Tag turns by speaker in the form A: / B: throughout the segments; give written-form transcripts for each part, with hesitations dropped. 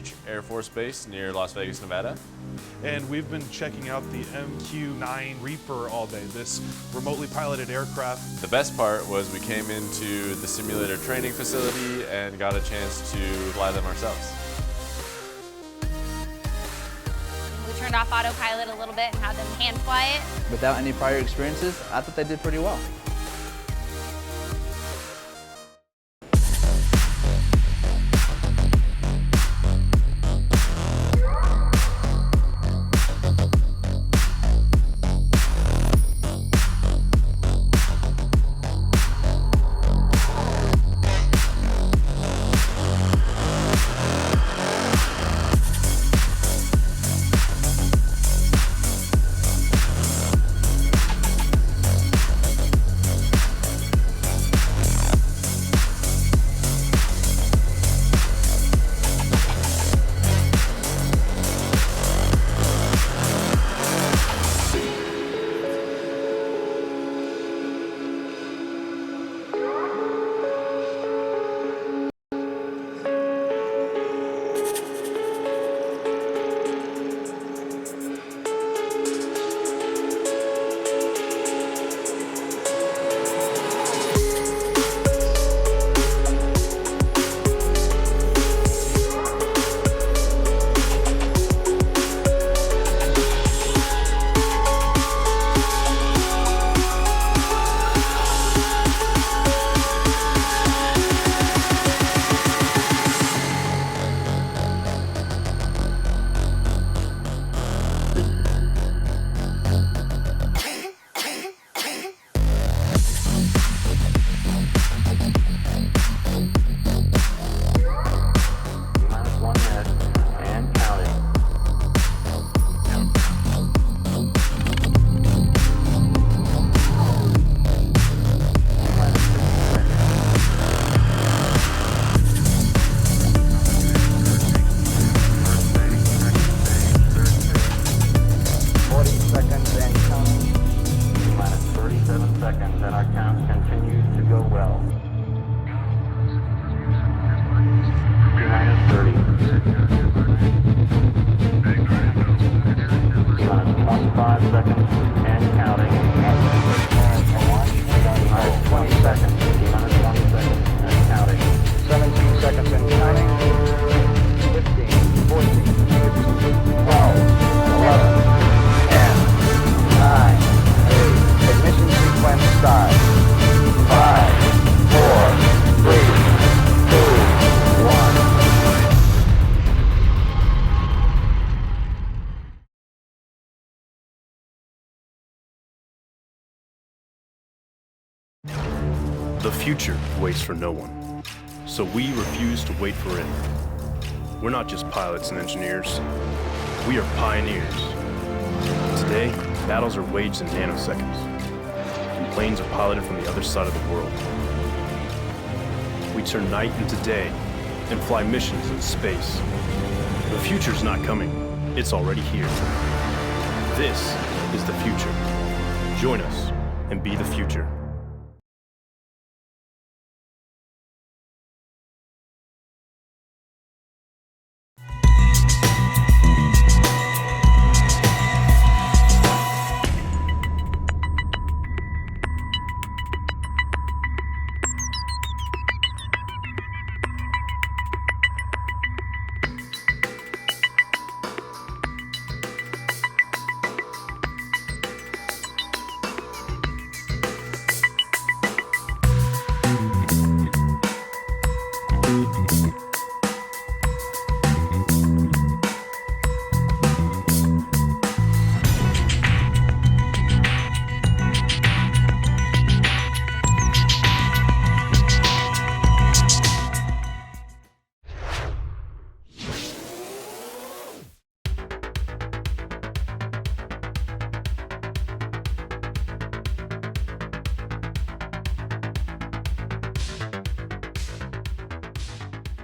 A: Beach Air Force Base near Las Vegas, Nevada.
B: And we've been checking out the MQ-9 Reaper all day, this remotely piloted aircraft.
A: The best part was we came into the simulator training facility and got a chance to fly them ourselves.
C: We turned off autopilot a little bit and had them hand fly it.
D: Without any prior experiences, I thought they did pretty well.
E: And our count continues to go well. Minus 30. Minus 25 seconds and counting. Minus 20 seconds. Minus 20 seconds and counting. 17 seconds and counting. 15, 14, 15, 12, 11, 10, 9, 8. Ignition sequence start. 5, 4, 3, 2, 1.
F: The future waits for no one, so we refuse to wait for it. We're not just pilots and engineers, we are pioneers. Today, battles are waged in nanoseconds, and planes are piloted from the other side of the world. We turn night into day and fly missions in space. The future's not coming, it's already here. This is the future. Join us and be the future.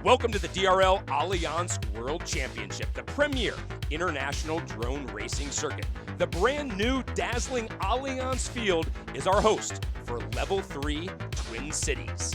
G: Welcome to the DRL Allianz World Championship, the premier international drone racing circuit. The brand new, dazzling Allianz field is our host for Level 3 Twin Cities. 。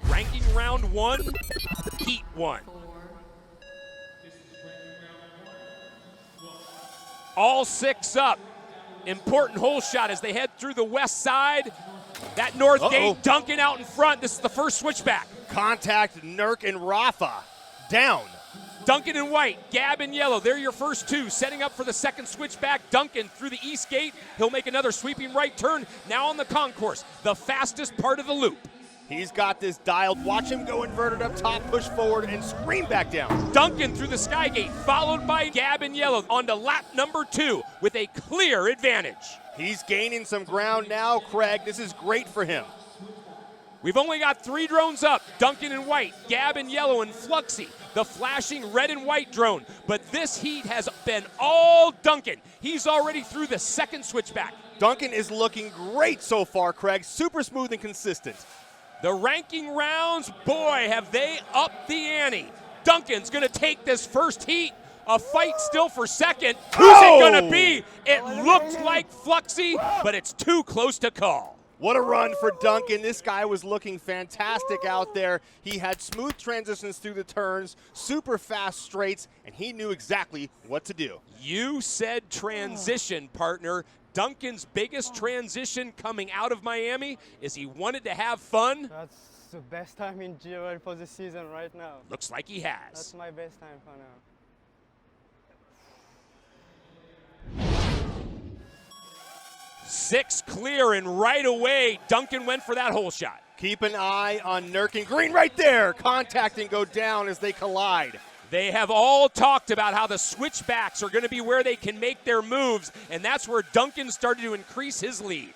G: Ranking round 1, heat 1. All 6 up. Important hole shot as they head through the west side. That north gate, Duncan out in front. This is the first switchback.
H: Contact Nurk and Rafa. Down.
G: Duncan in white, Gab in yellow. They're your first 2. Setting up for the second switchback. Duncan through the east gate. He'll make another sweeping right turn. Now on the concourse, the fastest part of the loop.
H: He's got this dialed. Watch him go inverted up top, push forward, and scream back down.
G: Duncan through the sky gate, followed by Gab in yellow on to lap number 2 with a clear advantage.
H: He's gaining some ground now, Craig. This is great for him.
G: We've only got 3 drones up. Duncan in white, Gab in yellow, and Fluxy, the flashing red and white drone. But this heat has been all Duncan. He's already through the second switchback.
H: Duncan is looking great so far, Craig. Super smooth and consistent.
G: The ranking rounds, boy, have they upped the ante. Duncan's going to take this first heat. A fight still for second. Who's it going to be? It looked like Fluxy, but it's too close to call.
H: What a run for Duncan. This guy was looking fantastic out there. He had smooth transitions through the turns, super fast straights, and he knew exactly what to do.
G: You said transition, partner. Duncan's biggest transition coming out of Miami is he wanted to have fun.
I: That's the best time in DRL for the season right now.
G: Looks like he has.
I: That's my best time for now.
G: 6 clear, and right away, Duncan went for that hole shot.
H: Keep an eye on Nurk and Green right there. Contact and go down as they collide.
G: They have all talked about how the switchbacks are going to be where they can make their moves, and that's where Duncan started to increase his lead.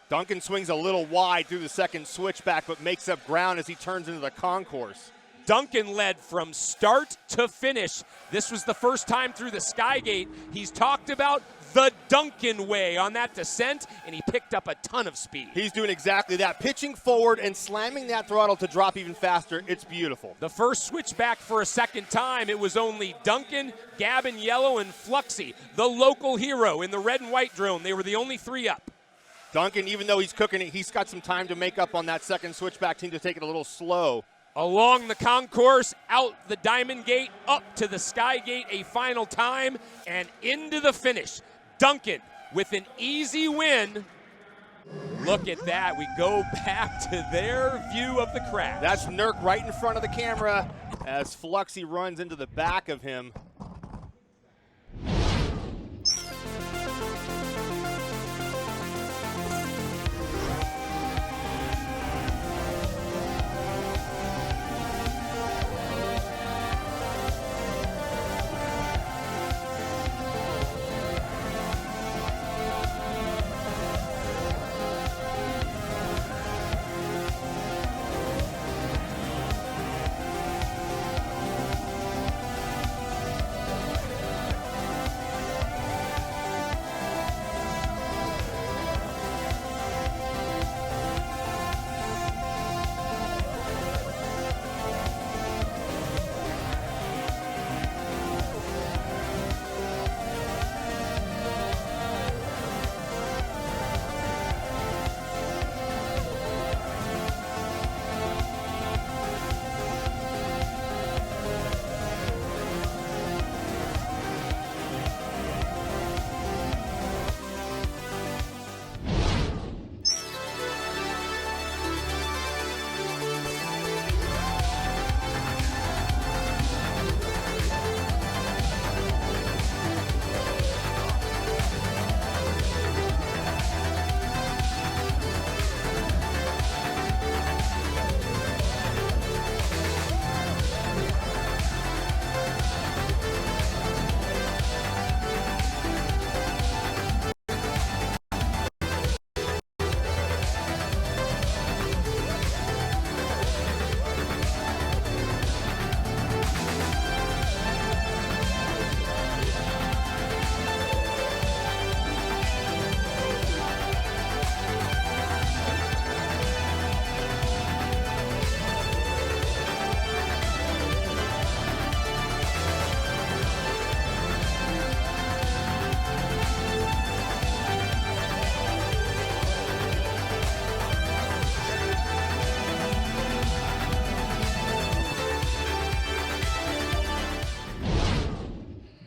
H: Duncan swings a little wide through the second switchback, but makes up ground as he turns into the concourse.
G: Duncan led from start to finish. This was the first time through the Skygate. He's talked about the Duncan way on that descent, and he picked up a ton of speed.
H: He's doing exactly that, pitching forward and slamming that throttle to drop even faster. It's beautiful.
G: The first switchback for a second time, it was only Duncan, Gab in yellow, and Fluxy, the local hero in the red and white drone. They were the only 3 up.
H: Duncan, even though he's cooking it, he's got some time to make up on that second switchback. Seemed to take it a little slow.
G: Along the concourse, out the Diamond Gate, up to the Sky Gate a final time, and into the finish. Duncan with an easy win. Look at that. We go back to their view of the crash.
H: That's Nurk right in front of the camera as Fluxy runs into the back of him.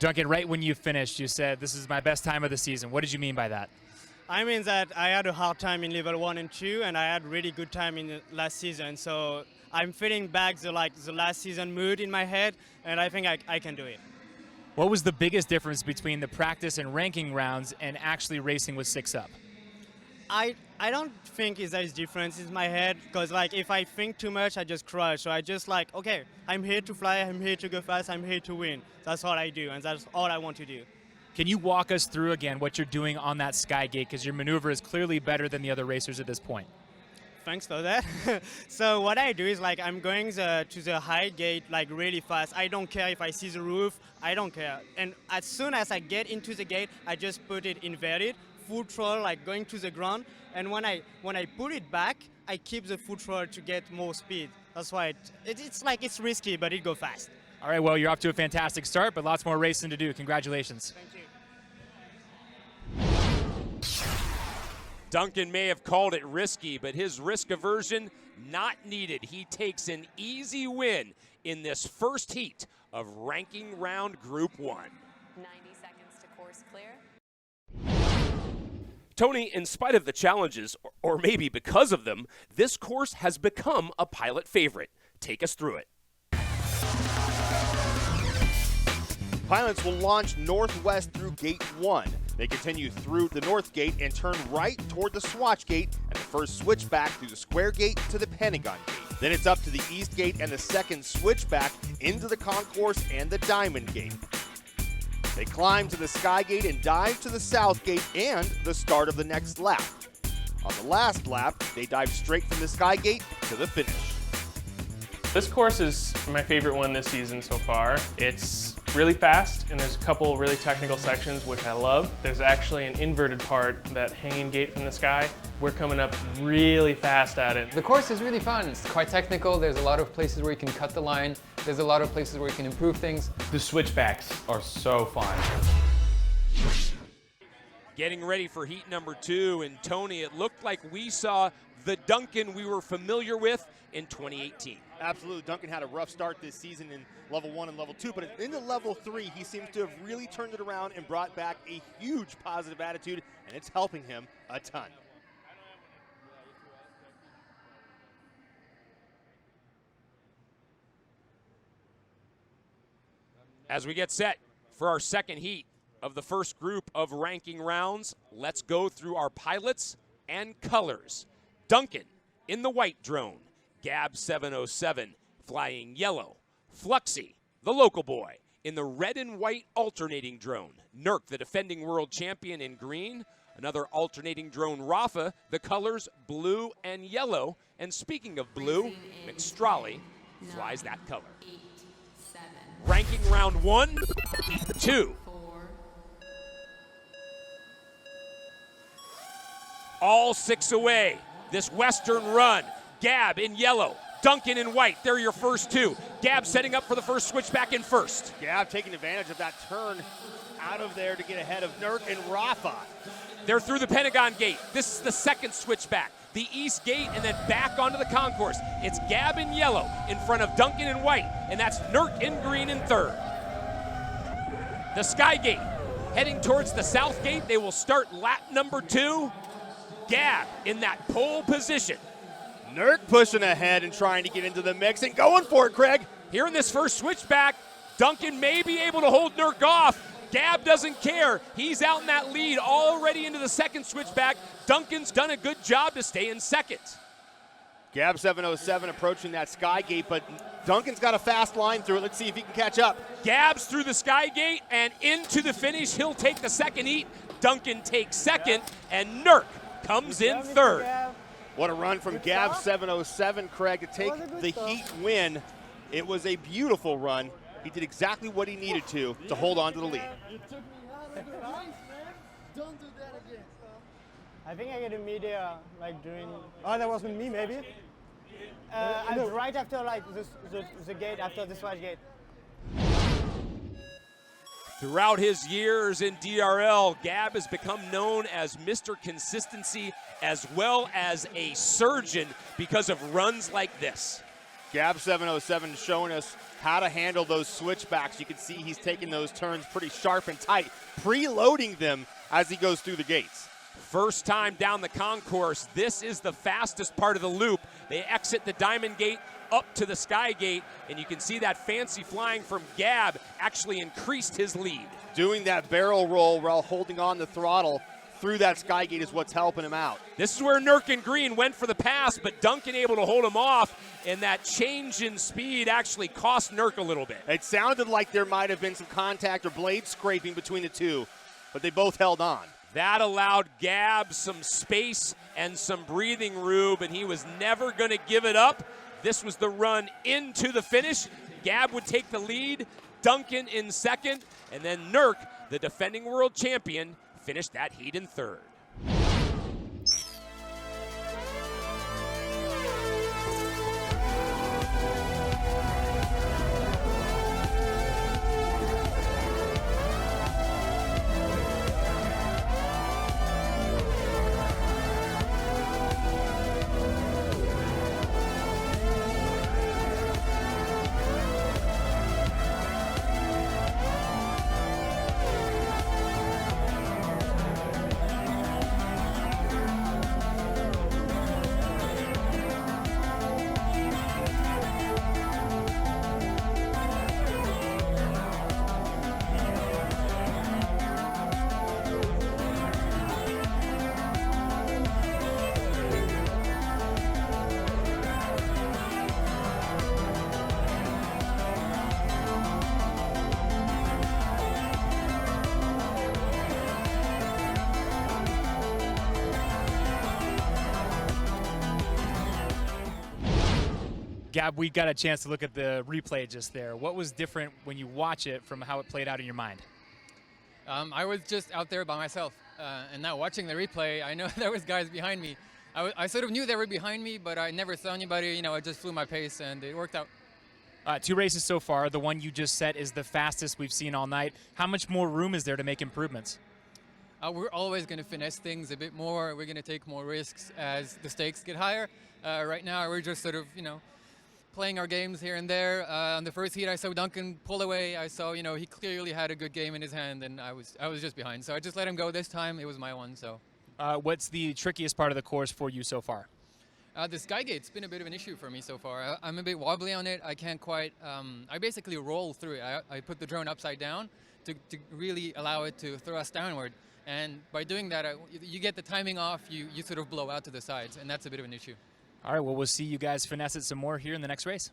J: Duncan, right when you finished, you said, this is my best time of the season. What did you mean by that?
I: I mean that I had a hard time in level 1 and 2, and I had really good time in the last season. So I'm feeling back the last season mood in my head, and I think I can do it.
J: What was the biggest difference between the practice and ranking rounds and actually racing with 6 up?
I: I don't think there is difference in my head, because like if I think too much, I just crush. So I just like, okay, I'm here to fly, I'm here to go fast, I'm here to win. That's all I do, and that's all I want to do.
J: Can you walk us through again what you're doing on that sky gate? Because your maneuver is clearly better than the other racers at this point.
I: Thanks for that. So what I do is like I'm going to the high gate like really fast. I don't care if I see the roof, I don't care. And as soon as I get into the gate, I just put it inverted, full throttle, like going to the ground. And when I put it back, I keep the full throttle to get more speed. That's why it's risky, but it goes fast.
J: All right, well, you're off to a fantastic start, but lots more racing to do. Congratulations.
I: Thank you.
G: Duncan may have called it risky, but his risk aversion not needed. He takes an easy win in this first heat of ranking round Group 1.
K: 90 seconds to course clear.
G: Tony, in spite of the challenges, or maybe because of them, this course has become a pilot favorite. Take us through it.
H: Pilots will launch northwest through Gate 1. They continue through the north gate and turn right toward the swatch gate and the first switchback through the square gate to the Pentagon gate. Then it's up to the east gate and the second switchback into the concourse and the diamond gate. They climb to the sky gate and dive to the south gate and the start of the next lap. On the last lap, they dive straight from the sky gate to the finish.
L: This course is my favorite one this season so far. It's really fast, and there's a couple really technical sections which I love. There's actually an inverted part, that hanging gate from the sky. We're coming up really fast at it.
M: The course is really fun. It's quite technical. There's a lot of places where you can cut the line. There's a lot of places where you can improve things.
N: The switchbacks are so fun.
G: Getting ready for heat number 2, and Tony, it looked like we saw the Duncan we were familiar with in 2018.
H: Absolutely. Duncan had a rough start this season in level 1 and level 2, but into level 3, he seems to have really turned it around and brought back a huge positive attitude, and it's helping him a ton.
G: As we get set for our second heat of the first group of ranking rounds, let's go through our pilots and colors. Duncan in the white drone, Gab 707 flying yellow, Fluxy, the local boy, in the red and white alternating drone, Nurk, the defending world champion, in green, another alternating drone, Rafa, the colors blue and yellow, and speaking of blue, McStrolly flies that color. Ranking round 1, 2. All 6 away. This western run. Gab in yellow, Duncan in white. They're your first 2. Gab setting up for the first switchback in first.
H: Gab taking advantage of that turn out of there to get ahead of Nurk and Rafa.
G: They're through the Pentagon gate. This is the second switchback. The east gate and then back onto the concourse. It's Gab in yellow in front of Duncan in white, and that's Nurk in green in third. The sky gate heading towards the south gate. They will start lap number 2. Gab in that pole position.
H: Nurk pushing ahead and trying to get into the mix and going for it, Craig.
G: Here in this first switchback, Duncan may be able to hold Nurk off. Gab doesn't care. He's out in that lead already into the second switchback. Duncan's done a good job to stay in second.
H: Gab 707 approaching that sky gate, but Duncan's got a fast line through it. Let's see if he can catch up.
G: Gab's through the sky gate and into the finish. He'll take the second heat. Duncan takes second, and Nurk comes in third.
H: What a run from Gab 707, Craig, to take the heat win. It was a beautiful run. He did exactly what he needed to hold on to the lead.
I: I think I get a media like during. Oh, that wasn't me, maybe. Right after like the gate, after the swatch gate.
G: Throughout his years in DRL, Gab has become known as Mr. Consistency as well as a surgeon because of runs like this.
H: Gab 707 showing us how to handle those switchbacks. You can see he's taking those turns pretty sharp and tight, preloading them as he goes through the gates.
G: First time down the concourse, this is the fastest part of the loop. They exit the Diamond Gate up to the Sky Gate, and you can see that fancy flying from Gab actually increased his lead.
H: Doing that barrel roll while holding on the throttle through that Sky Gate is what's helping him out.
G: This is where Nurk and Green went for the pass, but Duncan able to hold him off, and that change in speed actually cost Nurk a little bit.
H: It sounded like there might have been some contact or blade scraping between the two, but they both held on.
G: That allowed Gab some space and some breathing room, and he was never going to give it up. This was the run into the finish. Gab would take the lead, Duncan in second, and then Nurk, the defending world champion, finished that heat in third.
J: Gab, we got a chance to look at the replay just there. What was different when you watch it from how it played out in your mind?
M: I was just out there by myself, and now watching the replay, I know there was guys behind me. I sort of knew they were behind me, but I never saw anybody. You know, I just flew my pace, and it worked out.
J: 2 races so far. The one you just set is the fastest we've seen all night. How much more room is there to make improvements?
M: We're always going to finesse things a bit more. We're going to take more risks as the stakes get higher. Right now, we're just sort of, playing our games here and there. On the first heat, I saw Duncan pull away. I saw, he clearly had a good game in his hand, and I was just behind. So I just let him go this time. It was my one. So.
J: What's the trickiest part of the course for you so far?
M: The Sky Gate's been a bit of an issue for me so far. I'm a bit wobbly on it. I can't quite. I basically roll through it. I put the drone upside down to really allow it to thrust downward. And by doing that, you get the timing off. You sort of blow out to the sides, and that's a bit of an issue.
J: All right, well, we'll see you guys finesse it some more here in the next race.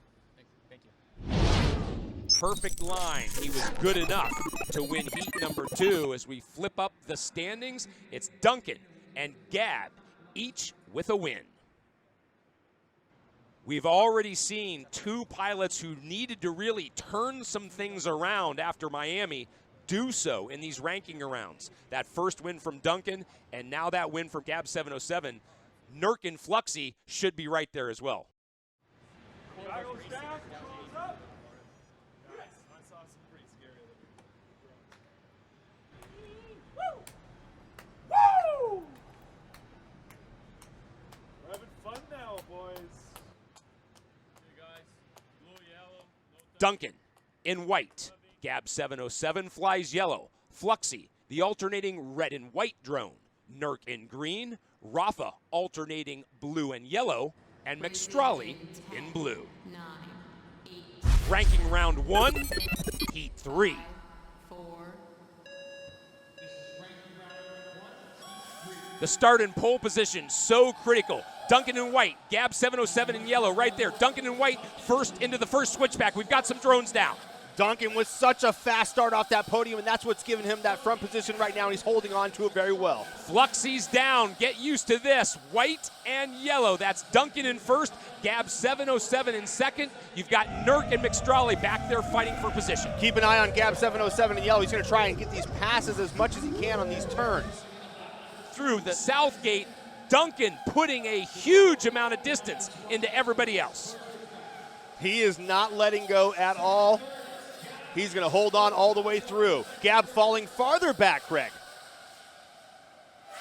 M: Thank you.
G: Perfect line. He was good enough to win heat number 2. As we flip up the standings, it's Duncan and Gab, each with a win. We've already seen 2 pilots who needed to really turn some things around after Miami do so in these ranking rounds. That first win from Duncan, and now that win from Gab 707. Nurk and Fluxy should be right there as well.
B: We're having fun now, boys.
G: Duncan in white. Gab 707 flies yellow. Fluxy, the alternating red and white drone. Nurk in green. Rafa alternating blue and yellow, and McStrolly in blue. Ranking round 1, heat 3. The start and pole position, so critical. Duncan in white, Gab 707 in yellow right there. Duncan in white first into the first switchback. We've got some drones now.
H: Duncan with such a fast start off that podium, and that's what's giving him that front position right now, and he's holding on to it very well.
G: Fluxy's down. Get used to this. White and yellow. That's Duncan in first, Gab 707 in second. You've got Nurk and McStrolly back there fighting for position.
H: Keep an eye on Gab 707 in yellow. He's going to try and get these passes as much as he can on these turns.
G: Through the south gate, Duncan putting a huge amount of distance into everybody else.
H: He is not letting go at all. He's going to hold on all the way through. Gab falling farther back, Craig.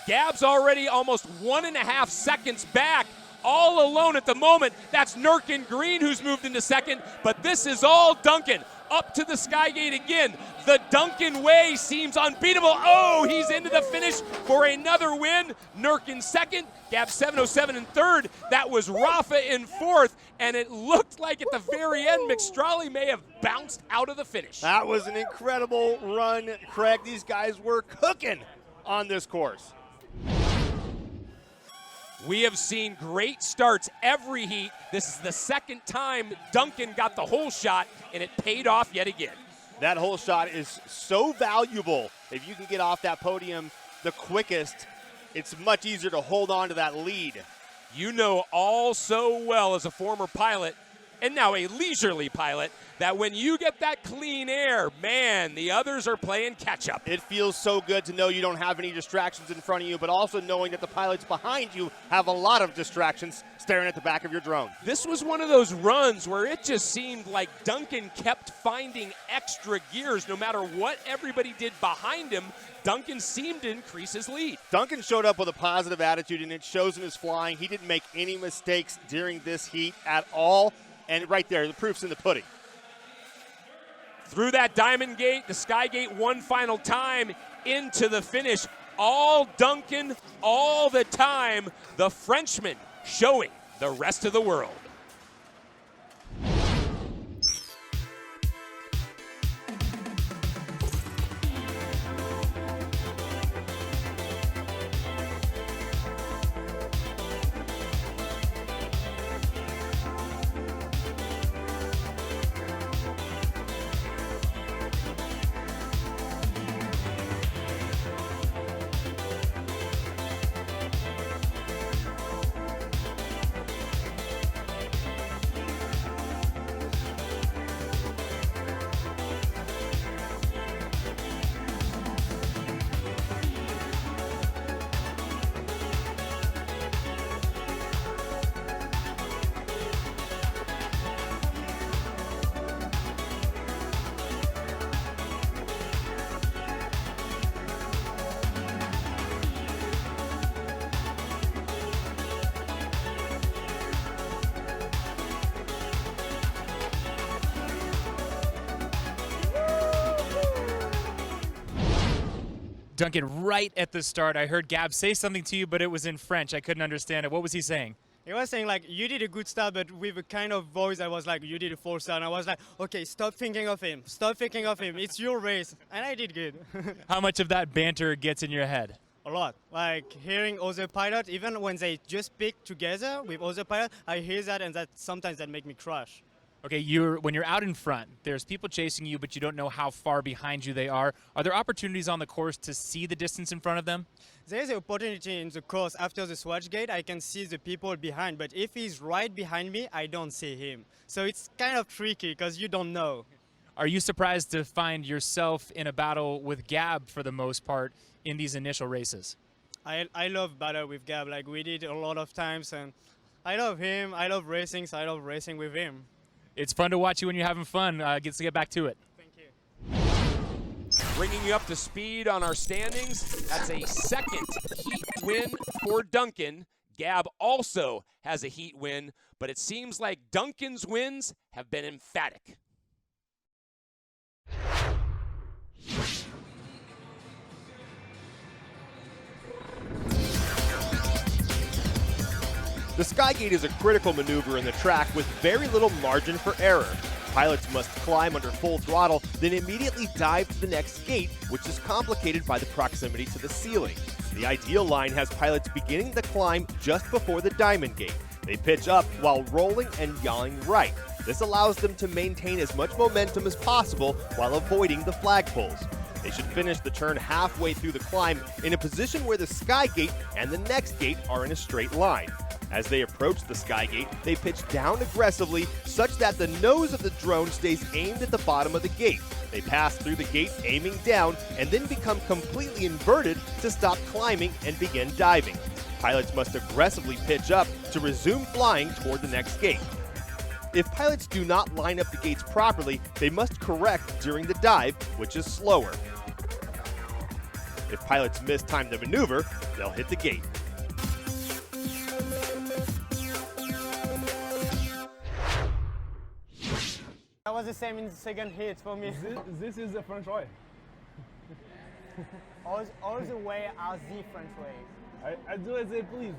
G: Gab's already almost 1.5 seconds back. all alone at the moment. That's Nurkin Green who's moved into second, but this is all Duncan. Up to the Skygate again. The Duncan way seems unbeatable. Oh, he's into the finish for another win. Nurkin second, Gab 707 in third. That was Rafa in fourth, and it looked like at the very end, McStrolly may have bounced out of the finish.
H: That was an incredible run, Craig. These guys were cooking on this course.
G: We have seen great starts every heat. This is the second time Duncan got the hole shot, and it paid off yet again.
H: That hole shot is so valuable. If you can get off that podium the quickest, it's much easier to hold on to that lead.
G: You know all so well as a former pilot, and now a leisurely pilot, that when you get that clean air, man, the others are playing catch-up.
H: It feels so good to know you don't have any distractions in front of you, but also knowing that the pilots behind you have a lot of distractions staring at the back of your drone.
G: This was one of those runs where it just seemed like Duncan kept finding extra gears. No matter what everybody did behind him, Duncan seemed to increase his lead.
H: Duncan showed up with a positive attitude, and it shows in his flying. He didn't make any mistakes during this heat at all, and right there, the proof's in the pudding.
G: Through that Diamond Gate, the Skygate one final time into the finish. All Duncan, all the time. The Frenchman showing the rest of the world.
J: Duncan, right at the start, I heard Gab say something to you, but it was in French. I couldn't understand it. What was he saying?
I: He was saying, like, you did a good start, but with a kind of voice that was like, you did a false start. And I was like, okay, stop thinking of him. Stop thinking of him. It's your race. And I did good.
J: How much of that banter gets in your head?
I: A lot. Like, hearing other pilots, even when they just pick together with other pilots, I hear that, and that sometimes that make me crash.
J: Okay, when you're out in front, there's people chasing you, but you don't know how far behind you they are. Are there opportunities on the course to see the distance in front of them?
I: There's an opportunity in the course after the swatch gate. I can see the people behind, but if he's right behind me, I don't see him. So it's kind of tricky because you don't know.
J: Are you surprised to find yourself in a battle with Gab for the most part in these initial races?
I: I love battle with Gab. Like, we did a lot of times, and I love him. I love racing, so I love racing with him.
J: It's fun to watch you when you're having fun. Gets to get back to it.
I: Thank you.
G: Bringing you up to speed on our standings, that's a second heat win for Duncan. Gab also has a heat win, but it seems like Duncan's wins have been emphatic.
H: The Skygate is a critical maneuver in the track with very little margin for error. Pilots must climb under full throttle, then immediately dive to the next gate, which is complicated by the proximity to the ceiling. The ideal line has pilots beginning the climb just before the Diamond Gate. They pitch up while rolling and yawing right. This allows them to maintain as much momentum as possible while avoiding the flagpoles. They should finish the turn halfway through the climb in a position where the Skygate and the next gate are in a straight line. As they approach the Skygate, they pitch down aggressively such that the nose of the drone stays aimed at the bottom of the gate. They pass through the gate aiming down and then become completely inverted to stop climbing and begin diving. Pilots must aggressively pitch up to resume flying toward the next gate. If pilots do not line up the gates properly, they must correct during the dive, which is slower. If pilots mistime the maneuver, they'll hit the gate.
I: was the same in the second hit for me.
O: This is the French way.
I: all the way are the French way.
O: I do as they please.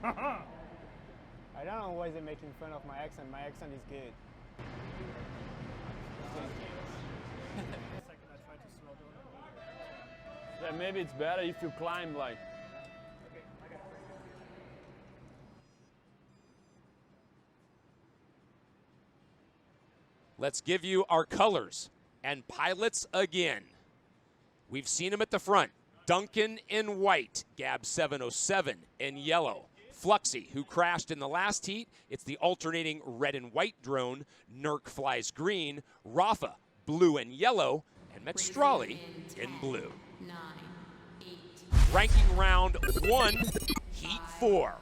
I: I don't know why they're making fun of my accent. My accent is good.
O: Yeah, maybe it's better if you climb like.
G: Let's give you our colors and pilots again. We've seen them at the front. Duncan in white, Gab 707 in yellow. Fluxy, who crashed in the last heat. It's the alternating red and white drone. Nurk flies green. Rafa, blue and yellow. And McStrawley in blue.
K: 9, 8.
G: Ranking round 1, heat 4.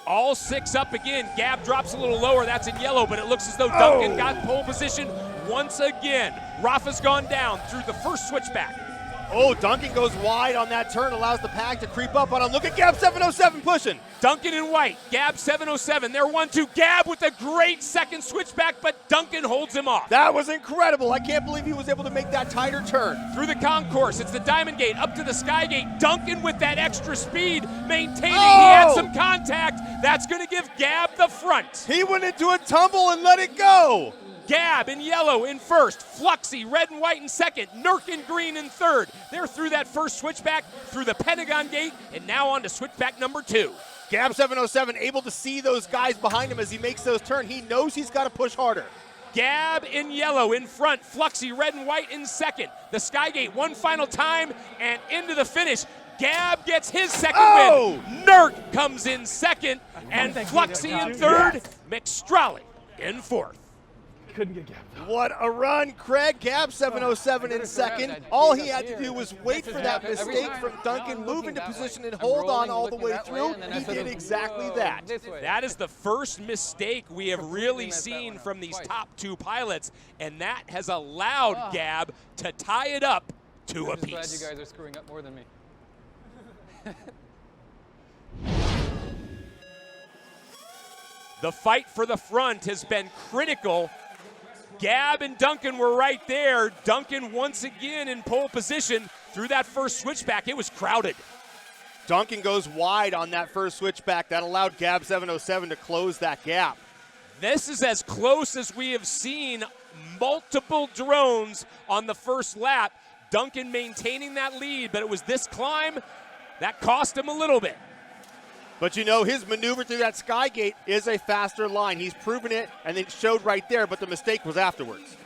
G: All 6 up again. Gab drops a little lower. That's in yellow, but it looks as though Duncan got pole position once again. Rafa's gone down through the first switchback.
H: Oh, Duncan goes wide on that turn, allows the pack to creep up on him. Look at Gab 707 pushing.
G: Duncan in white, Gab 707. They're 1-2. Gab with a great second switchback, but Duncan holds him off.
H: That was incredible. I can't believe he was able to make that tighter turn.
G: Through the concourse, it's the Diamond Gate up to the Sky Gate. Duncan with that extra speed, maintaining. He had some contact. That's going to give Gab the front.
H: He went into a tumble and let it go.
G: Gab in yellow in first, Fluxy red and white in second, Nurk in green in third. They're through that first switchback, through the Pentagon Gate, and now on to switchback number 2.
H: Gab 707 able to see those guys behind him as he makes those turns. He knows he's got to push harder.
G: Gab in yellow in front, Fluxy red and white in second. The Skygate one final time and into the finish. Gab gets his second win. Nurk comes in second and Fluxy in third. McStrawley in fourth.
O: Couldn't get Gab.
H: What a run, Craig. Gab 707 in second. All he had to do was wait for that mistake from Duncan, move into position and hold on all the way through. He did exactly that.
G: That is the first mistake we have really seen from these top 2 pilots, and that has allowed Gab to tie it up to a piece.
M: I'm just glad you guys are screwing up more than me.
G: The fight for the front has been critical. Gab and Duncan were right there. Duncan once again in pole position through that first switchback. It was crowded.
H: Duncan goes wide on that first switchback. That allowed Gab 707 to close that gap.
G: This is as close as we have seen multiple drones on the first lap. Duncan maintaining that lead, but it was this climb that cost him a little bit.
H: But you know, his maneuver through that Skygate is a faster line. He's proven it, and it showed right there, but the mistake was afterwards.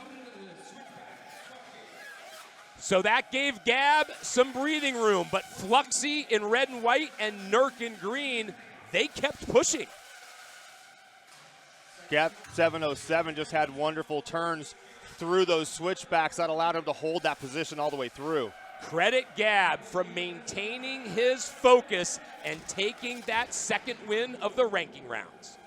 G: So that gave Gab some breathing room, but Fluxy in red and white and Nurk in green, they kept pushing.
H: Gab 707 just had wonderful turns through those switchbacks that allowed him to hold that position all the way through.
G: Credit Gab for maintaining his focus and taking that second win of the ranking rounds.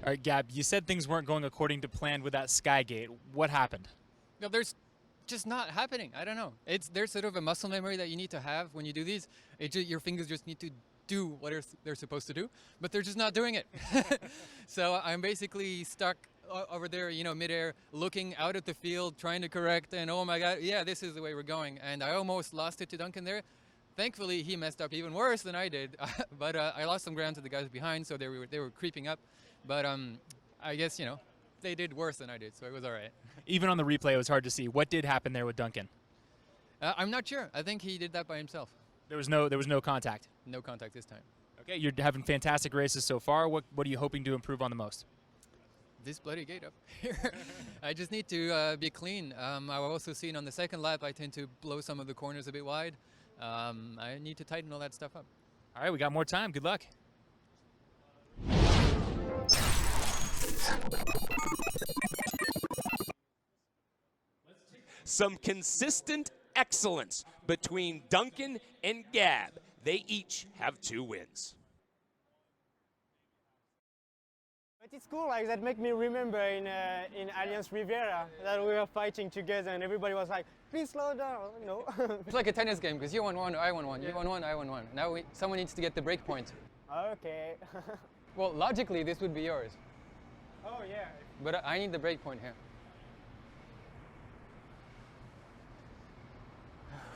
J: All right, Gab, you said things weren't going according to plan with that Skygate. What happened?
M: No, there's just not happening. I don't know. There's sort of a muscle memory that you need to have when you do these. Your fingers just need to do what they're supposed to do, but they're just not doing it. So I'm basically stuck over there, you know, midair, looking out at the field, trying to correct, and oh my God, yeah, this is the way we're going. And I almost lost it to Duncan there. Thankfully, he messed up even worse than I did, but I lost some ground to the guys behind, so they were creeping up. But I guess, you know, they did worse than I did, so it was all right.
J: Even on the replay, it was hard to see. What did happen there with Duncan?
M: I'm not sure. I think he did that by himself.
J: There was no contact.
M: No contact this time.
J: Okay, you're having fantastic races so far. What are you hoping to improve on the most?
M: This bloody gate up here. I just need to be clean. I've also seen on the second lap I tend to blow some of the corners a bit wide. I need to tighten all that stuff up.
J: All right, we got more time. Good luck.
G: Some consistent excellence between Duncan and Gab. They each have 2 wins.
I: But it's cool, like that make me remember in Allianz Riviera that we were fighting together and everybody was like, please slow down. No.
M: It's like a tennis game because you won one, I won one, you won one, I won one. Now someone needs to get the break point.
I: Okay.
M: Well, logically this would be yours.
I: Oh yeah.
M: But I need the break point here.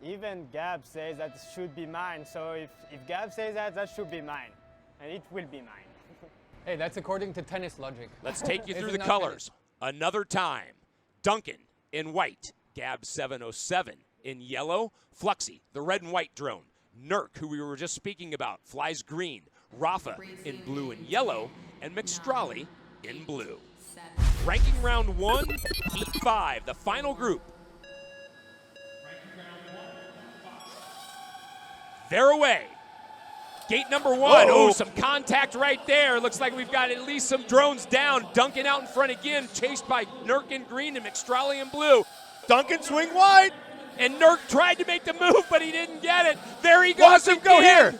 I: Even Gab says that it should be mine, so if Gab says that, that should be mine. And it will be mine.
M: Hey, that's according to tennis logic.
G: Let's take you through the colors. Another time. Duncan in white. Gab 707 in yellow. Fluxy, the red and white drone. Nurk, who we were just speaking about, flies green. Rafa in blue and yellow. And McStrolly in blue. Ranking round 1, heat 5, the final group. They're away. Gate number 1. Oh, some contact right there. Looks like we've got at least some drones down. Duncan out in front again, chased by Nurk in green and McStrolly in blue.
H: Duncan swing wide.
G: And Nurk tried to make the move, but he didn't get it. There he goes.
H: Watch him go here.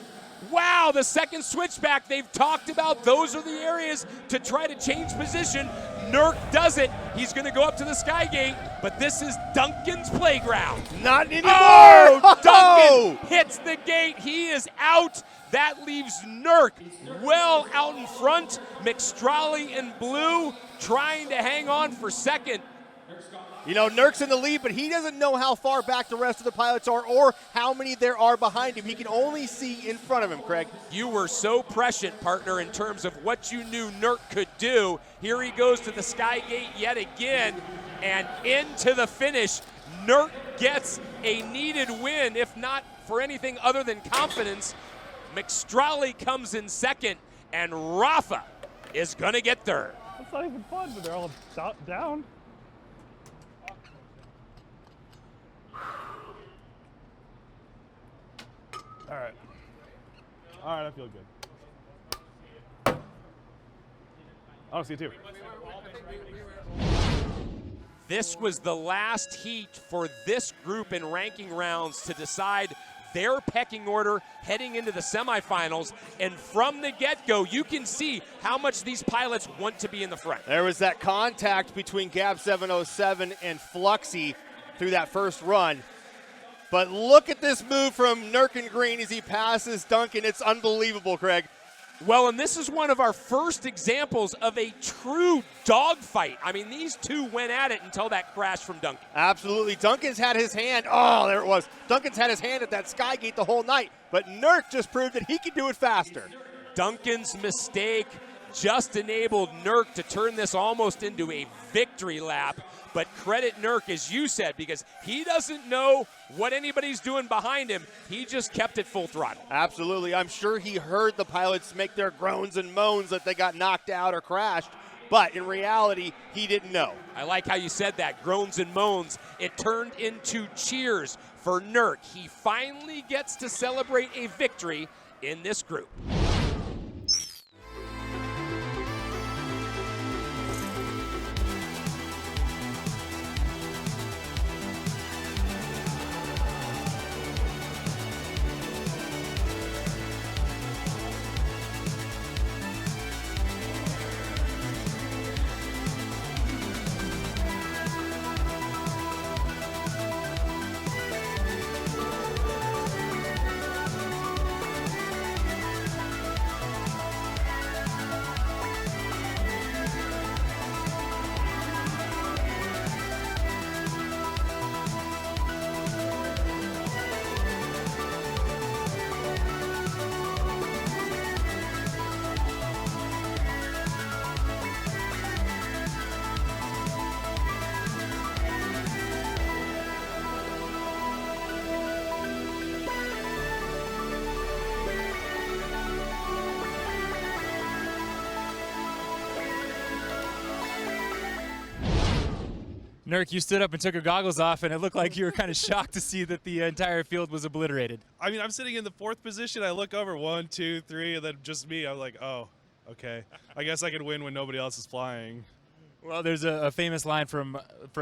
G: Wow, the second switchback. They've talked about those are the areas to try to change position. Nurk does it. He's going to go up to the Sky Gate, but this is Duncan's playground.
H: Not anymore.
G: Oh, Duncan hits the gate. He is out. That leaves Nurk well out in front. McStrolly in blue trying to hang on for second.
H: You know, Nurk's in the lead, but he doesn't know how far back the rest of the pilots are or how many there are behind him. He can only see in front of him, Craig.
G: You were so prescient, partner, in terms of what you knew Nurk could do. Here he goes to the Sky Gate yet again, and into the finish. Nurk gets a needed win, if not for anything other than confidence. McStrolly comes in second, and Rafa is going to get third.
O: It's not even fun, but they're all down. All right, I feel good. I don't see it too.
G: This was the last heat for this group in ranking rounds to decide their pecking order heading into the semifinals. And from the get-go, you can see how much these pilots want to be in the front.
H: There was that contact between Gab 707 and Fluxy through that first run. But look at this move from Nurk in green as he passes Duncan. It's unbelievable, Craig.
G: Well, and this is one of our first examples of a true dogfight. I mean, these two went at it until that crash from Duncan.
H: Absolutely. Duncan's had his hand. Oh, there it was. Duncan's had his hand at that Sky Gate the whole night. But Nurk just proved that he could do it faster.
G: Duncan's mistake just enabled Nurk to turn this almost into a victory lap. But credit Nurk, as you said, because he doesn't know what anybody's doing behind him. He just kept it full throttle.
H: Absolutely. I'm sure he heard the pilots make their groans and moans that they got knocked out or crashed. But in reality, he didn't know.
G: I like how you said that, groans and moans. It turned into cheers for Nurk. He finally gets to celebrate a victory in this group.
J: Nurk, you stood up and took your goggles off, and it looked like you were kind of shocked to see that the entire field was obliterated.
B: I mean, I'm sitting in the 4th position. I look over, 1, 2, 3, and then just me. I'm like, oh, okay. I guess I could win when nobody else is flying.
J: Well, there's a famous line from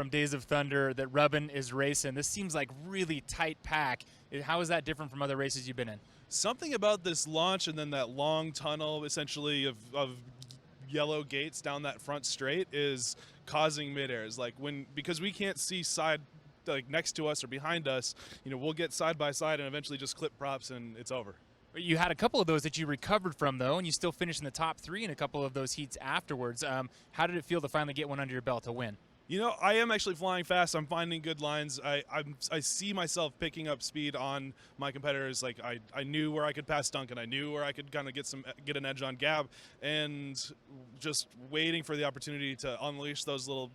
J: Days of Thunder that rubbin' is racing. This seems like really tight pack. How is that different from other races you've been in?
B: Something about this launch and then that long tunnel, essentially, of yellow gates down that front straight is causing mid-airs. Like because we can't see side, like next to us or behind us, we'll get side by side and eventually just clip props and it's over.
J: You had a couple of those that you recovered from, though, and you still finished in the top 3 in a couple of those heats afterwards. How did it feel to finally get one under your belt to win?
B: I am actually flying fast. I'm finding good lines. I see myself picking up speed on my competitors. Like I knew where I could pass Duncan. I knew where I could kind of get an edge on Gab, and just waiting for the opportunity to unleash those little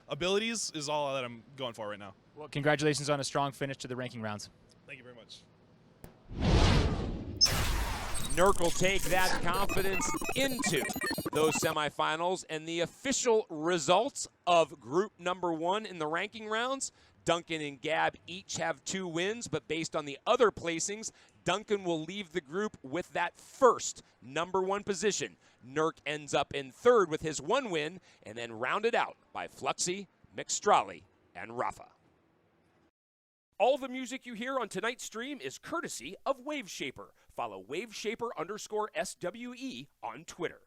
B: abilities is all that I'm going for right now.
J: Well, congratulations on a strong finish to the ranking rounds.
B: Thank you very much.
G: Nurk will take that confidence into those semifinals, and the official results of group number 1 in the ranking rounds. Duncan and Gab each have 2 wins, but based on the other placings, Duncan will leave the group with that first number 1 position. Nurk ends up in 3rd with his 1 win, and then rounded out by Fluxy, McStrolly, and Rafa. All the music you hear on tonight's stream is courtesy of Waveshaper. Follow Waveshaper_SWE on Twitter.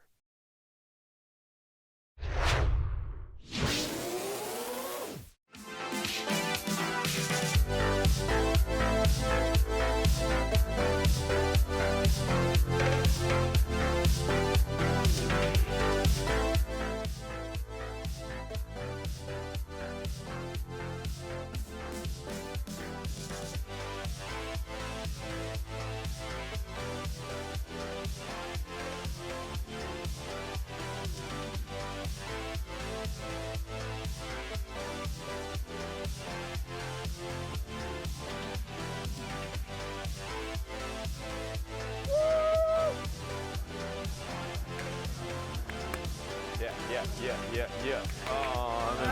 A: Yeah. Oh, I'm in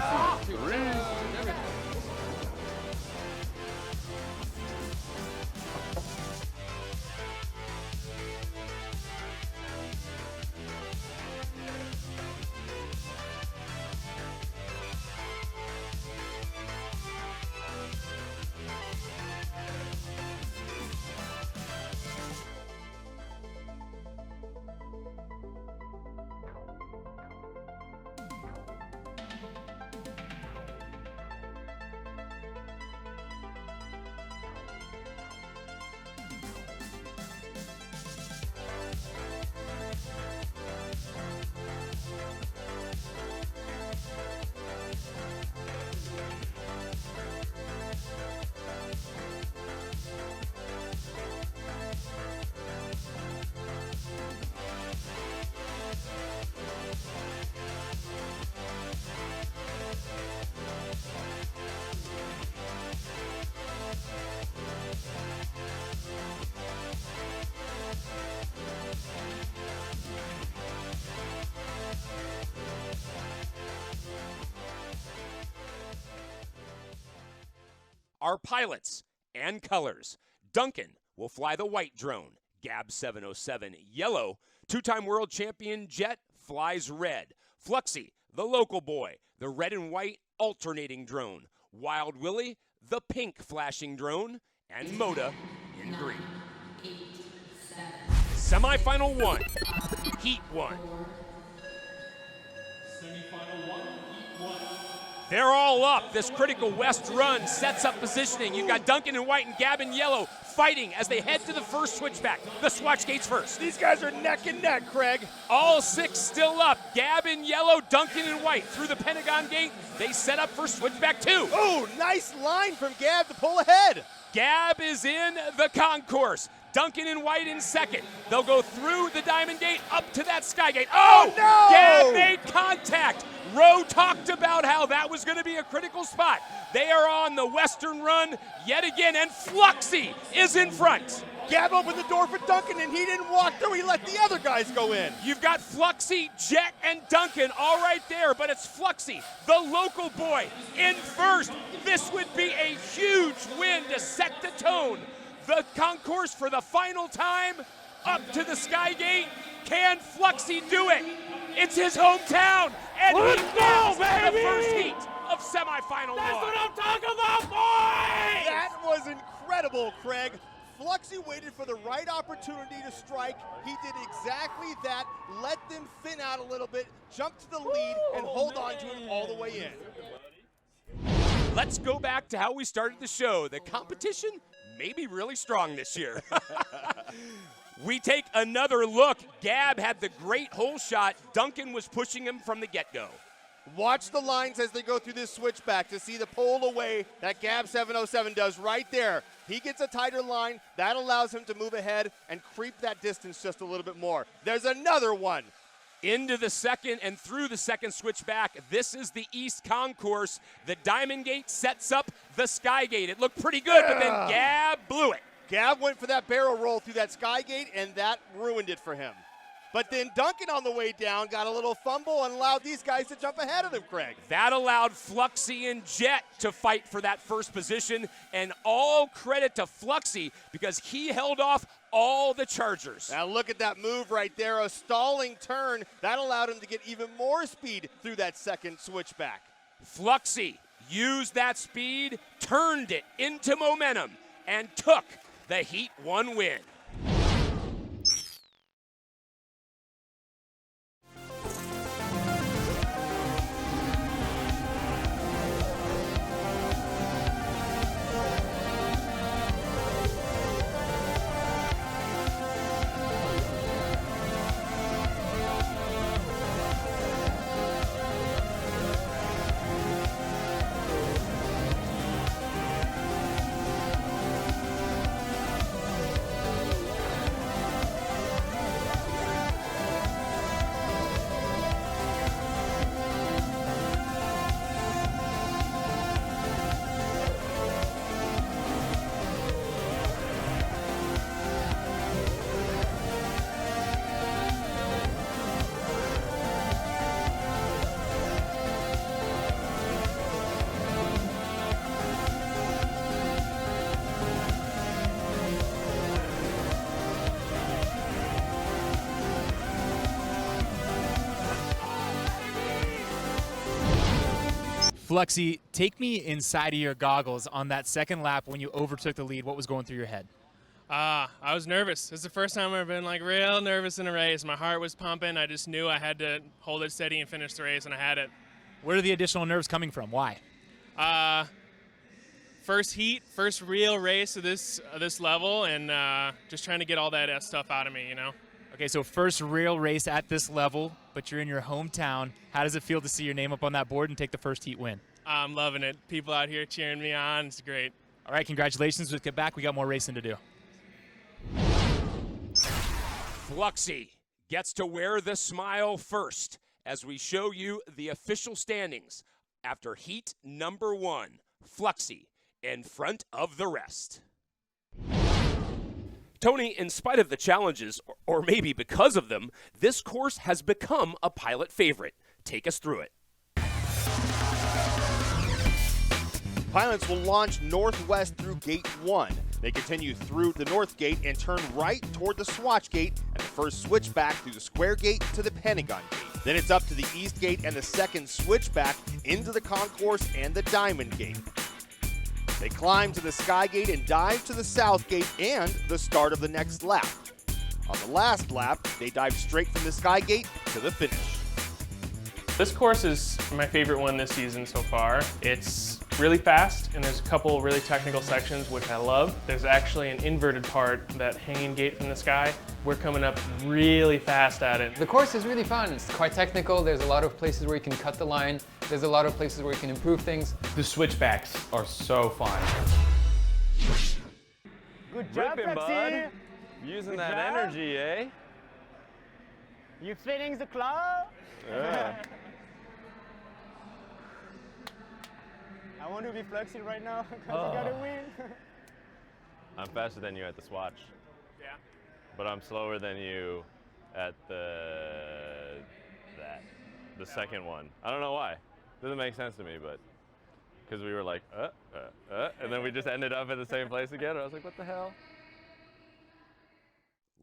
A: seat 3. Our pilots and colors. Duncan will fly the white drone, Gab 707 yellow. 2-time world champion Jet flies red. Fluxy, the local boy, the red and white alternating drone. Wild Willie, the pink flashing drone. And Moda in green. Semifinal 1, Heat 1.
O: Semifinal 1, Heat 1.
G: They're all up. This critical west run sets up positioning. You've got Duncan in white and Gab in yellow fighting as they head to the first switchback. The swatch gates first.
H: These guys are neck and neck, Craig.
G: All 6 still up. Gab in yellow, Duncan in white. Through the Pentagon gate, they set up for switchback 2.
H: Oh, nice line from Gab to pull ahead.
G: Gab is in the concourse. Duncan in white in second. They'll go through the Diamond Gate up to that Sky Gate. Oh,
H: no!
G: Gab made contact. Rowe talked about how that was going to be a critical spot. They are on the western run yet again, and Fluxy is in front.
H: Gab opened the door for Duncan, and he didn't walk through. He let the other guys go in.
A: You've got Fluxy, Jet, and Duncan all right there, but it's Fluxy, the local boy, in first. This would be a huge win to set the tone. The concourse for the final time, up to the Skygate. Can Fluxy do it? It's his hometown, and he wins the first heat of semifinal one.
O: That's what I'm talking about, boys!
H: That was incredible, Craig. Fluxy waited for the right opportunity to strike. He did exactly that, let them thin out a little bit, jump to the lead, and hold on to it all the way in.
A: Let's go back to how we started the show. The competition may be really strong this year. We take another look. Gab had the great hole shot. Duncan was pushing him from the get-go.
H: Watch the lines as they go through this switchback to see the pull away that Gab 707 does right there. He gets a tighter line. That allows him to move ahead and creep that distance just a little bit more. There's another one.
A: Into the second and through the second switchback. This is the East Concourse. The Diamond Gate sets up the Skygate. It looked pretty good, but then Gab blew it.
H: Gab went for that barrel roll through that Skygate, and that ruined it for him. But then Duncan on the way down got a little fumble and allowed these guys to jump ahead of him, Craig.
A: That allowed Fluxy and Jet to fight for that first position, and all credit to Fluxy because he held off all the Chargers.
H: Now look at that move right there, a stalling turn. That allowed him to get even more speed through that second switchback.
A: Fluxy used that speed, turned it into momentum, and took the Heat 1 win.
J: Fluxy, take me inside of your goggles on that second lap when you overtook the lead. What was going through your head?
L: I was nervous. It's the first time I've been like real nervous in a race. My heart was pumping. I just knew I had to hold it steady and finish the race, and I had it.
J: Where are the additional nerves coming from? Why?
L: First heat, first real race of this level, and just trying to get all that stuff out of me, you know.
J: Okay, so first real race at this level, but you're in your hometown. How does it feel to see your name up on that board and take the first heat win?
L: I'm loving it. People out here cheering me on. It's great.
J: All right, congratulations. Let's get back. We got more racing to do.
A: Fluxy gets to wear the smile first as we show you the official standings after heat number 1. Fluxy in front of the rest. Tony, in spite of the challenges, or maybe because of them, this course has become a pilot favorite. Take us through it.
H: Pilots will launch northwest through Gate 1. They continue through the North Gate and turn right toward the Swatch Gate and the first switchback through the Square Gate to the Pentagon Gate. Then it's up to the East Gate and the second switchback into the Concourse and the Diamond Gate. They climb to the Sky Gate and dive to the South Gate and the start of the next lap. On the last lap, they dive straight from the Sky Gate to the finish.
L: This course is my favorite one this season so far. It's really fast, and there's a couple really technical sections which I love. There's actually an inverted part, that hanging gate from the sky. We're coming up really fast at it.
M: The course is really fun. It's quite technical. There's a lot of places where you can cut the line. There's a lot of places where you can improve things.
N: The switchbacks are so fun.
O: Good job,
P: Ripping, bud.
O: Pepsi.
P: Using
O: Good
P: that
O: job.
P: energy, eh?
O: You feeling the club?
P: Yeah.
O: I want to be Fluxy right now because I gotta win.
P: I'm faster than you at the swatch. Yeah. But I'm slower than you at the second one. I don't know why. Doesn't make sense to me, but because we were like, and then we just ended up at the same place again. I was like, what the hell?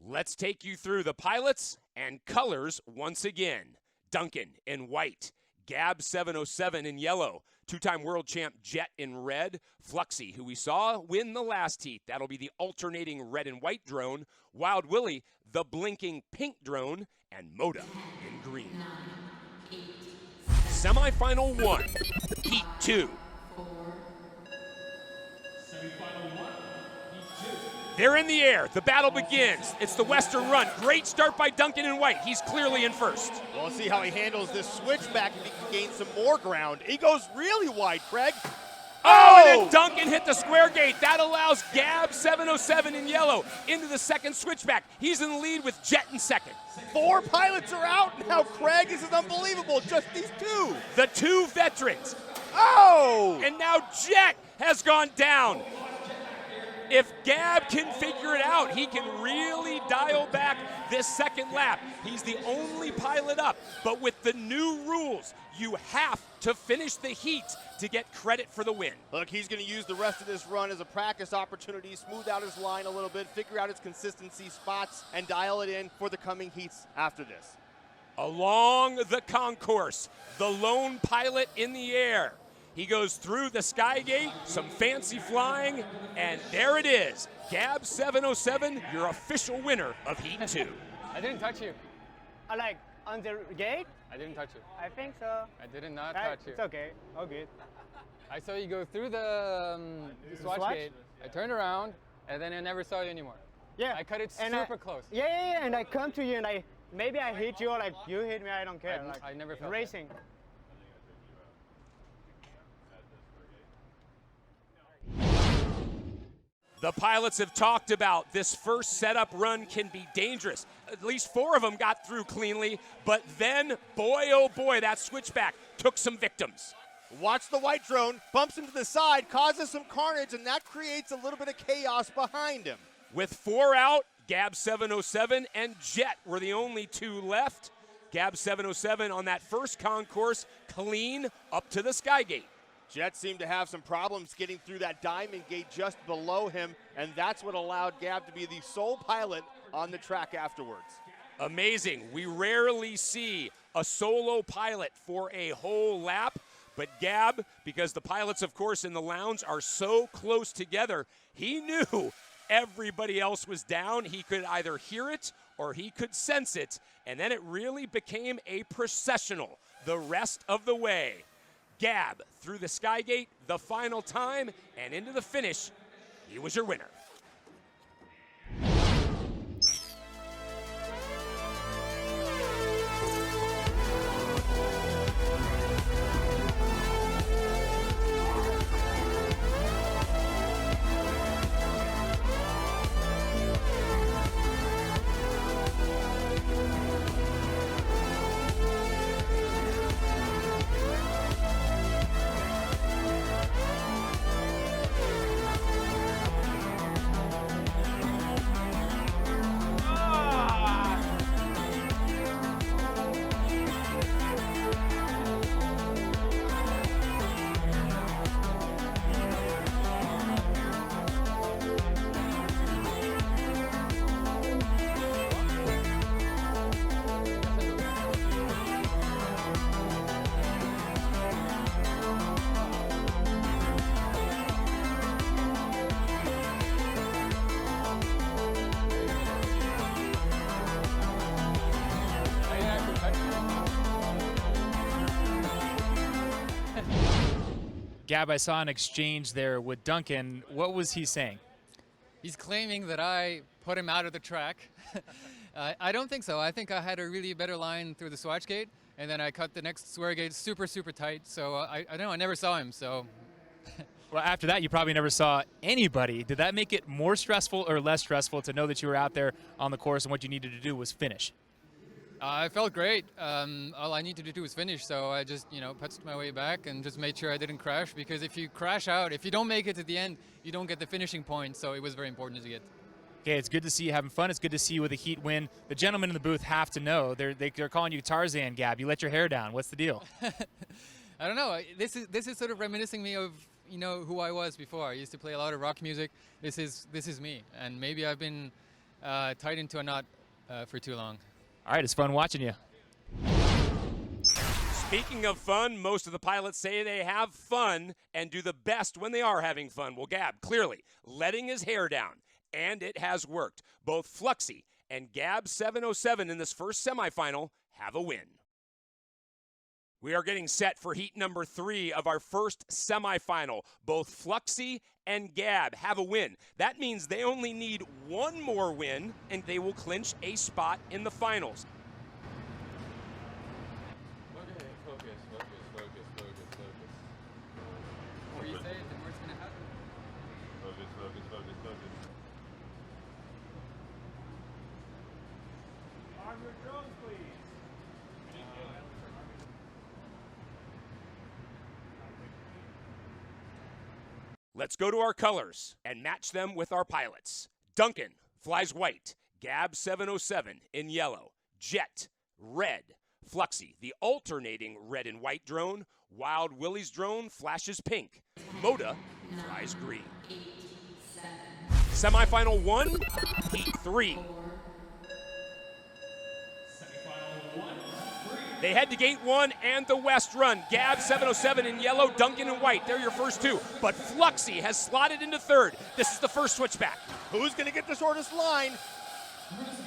A: Let's take you through the pilots and colors once again. Duncan in white, Gab 707 in yellow, two-time world champ Jet in red, Fluxy, who we saw win the last heat. That'll be the alternating red and white drone, Wild Willie, the blinking pink drone, and Moda in green. Semifinal 1, Heat 2. They're in the air. The battle begins. It's the Western run. Great start by Duncan in white. He's clearly in first.
H: Well, let's see how he handles this switchback if he can gain some more ground. He goes really wide, Craig.
A: Oh, and then Duncan hit the square gate. That allows Gab 707 in yellow into the second switchback. He's in the lead with Jet in second.
H: 4 pilots are out now, Craig. This is unbelievable. Just these 2.
A: The 2 veterans.
H: Oh!
A: And now Jet has gone down. If Gab can figure it out, he can really dial back this second lap. He's the only pilot up, but with the new rules, you have to finish the heat to get credit for the win.
H: Look, he's going to use the rest of this run as a practice opportunity, smooth out his line a little bit, figure out his consistency spots, and dial it in for the coming heats after this.
A: Along the concourse, the lone pilot in the air. He goes through the Skygate, some fancy flying, and there it is. Gab 707, your official winner of Heat 2.
Q: I didn't touch you.
I: Like on the gate?
Q: I didn't touch you.
I: I think so.
Q: I did not touch you.
I: It's okay. All good.
Q: I saw you go through the swatch gate. I turned around, and then I never saw you anymore.
I: Yeah.
Q: I cut it
I: and
Q: super close.
I: Yeah, and I come to you, and maybe I hit you, or like you hit me. I don't care.
Q: I never felt
I: racing.
Q: That.
A: The pilots have talked about this first setup run can be dangerous. At least 4 of them got through cleanly, but then, boy, oh boy, that switchback took some victims.
H: Watch the white drone, bumps him to the side, causes some carnage, and that creates a little bit of chaos behind him.
A: With 4 out, Gab 707 and Jet were the only 2 left. Gab 707 on that first concourse, clean up to the Skygate.
H: Jet seemed to have some problems getting through that diamond gate just below him, and that's what allowed Gab to be the sole pilot on the track afterwards.
A: Amazing. We rarely see a solo pilot for a whole lap, but Gab, because the pilots, of course, in the lounge are so close together, he knew everybody else was down. He could either hear it or he could sense it, and then it really became a processional the rest of the way. Gab through the Skygate the final time and into the finish. He was your winner.
J: Gab, I saw an exchange there with Duncan. What was he saying?
M: He's claiming that I put him out of the track. I don't think so. I think I had a really better line through the swatch gate, and then I cut the next square gate super, super tight. So I know I never saw him. So.
J: Well, after that, you probably never saw anybody. Did that make it more stressful or less stressful to know that you were out there on the course and what you needed to do was finish?
M: I felt great. All I needed to do was finish, so I just, putzed my way back and just made sure I didn't crash, because if you crash out, if you don't make it to the end, you don't get the finishing point, so it was very important to get.
J: Okay, it's good to see you having fun. It's good to see you with a heat win. The gentlemen in the booth have to know. They're calling you Tarzan, Gab. You let your hair down. What's the deal?
M: I don't know. This is sort of reminiscing me of who I was before. I used to play a lot of rock music. This is me, and maybe I've been tied into a knot for too long.
J: All right, it's fun watching you.
A: Speaking of fun, most of the pilots say they have fun and do the best when they are having fun. Well, Gab, clearly letting his hair down, and it has worked. Both Fluxy and Gab 707 in this first semifinal have a win. We are getting set for heat number 3 of our first semifinal. Both Fluxy and Gab have a win. That means they only need one more win, and they will clinch a spot in the finals.
M: The more you say it, the more it's going to happen.
P: Focus.
O: On your drones, please.
A: Let's go to our colors and match them with our pilots. Duncan flies white, Gab 707 in yellow, Jet red, Fluxy, the alternating red and white drone, Wild Willie's drone flashes pink, Moda flies green. Semifinal 1, heat 3. They head to gate 1 and the west run. Gab 707 in yellow, Duncan in white. They're your first two. But Fluxy has slotted into third. This is the first switchback.
H: Who's going to get the shortest line?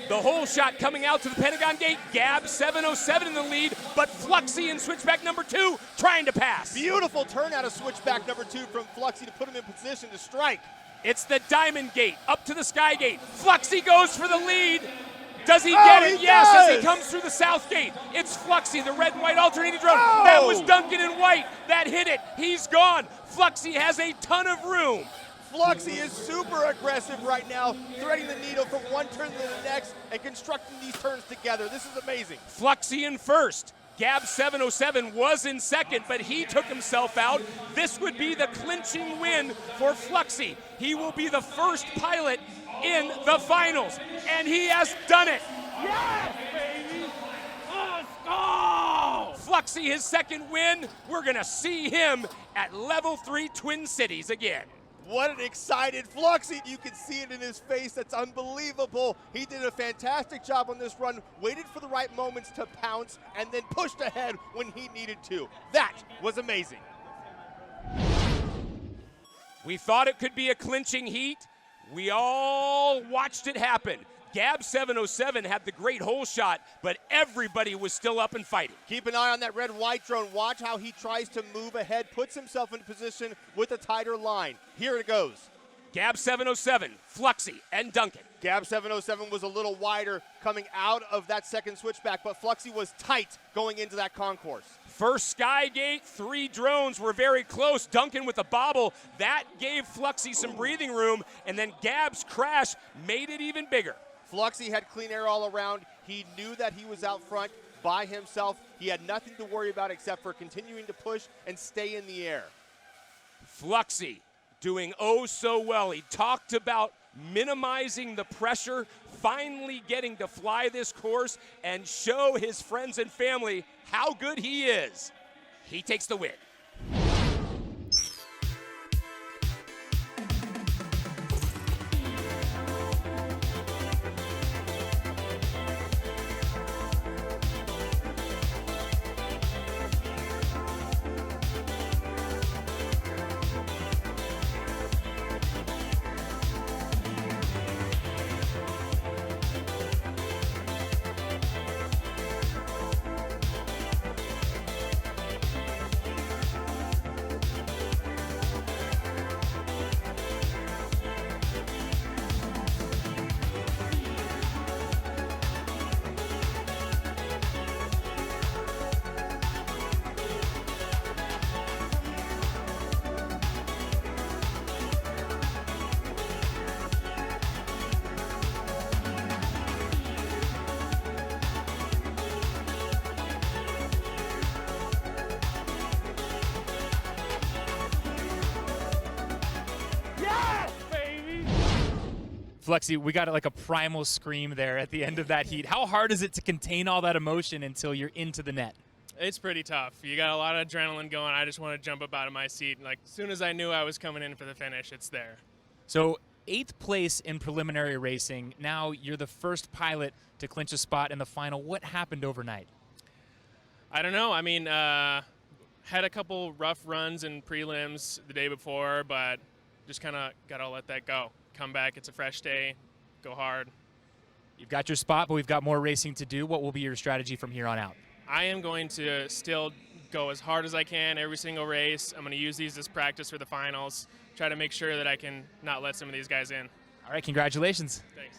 A: The hole shot coming out to the Pentagon gate. Gab 707 in the lead, but Fluxy in switchback number 2 trying to pass.
H: Beautiful turn out of switchback number 2 from Fluxy to put him in position to strike.
A: It's the Diamond Gate, up to the Sky Gate. Fluxy goes for the lead. Does he get it? Yes, as he comes through the South Gate. It's Fluxy, the red and white alternating drone.
H: Oh!
A: That was Duncan in white. That hit it. He's gone. Fluxy has a ton of room.
H: Fluxy is super aggressive right now, threading the needle from one turn to the next and constructing these turns together. This is amazing.
A: Fluxy in first. Gab 707 was in second, but he took himself out. This would be the clinching win for Fluxy. He will be the first pilot in the finals, and he has done it.
O: Yes, baby! Let's go!
A: Fluxy, his second win. We're going to see him at Level 3 Twin Cities again.
H: What an excited Fluxy. You can see it in his face. That's unbelievable. He did a fantastic job on this run, waited for the right moments to pounce, and then pushed ahead when he needed to. That was amazing.
A: We thought it could be a clinching heat. We all watched it happen. Gab 707 had the great hole shot, but everybody was still up and fighting.
H: Keep an eye on that red-white drone. Watch how he tries to move ahead, puts himself in position with a tighter line. Here it goes.
A: Gab 707, Fluxy, and Duncan.
H: Gab 707 was a little wider coming out of that second switchback, but Fluxy was tight going into that concourse.
A: First Sky Gate, 3 drones were very close. Duncan with a bobble. That gave Fluxy some breathing room, and then Gab's crash made it even bigger.
H: Fluxy had clean air all around. He knew that he was out front by himself. He had nothing to worry about except for continuing to push and stay in the air.
A: Fluxy doing oh so well. He talked about minimizing the pressure, finally getting to fly this course and show his friends and family how good he is. He takes the win.
J: Fluxy, we got like a primal scream there at the end of that heat. How hard is it to contain all that emotion until you're into the net?
L: It's pretty tough. You got a lot of adrenaline going. I just want to jump up out of my seat. Like, as soon as I knew I was coming in for the finish, it's there.
J: So 8th place in preliminary racing. Now you're the first pilot to clinch a spot in the final. What happened overnight?
L: I don't know. I mean, had a couple rough runs in prelims the day before, but just kind of got to let that go. Come back. It's a fresh day. Go hard.
J: You've got your spot, but we've got more racing to do. What will be your strategy from here on out?
L: I am going to still go as hard as I can every single race. I'm going to use these as practice for the finals. Try to make sure that I can not let some of these guys in.
J: All right, congratulations.
L: Thanks.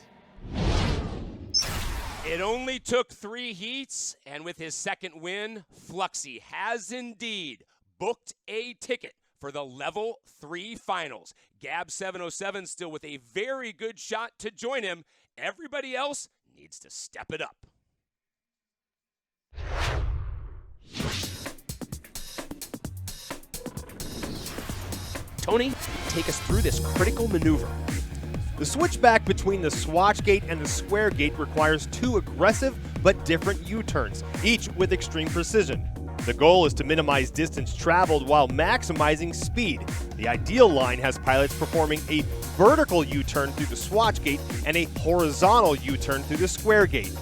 A: It only took 3 heats, and with his second win, Fluxy has indeed booked a ticket for the Level 3 finals. Gab 707 still with a very good shot to join him. Everybody else needs to step it up. Tony, take us through this critical maneuver.
H: The switchback between the swatch gate and the square gate requires 2 aggressive but different U-turns, each with extreme precision. The goal is to minimize distance traveled while maximizing speed. The ideal line has pilots performing a vertical U-turn through the swatch gate and a horizontal U-turn through the square gate.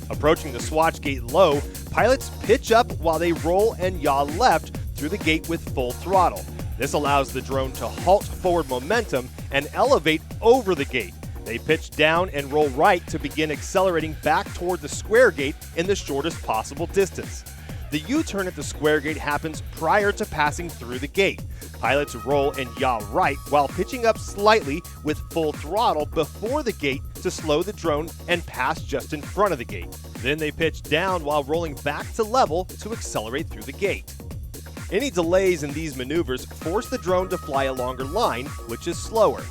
H: Approaching the swatch gate low, pilots pitch up while they roll and yaw left through the gate with full throttle. This allows the drone to halt forward momentum and elevate over the gate. They pitch down and roll right to begin accelerating back toward the square gate in the shortest possible distance. The U-turn at the square gate happens prior to passing through the gate. Pilots roll and yaw right while pitching up slightly with full throttle before the gate to slow the drone and pass just in front of the gate. Then they pitch down while rolling back to level to accelerate through the gate. Any delays in these maneuvers force the drone to fly a longer line, which is slower.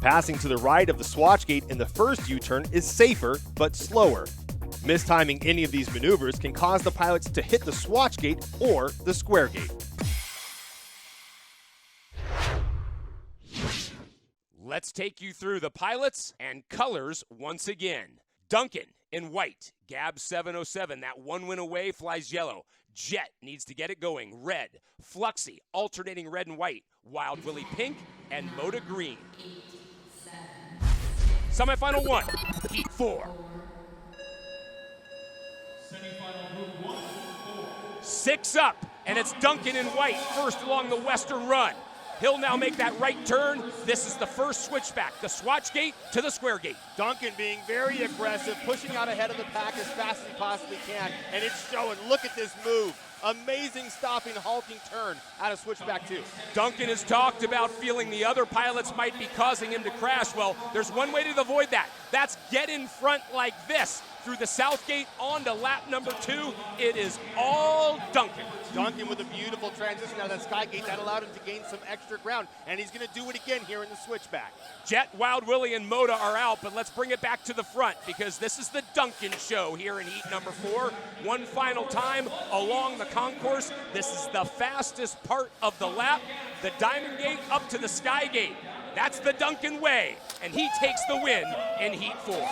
H: Passing to the right of the swatch gate in the first U-turn is safer but slower. Mistiming any of these maneuvers can cause the pilots to hit the swatch gate or the square gate.
A: Let's take you through the pilots and colors once again. Duncan in white, Gab 707, that 1 win away, flies yellow. Jet needs to get it going, red. Fluxy, alternating red and white. Wild Willie pink and Moda green. Semifinal 1, heat 4. 6 up, and it's Duncan in white, first along the western run. He'll now make that right turn. This is the first switchback, the swatch gate to the square gate.
H: Duncan being very aggressive, pushing out ahead of the pack as fast as he possibly can, and it's showing. Look at this move. Amazing stopping, halting turn out of switchback 2.
A: Duncan has talked about feeling the other pilots might be causing him to crash. Well, there's one way to avoid that. That's get in front like this. Through the south gate on to lap number 2. It is all Duncan.
H: Duncan with a beautiful transition out of that sky gate that allowed him to gain some extra ground, and he's going to do it again here in the switchback.
A: Jet, Wild Willie, and Moda are out, but let's bring it back to the front because this is the Duncan show here in heat number 4. One final time along the concourse. This is the fastest part of the lap. The Diamond Gate up to the Sky Gate. That's the Duncan way, and he takes the win in heat 4.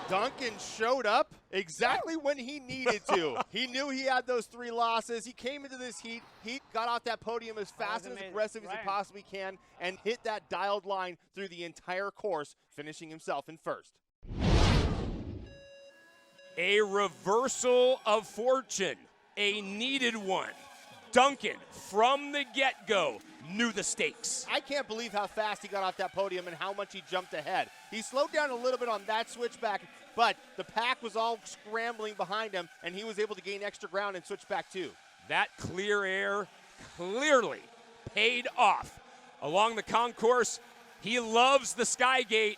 H: Duncan showed up exactly when he needed to. He knew he had those 3 losses. He came into this heat. He got off that podium as fast and as aggressive as he possibly can and hit that dialed line through the entire course, finishing himself in first.
A: A reversal of fortune, a needed one. Duncan, from the get-go, knew the stakes.
H: I can't believe how fast he got off that podium and how much he jumped ahead. He slowed down a little bit on that switchback, but the pack was all scrambling behind him, and he was able to gain extra ground in switchback 2.
A: That clear air clearly paid off. Along the concourse, he loves the Sky Gate.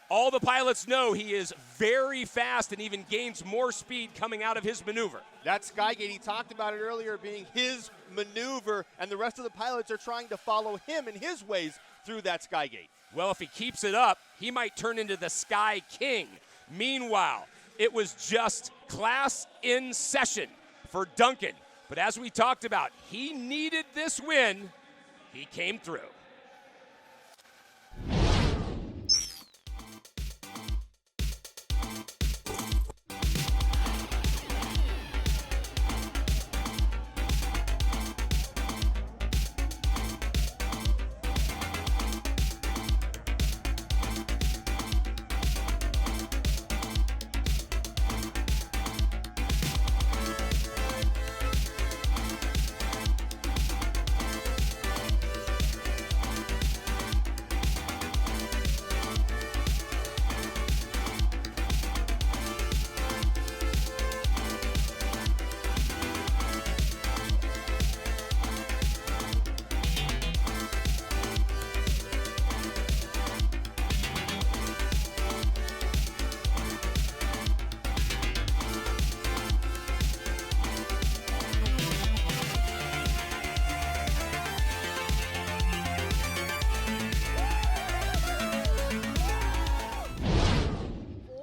A: All the pilots know he is very fast and even gains more speed coming out of his maneuver.
H: That Sky Gate, he talked about it earlier, being his maneuver, and the rest of the pilots are trying to follow him and his ways through that Sky Gate.
A: Well, if he keeps it up, he might turn into the Sky King. Meanwhile, it was just class in session for Duncan. But as we talked about, he needed this win. He came through.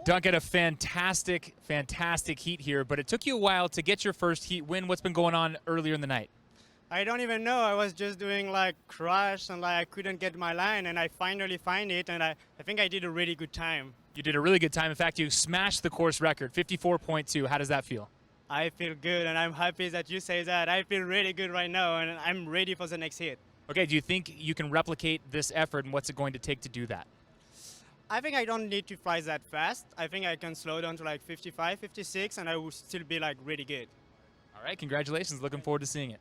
J: Duncan, a fantastic, fantastic heat here, but it took you a while to get your first heat win. What's been going on earlier in the night?
I: I don't even know. I was just doing like crush and like I couldn't get my line, and I finally find it, and I think I did a really good time.
J: You did a really good time. In fact, you smashed the course record, 54.2. How does that feel?
I: I feel good, and I'm happy that you say that. I feel really good right now, and I'm ready for the next hit.
J: Okay, do you think you can replicate this effort, and what's it going to take to do that?
I: I think I don't need to fly that fast. I think I can slow down to like 55, 56, and I will still be like really good.
J: All right, congratulations. Looking forward to seeing it.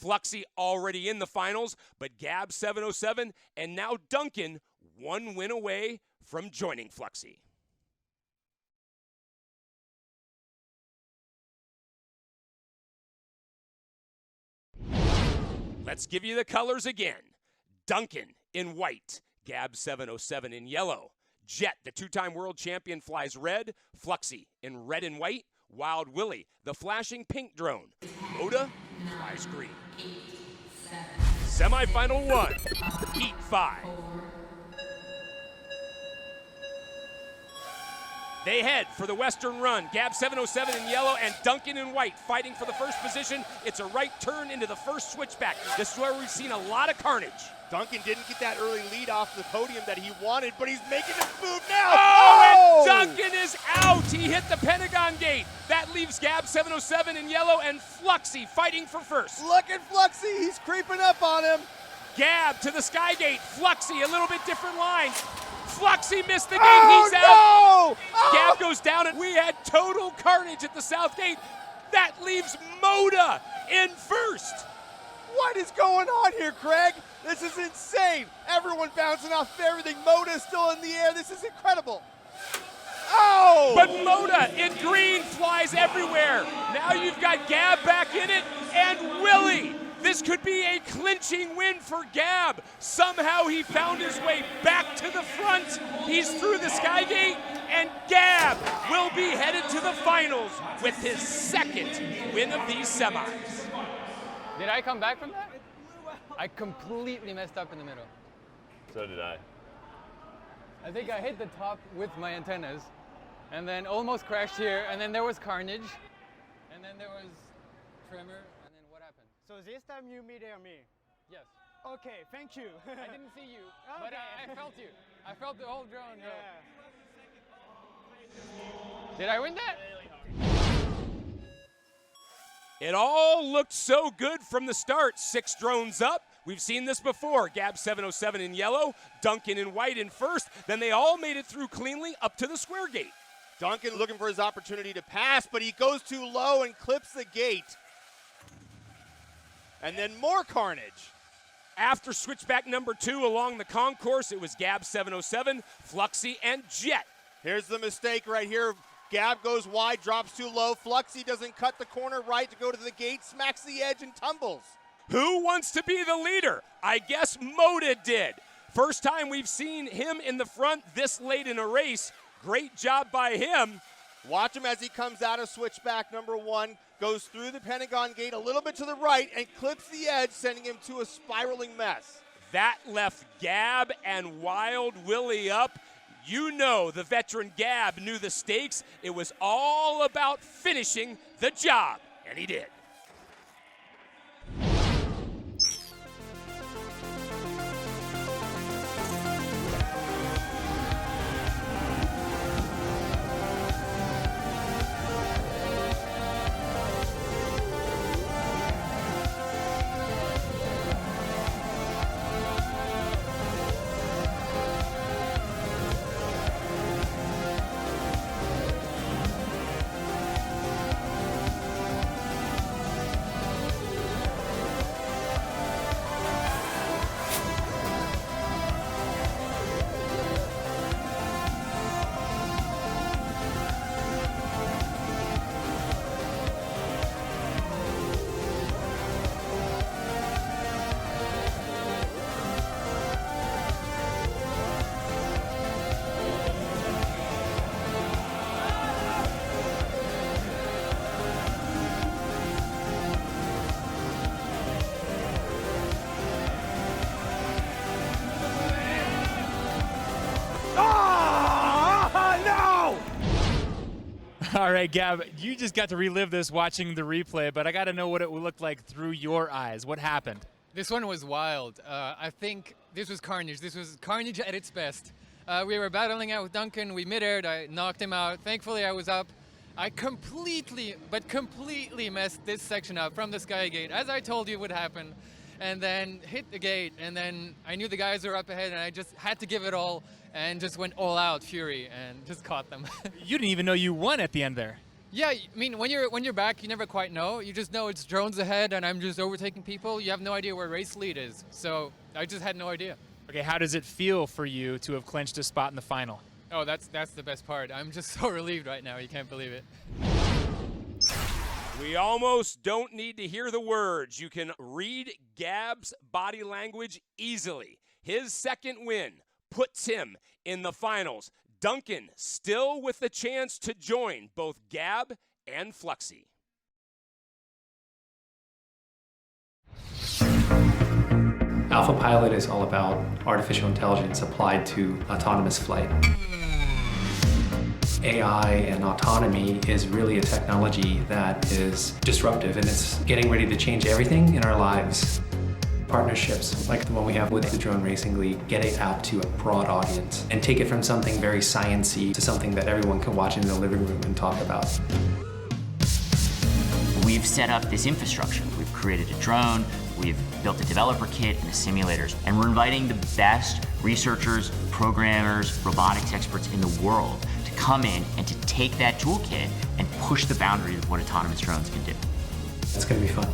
A: Fluxy already in the finals, but Gab 707 and now Duncan 1 win away from joining Fluxy. Let's give you the colors again. Duncan in white, Gab 707 in yellow. Jet, the two-time world champion, flies red. Fluxy in red and white. Wild Willie, the flashing pink drone. Moda flies green. Semifinal 1, Heat 5. They head for the Western run. Gab 707 in yellow and Duncan in white fighting for the first position. It's a right turn into the first switchback. This is where we've seen a lot of carnage.
H: Duncan didn't get that early lead off the podium that he wanted, but he's making his move now.
A: Oh, and Duncan is out. He hit the Pentagon Gate. That leaves Gab 707 in yellow and Fluxy fighting for first.
H: Look at Fluxy. He's creeping up on him.
A: Gab to the Sky Gate. Fluxy, a little bit different lines. Fluxy missed the gate. He's out. Gab goes down, and we had total carnage at the South Gate. That leaves Moda in first.
H: What is going on here, Craig? This is insane. Everyone bouncing off everything. Moda is still in the air. This is incredible. Oh!
A: But Moda in green flies everywhere. Now you've got Gab back in it, and Willie. This could be a clinching win for Gab. Somehow he found his way back to the front. He's through the Sky Gate, and Gab will be headed to the finals with his second win of these semis.
Q: Did I come back from that? I completely messed up in the middle.
P: So did I.
Q: I think I hit the top with my antennas, and then almost crashed here, and then there was carnage, and then there was tremor.
I: So this time you mid-air me?
Q: Yes.
I: Okay, thank you.
Q: I didn't see you, but I felt you. I felt the whole drone.
I: Yeah.
Q: Did I win that?
A: It all looked so good from the start. 6 drones up. We've seen this before. Gab 707 in yellow, Duncan in white in first. Then they all made it through cleanly up to the square gate.
H: Duncan looking for his opportunity to pass, but he goes too low and clips the gate. And then more carnage.
A: After switchback number 2 along the concourse, it was Gab 707, Fluxy, and Jet.
H: Here's the mistake right here. Gab goes wide, drops too low. Fluxy doesn't cut the corner right to go to the gate, smacks the edge and tumbles.
A: Who wants to be the leader? I guess Moda did. First time we've seen him in the front this late in a race. Great job by him.
H: Watch him as he comes out of switchback number 1, goes through the Pentagon Gate a little bit to the right and clips the edge, sending him to a spiraling mess.
A: That left Gab and Wild Willie up. You know the veteran Gab knew the stakes. It was all about finishing the job, and he did.
J: All right, Gab, you just got to relive this watching the replay, but I got to know what it looked like through your eyes. What happened?
M: This one was wild. I think this was carnage. This was carnage at its best. We were battling out with Duncan. We mid-aired. I knocked him out. Thankfully, I was up. I completely messed this section up from the Sky Gate, as I told you would happen, and then hit the gate, and then I knew the guys were up ahead, and I just had to give it all, and just went all out fury, and just caught them.
J: You didn't even know you won at the end there.
M: Yeah, I mean, when you're back, you never quite know. You just know it's drones ahead, and I'm just overtaking people. You have no idea where race lead is, so I just had no idea.
J: Okay, how does it feel for you to have clinched a spot in the final?
M: Oh, that's the best part. I'm just so relieved right now. You can't believe it.
A: We almost don't need to hear the words. You can read Gab's body language easily. His second win puts him in the finals. Duncan still with the chance to join both Gab and Fluxy.
R: Alpha Pilot is all about artificial intelligence applied to autonomous flight. AI and autonomy is really a technology that is disruptive, and it's getting ready to change everything in our lives. Partnerships like the one we have with the Drone Racing League get it out to a broad audience and take it from something very science-y to something that everyone can watch in the living room and talk about.
S: We've set up this infrastructure. We've created a drone, we've built a developer kit and the simulators, and we're inviting the best researchers, programmers, robotics experts in the world to come in and to take that toolkit and push the boundaries of what autonomous drones can do.
R: It's going to be fun.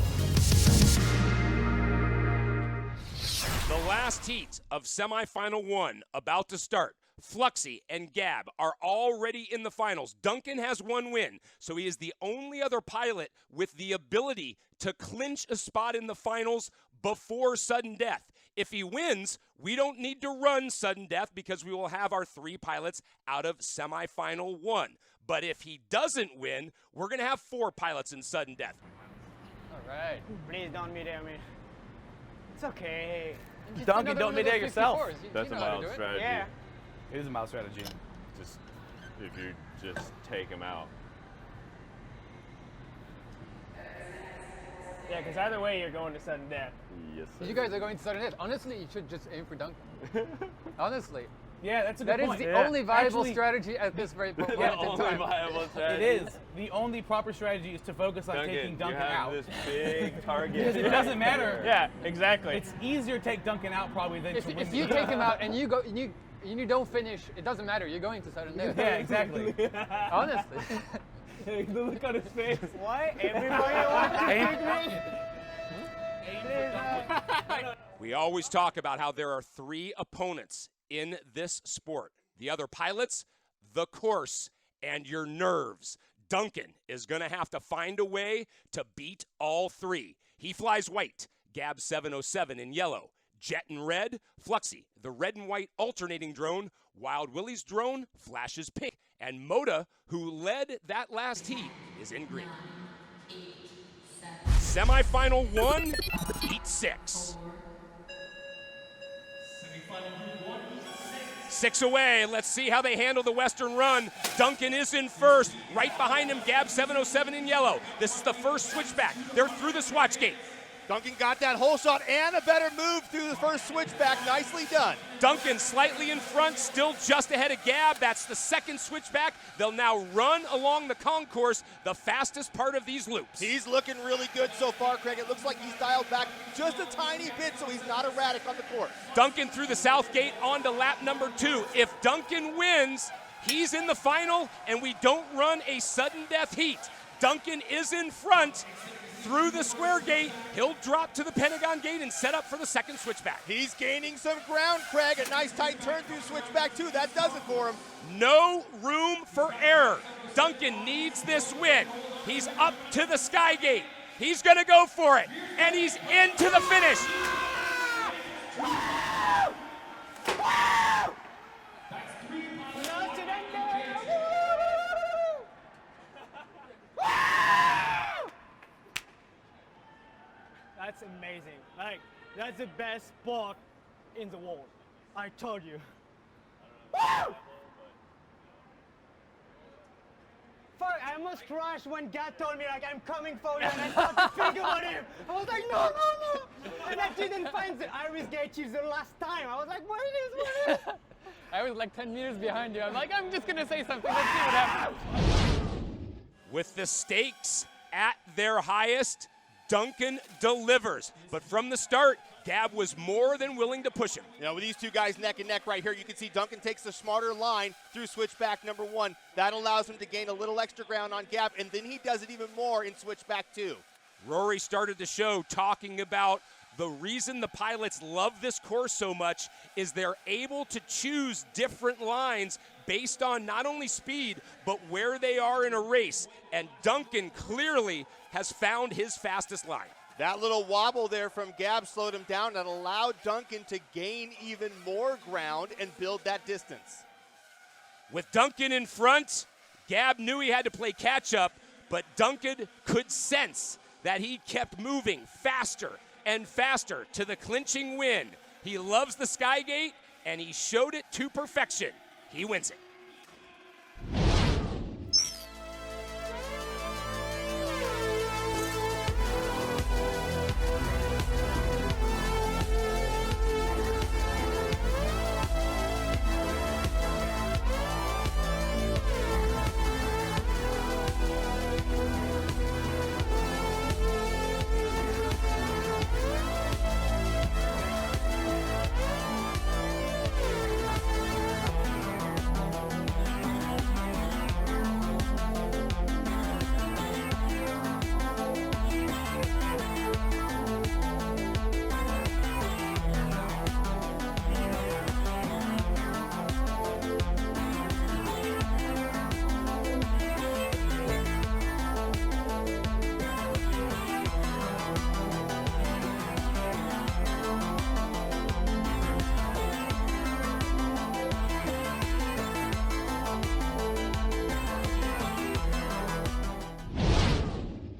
A: The last heat of semifinal 1 about to start. Fluxy and Gab are already in the finals. Duncan has 1 win, so he is the only other pilot with the ability to clinch a spot in the finals before sudden death. If he wins, we don't need to run sudden death because we will have our 3 pilots out of semifinal 1. But if he doesn't win, we're going to have 4 pilots in sudden death.
I: All right. Please don't mid-air me. It's okay.
N: Duncan, don't mid-air yourself.
P: That's a mild strategy.
I: Yeah.
N: It is a mild strategy.
P: Just if you just take him out.
I: Yeah, because either way, you're going to sudden death.
P: Yes, sir.
M: You guys are going to sudden death. Honestly, you should just aim for Duncan. Honestly.
N: Yeah, that's a good point.
M: That is the only viable strategy at this very point in time.
P: Only viable strategy.
N: It is. The only proper strategy is to focus on taking Duncan out.
P: This big target.
N: Because it doesn't matter.
I: Yeah, exactly.
N: It's easier to take Duncan out probably than to win.
M: If you take him out and you go and you don't finish, it doesn't matter. You're going to sudden death.
N: Yeah, exactly.
M: Honestly.
N: The look on his face.
I: Why? Everybody wants to pick me?
A: We always talk about how there are 3 opponents in this sport. The other pilots, the course, and your nerves. Duncan is going to have to find a way to beat all 3. He flies white, Gab 707 in yellow, Jet in red, Fluxy, the red and white alternating drone, Wild Willie's drone flashes pink, and Moda, who led that last heat, is in green. Semifinal 1, heat 6. 6 away. Let's see how they handle the Western run. Duncan is in first. Right behind him, Gab 707 in yellow. This is the first switchback. They're through the swatch gate.
H: Duncan got that hole shot and a better move through the first switchback. Nicely done.
A: Duncan slightly in front, still just ahead of Gab. That's the second switchback. They'll now run along the concourse, the fastest part of these loops.
H: He's looking really good so far, Craig. It looks like he's dialed back just a tiny bit, so he's not erratic on the course.
A: Duncan through the south gate onto lap number 2. If Duncan wins, he's in the final, and we don't run a sudden death heat. Duncan is in front. Through the square gate, he'll drop to the Pentagon gate and set up for the second switchback.
H: He's gaining some ground, Craig. A nice tight turn through switchback 2. That does it for him.
A: No room for error. Duncan needs this win. He's up to the sky gate. He's going to go for it, and he's into the finish.
I: That's amazing. Like, that's the best spot in the world. I told you. Fuck, I almost crashed when Gab told me, like, I'm coming for you, and I started to think about him. I was like, no, no, no. And I didn't find the Iris gate till the last time. I was like, what it is?
M: I was like 10 meters behind you. I'm like, I'm just going to say something. Let's see what happens.
A: With the stakes at their highest, Duncan delivers. But from the start, Gab was more than willing to push him.
H: You know, with these two guys neck and neck right here, you can see Duncan takes the smarter line through switchback number 1. That allows him to gain a little extra ground on Gab, and then he does it even more in switchback 2.
A: Rory started the show talking about the reason the pilots love this course so much is they're able to choose different lines based on not only speed, but where they are in a race. And Duncan clearly has found his fastest line.
H: That little wobble there from Gab slowed him down and allowed Duncan to gain even more ground and build that distance.
A: With Duncan in front, Gab knew he had to play catch up, but Duncan could sense that he kept moving faster and faster to the clinching win. He loves the Skygate, and he showed it to perfection. He wins it.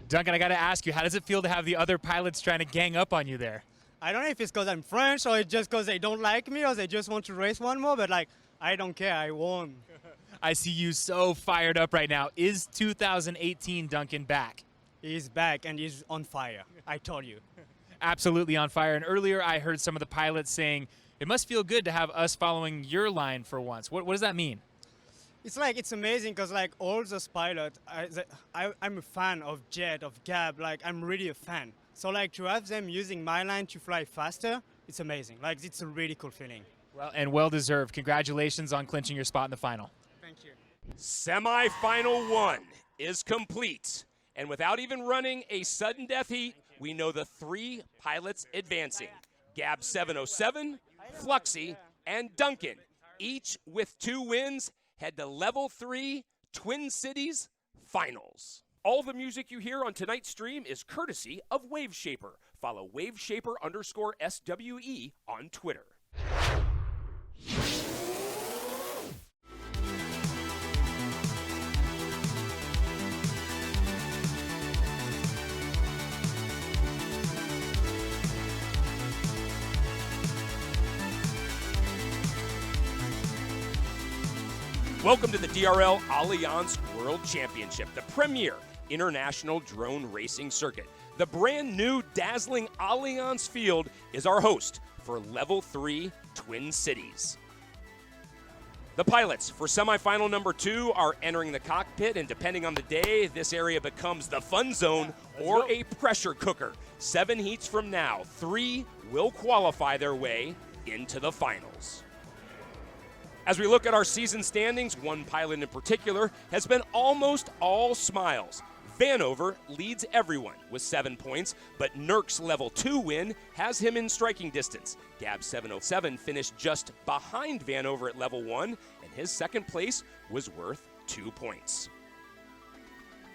J: Duncan, I got to ask you, how does it feel to have the other pilots trying to gang up on you there?
I: I don't know if it's because I'm French or it's just because they don't like me or they just want to race one more, but like, I don't care, I won.
J: I see you so fired up right now. Is 2018 Duncan back?
I: He's back and he's on fire, I told you.
J: Absolutely on fire. And earlier I heard some of the pilots saying, it must feel good to have us following your line for once. What does that mean?
I: It's like, it's amazing because like all those pilots, I'm a fan of Jet, of Gab, like I'm really a fan. So like to have them using my line to fly faster, it's amazing. Like it's a really cool feeling.
J: Well, and well deserved. Congratulations on clinching your spot in the final.
I: Thank you.
A: Semi-final 1 is complete. And without even running a sudden death heat, we know the 3 pilots advancing. Gab 707, Fluxy, and Duncan, each with 2 wins, head to Level 3 Twin Cities Finals. All the music you hear on tonight's stream is courtesy of Waveshaper. Follow Waveshaper_SWE on Twitter. Welcome to the DRL Allianz World Championship, the premier international drone racing circuit. The brand new dazzling Allianz field is our host for Level 3 Twin Cities. The pilots for semifinal number 2 are entering the cockpit, and depending on the day, this area becomes the fun zone or a pressure cooker. 7 heats from now, 3 will qualify their way into the finals. As we look at our season standings, one pilot in particular has been almost all smiles. Vanover leads everyone with 7 points, but Nurk's level 2 win has him in striking distance. Gab 707 finished just behind Vanover at level 1, and his second place was worth 2 points.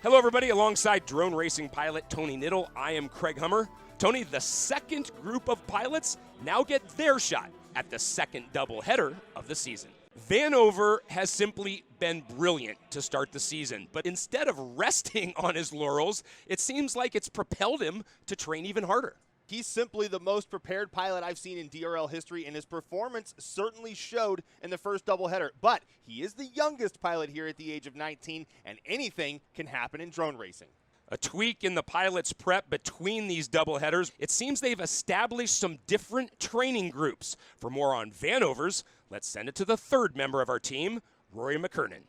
A: Hello everybody, alongside drone racing pilot Tony Niddle, I am Craig Hummer. Tony, the second group of pilots now get their shot at the second doubleheader of the season. Vanover has simply been brilliant to start the season, but instead of resting on his laurels, it seems like it's propelled him to train even harder.
H: He's simply the most prepared pilot I've seen in DRL history, and his performance certainly showed in the first doubleheader. But he is the youngest pilot here at the age of 19, and anything can happen in drone racing.
A: A tweak in the pilot's prep between these doubleheaders. It seems they've established some different training groups. For more on Vanovers, let's send it to the third member of our team, Rory McKernan.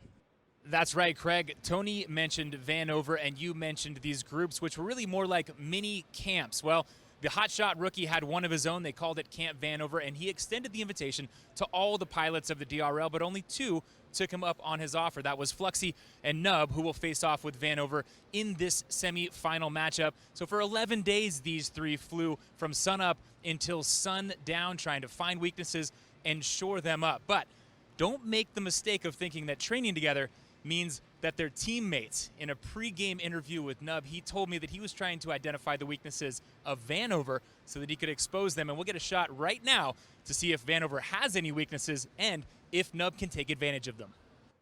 J: That's right, Craig. Tony mentioned Vanover, and you mentioned these groups, which were really more like mini camps. Well, the hotshot rookie had one of his own. They called it Camp Vanover, and he extended the invitation to all the pilots of the DRL, but only 2 took him up on his offer. That was Fluxy and Nub, who will face off with Vanover in this semi-final matchup. So for 11 days, these 3 flew from sunup until sundown, trying to find weaknesses and shore them up. But don't make the mistake of thinking that training together means that they're teammates. In a pre-game interview with Nub, he told me that he was trying to identify the weaknesses of Vanover so that he could expose them. And we'll get a shot right now to see if Vanover has any weaknesses and if Nub can take advantage of them.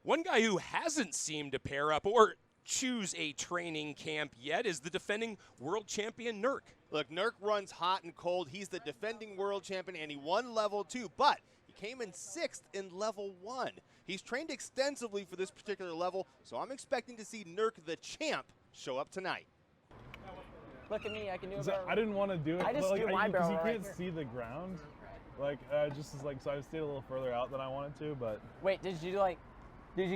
A: One guy who hasn't seemed to pair up or choose a training camp yet is the defending world champion Nurk.
H: Look, Nurk runs hot and cold. He's the defending world champion, and he won level 2, but he came in 6th in level 1. He's trained extensively for this particular level, so I'm expecting to see Nurk the champ show up tonight.
O: Look at me, I can do it.
N: I didn't want to do it.
O: I just do my barrel
N: because you
O: right
N: can't see the ground. Like, so I stayed a little further out than I wanted to, but.
O: Wait, did you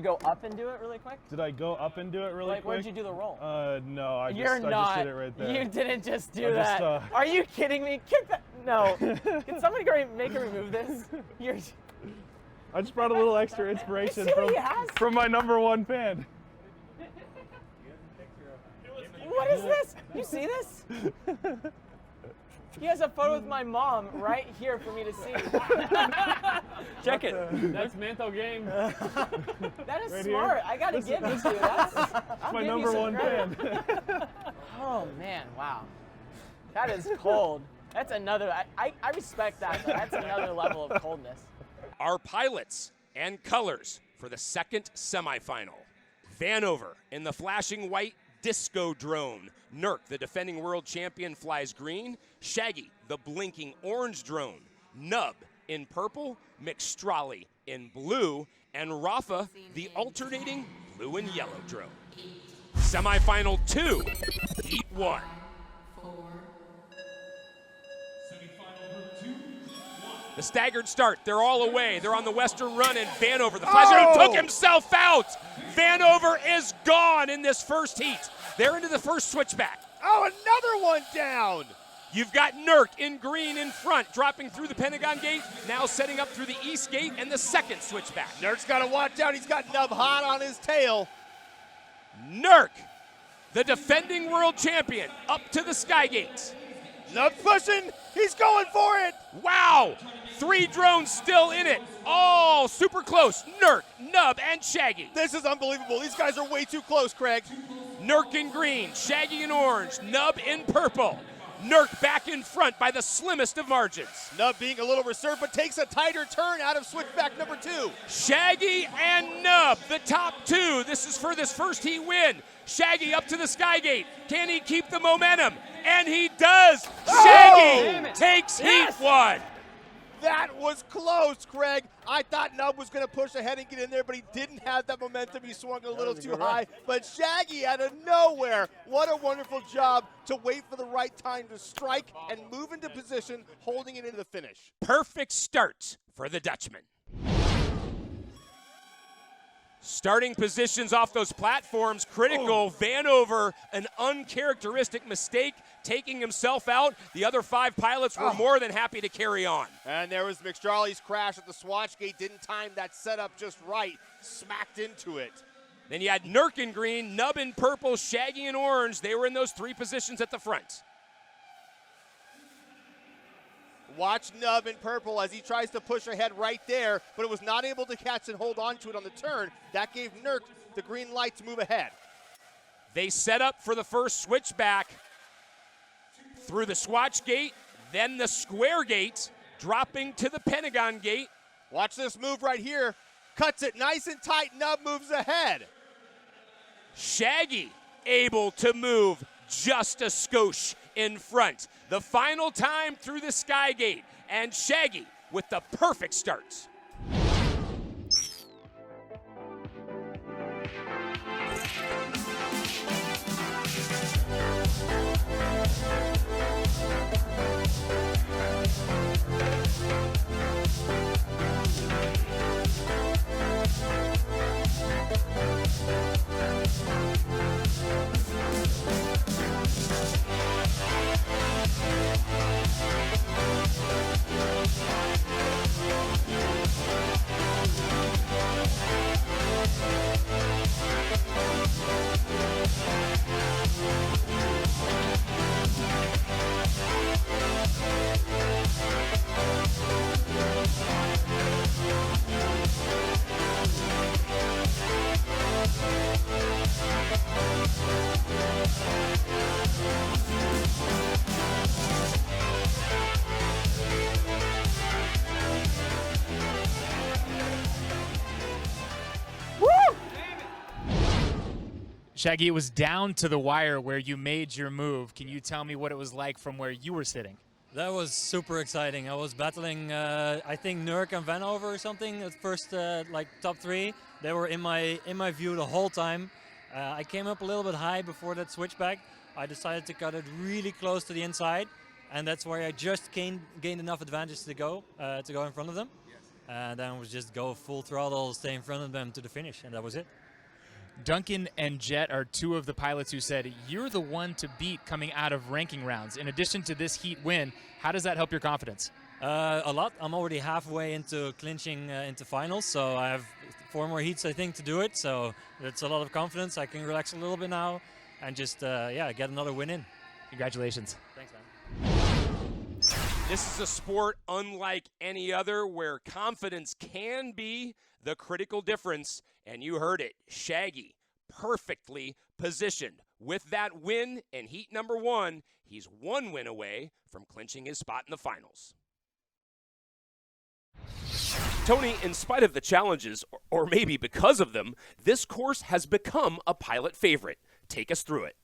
O: go up and do it really quick?
N: Did I go up and do it really quick?
O: Where'd you do the roll?
N: No, I
O: just did
N: it right there.
O: You didn't just do that. Are you kidding me? Kick that. No. Can somebody go make her remove this?
N: I just brought a little extra inspiration from my #1 fan.
O: What is this? You see this? He has a photo with my mom right here for me to see. Check it.
N: That's mental game.
O: That is
N: right
O: smart.
N: Here.
O: I gotta give it to you. That's
N: my #1 fan.
O: Oh man, wow. That is cold. That's another, I respect that. That's another level of coldness.
A: Our pilots and colors for the second semifinal. Vanover in the flashing white disco drone. Nurk, the defending world champion, flies green. Shaggy, the blinking orange drone. Nub in purple. McStrolly in blue. And Rafa, the alternating blue and yellow drone. Semifinal 2, Heat 1. The staggered start, they're all away. They're on the western run, and Vanover, the flyer who took himself out. Vanover is gone in this first heat. They're into the first switchback.
H: Oh, another one down.
A: You've got Nurk in green in front, dropping through the Pentagon gate, now setting up through the east gate and the second switchback.
H: Nurk's got to watch out. He's got Nub hot on his tail.
A: Nurk, the defending world champion, up to the sky gate.
H: Nub's pushing. He's going for it.
A: Wow. 3 drones still in it. All super close. Nurk, Nub, and Shaggy.
H: This is unbelievable. These guys are way too close, Craig.
A: Nurk in green, Shaggy in orange, Nub in purple. Nurk back in front by the slimmest of margins.
H: Nub being a little reserved, but takes a tighter turn out of switchback #2.
A: Shaggy and Nub, the top 2. This is for this first heat win. Shaggy up to the Skygate. Can he keep the momentum? And he does. Shaggy takes heat 1.
H: That was close, Craig. I thought Nub was going to push ahead and get in there, but he didn't have that momentum. He swung a little too high. But Shaggy out of nowhere, what a wonderful job to wait for the right time to strike and move into position, holding it into the finish.
A: Perfect start for the Dutchman. Starting positions off those platforms, critical. Vanover, an uncharacteristic mistake, taking himself out. The other 5 pilots were more than happy to carry on.
H: And there was McStrolly's crash at the swatch gate. Didn't time that setup just right. Smacked into it.
A: Then you had Nurk in green, Nub in purple, Shaggy in orange. They were in those 3 positions at the front.
H: Watch Nub in purple as he tries to push ahead right there, but it was not able to catch and hold on to it on the turn. That gave Nurk the green light to move ahead.
A: They set up for the first switchback through the swatch gate, then the square gate, dropping to the Pentagon gate.
H: Watch this move right here. Cuts it nice and tight. Nub moves ahead.
A: Shaggy able to move just a skosh in front. The final time through the Sky Gate, and Shaggy with the perfect starts.
J: Shaggy, it was down to the wire where you made your move. Can you tell me what it was like from where you were sitting?
T: That was super exciting. I was battling, I think, Nurk and Vanover or something at first, like top 3. They were in my view the whole time. I came up a little bit high before that switchback. I decided to cut it really close to the inside, and that's where I just gained enough advantage to go in front of them. And then it was just go full throttle, stay in front of them to the finish, and that was it.
J: Duncan and Jet are two of the pilots who said you're the one to beat coming out of ranking rounds. In addition to this heat win, how does that help your confidence?
T: A lot. I'm already halfway into clinching into finals, so I have 4 more heats, I think, to do it. So it's a lot of confidence. I can relax a little bit now and just, get another win in.
J: Congratulations.
T: Thanks, man.
A: This is a sport unlike any other where confidence can be the critical difference, and you heard it. Shaggy, perfectly positioned. With that win in heat number 1, he's 1 win away from clinching his spot in the finals. Tony, in spite of the challenges, or maybe because of them, this course has become a pilot favorite. Take us through it.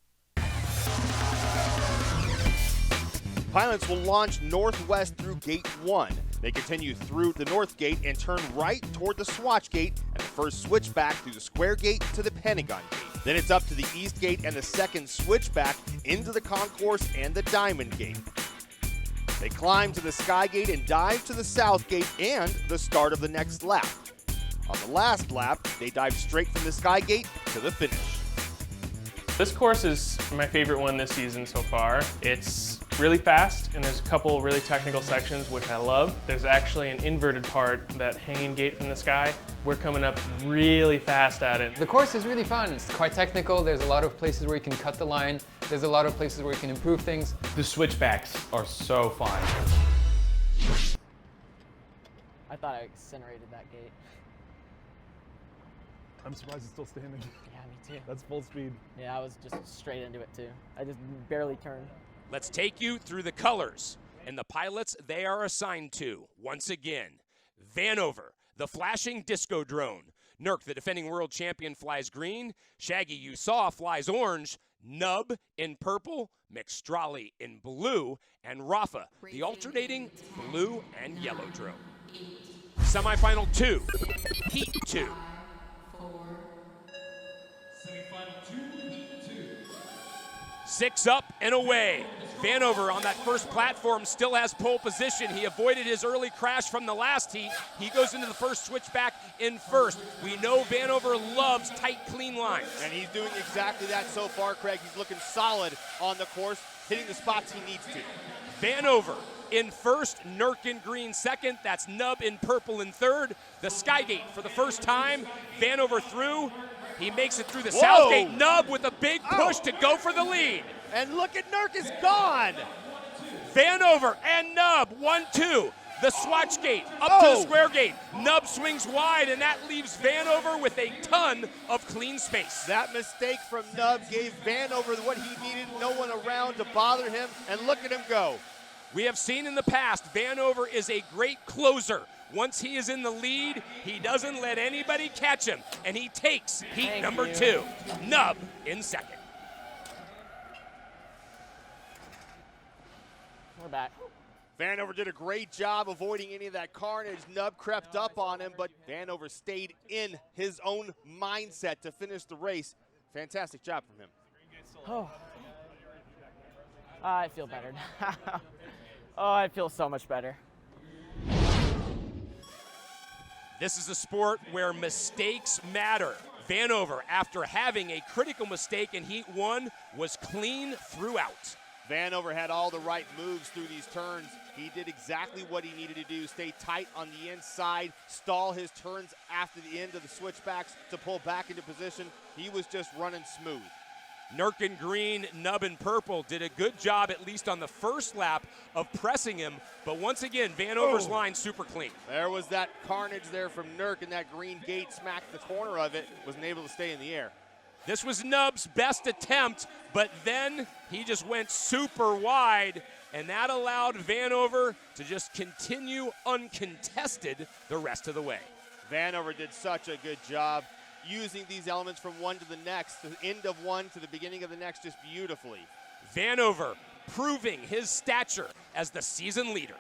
H: Pilots will launch northwest through Gate 1. They continue through the North Gate and turn right toward the Swatch Gate and the first switchback through the Square Gate to the Pentagon Gate. Then it's up to the East Gate and the second switchback into the Concourse and the Diamond Gate. They climb to the Sky Gate and dive to the South Gate and the start of the next lap. On the last lap, they dive straight from the Sky Gate to the finish.
L: This course is my favorite one this season so far. It's really fast, and there's a couple really technical sections which I love. There's actually an inverted part, that hanging gate from the sky. We're coming up really fast at it.
M: The course is really fun. It's quite technical. There's a lot of places where you can cut the line. There's a lot of places where you can improve things.
U: The switchbacks are so fun.
O: I thought I incinerated that gate.
B: I'm surprised it's still standing.
O: Yeah, me too.
B: That's full speed.
O: Yeah, I was just straight into it too. I just barely turned.
A: Let's take you through the colors and the pilots they are assigned to. Once again, Vanover, the flashing disco drone. Nurk, the defending world champion, flies green. Shaggy, you saw, flies orange. Nub in purple. McStrolly in blue. And Rafa, the alternating blue and yellow drone. Semifinal 2, Heat 2.
V: Semifinal 2, Heat 2.
A: 6 up and away. Vanover on that first platform still has pole position. He avoided his early crash from the last heat. He goes into the first switchback in first. We know Vanover loves tight, clean lines.
H: And he's doing exactly that so far, Craig. He's looking solid on the course, hitting the spots he needs to.
A: Vanover in first, Nurk in green second. That's Nub in purple in third. The Skygate for the first time. Vanover through. He makes it through the Southgate. Nub with a big push to go for the lead.
H: And look at Nurk is gone.
A: Vanover and Nub, 1-2. The Swatch Gate up to the Square Gate. Nub swings wide, and that leaves Vanover with a ton of clean space.
H: That mistake from Nub gave Vanover what he needed, no one around to bother him, and look at him go.
A: We have seen in the past, Vanover is a great closer. Once he is in the lead, he doesn't let anybody catch him, and he takes heat number 2. Nub in second.
O: We're back.
H: Vanover did a great job avoiding any of that carnage. Nub crept up on him, but Vanover stayed in his own mindset to finish the race. Fantastic job from him.
O: Oh. I feel better. Oh, I feel so much better.
A: This is a sport where mistakes matter. Vanover, after having a critical mistake in Heat 1, was clean throughout.
H: Vanover had all the right moves through these turns. He did exactly what he needed to do, stay tight on the inside, stall his turns after the end of the switchbacks to pull back into position. He was just running smooth.
A: Nurk in green, Nub in purple did a good job, at least on the first lap, of pressing him. But once again, Vanover's line super clean.
H: There was that carnage there from Nurk, and that green gate smacked the corner of it, wasn't able to stay in the air.
A: This was Nub's best attempt, but then he just went super wide, and that allowed Vanover to just continue uncontested the rest of the way.
H: Vanover did such a good job using these elements from one to the next, the end of one to the beginning of the next, just beautifully.
A: Vanover proving his stature as the season leader.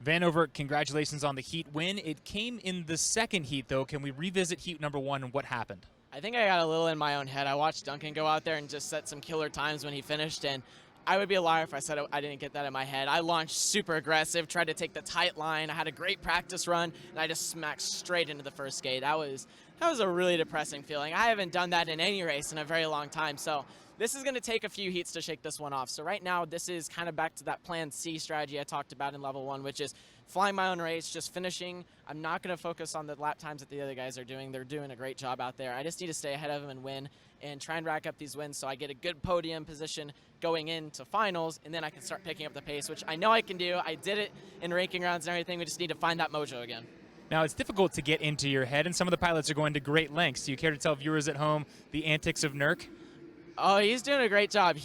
J: Vanover, congratulations on the Heat win. It came in the second heat, though. Can we revisit Heat number 1 and what happened?
O: I think I got a little in my own head. I watched Duncan go out there and just set some killer times when he finished, and I would be a liar if I said I didn't get that in my head. I launched super aggressive, tried to take the tight line. I had a great practice run, and I just smacked straight into the first gate. That was a really depressing feeling. I haven't done that in any race in a very long time, so this is going to take a few heats to shake this one off. So right now, this is kind of back to that plan C strategy I talked about in level 1, which is flying my own race, just finishing. I'm not going to focus on the lap times that the other guys are doing. They're doing a great job out there. I just need to stay ahead of them and win and try and rack up these wins so I get a good podium position going into finals, and then I can start picking up the pace, which I know I can do. I did it in ranking rounds and everything. We just need to find that mojo again.
J: Now, it's difficult to get into your head, and some of the pilots are going to great lengths. Do you care to tell viewers at home the antics of Nurk?
O: Oh, he's doing a great job.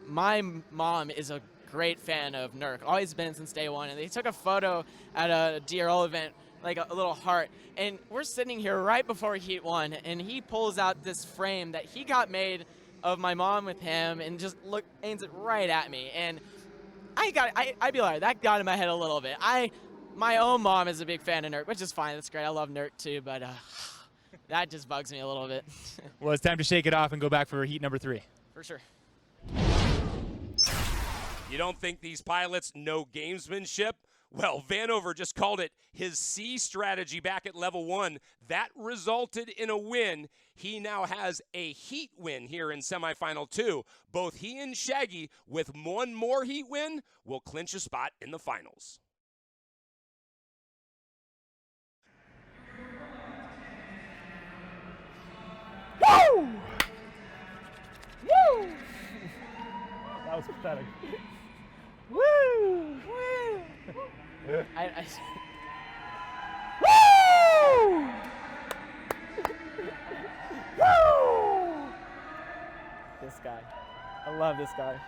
O: My mom is a great fan of Nurk, always been since day one, and they took a photo at a DRL event, like a little heart, and we're sitting here right before Heat 1, and he pulls out this frame that he got made of my mom with him and just aims it right at me, and I'd be like, that got in my head a little bit. My own mom is a big fan of Nurk, which is fine. That's great. I love Nurk too, but that just bugs me a little bit.
J: Well, it's time to shake it off and go back for Heat number 3.
O: For sure.
A: You don't think these pilots know gamesmanship? Well, Vanover just called it his C strategy back at level 1. That resulted in a win. He now has a Heat win here in semifinal 2. Both he and Shaggy, with one more Heat win, will clinch a spot in the finals.
N: Woo! Woo! That was pathetic.
O: Woo! Woo! Woo! Woo! This guy. I love this guy.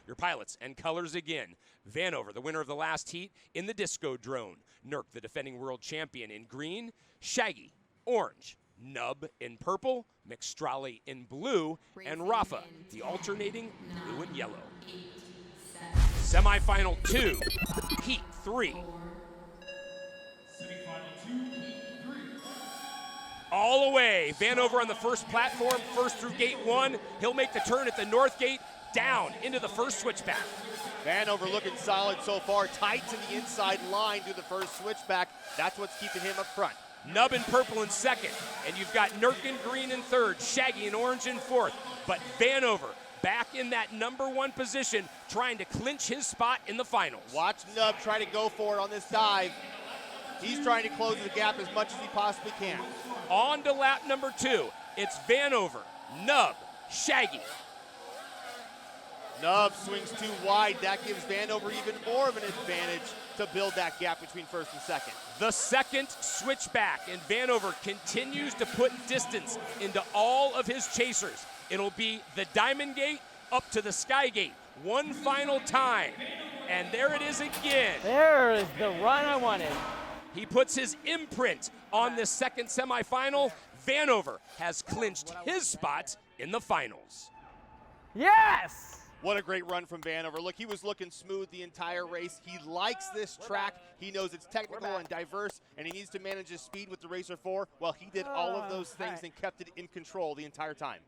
A: Your pilots and colors again. Vanover, the winner of the last heat in the disco drone. Nurk, the defending world champion, in green. Shaggy, orange. Nub in purple, McStrolly in blue, and Rafa, the alternating blue and yellow. Semifinal 2, Heat 3.
V: Semifinal 2, Heat 3.
A: all the way. Vanover on the first platform, first through gate 1. He'll make the turn at the north gate, down into the first switchback.
H: Vanover looking solid so far, tight to the inside line through the first switchback. That's what's keeping him up front.
A: Nub in purple in second, and you've got Nurk in green in third, Shaggy in orange in fourth. But Vanover back in that number 1 position, trying to clinch his spot in the finals.
H: Watch Nub try to go for it on this dive. He's trying to close the gap as much as he possibly can.
A: On to lap number 2. It's Vanover, Nub, Shaggy.
H: Nub swings too wide. That gives Vanover even more of an advantage to build that gap between first and second.
A: The second switchback, and Vanover continues to put distance into all of his chasers. It'll be the Diamond Gate up to the Sky Gate. One final time, and there it is again.
O: There is the run I wanted.
A: He puts his imprint on this second semifinal. Vanover has clinched his spot in the finals.
O: Yes!
H: What a great run from Vanover. Look, he was looking smooth the entire race. He likes this track. He knows it's technical and diverse, and he needs to manage his speed with the Racer 4. Well, he did all of those things and kept it in control the entire time.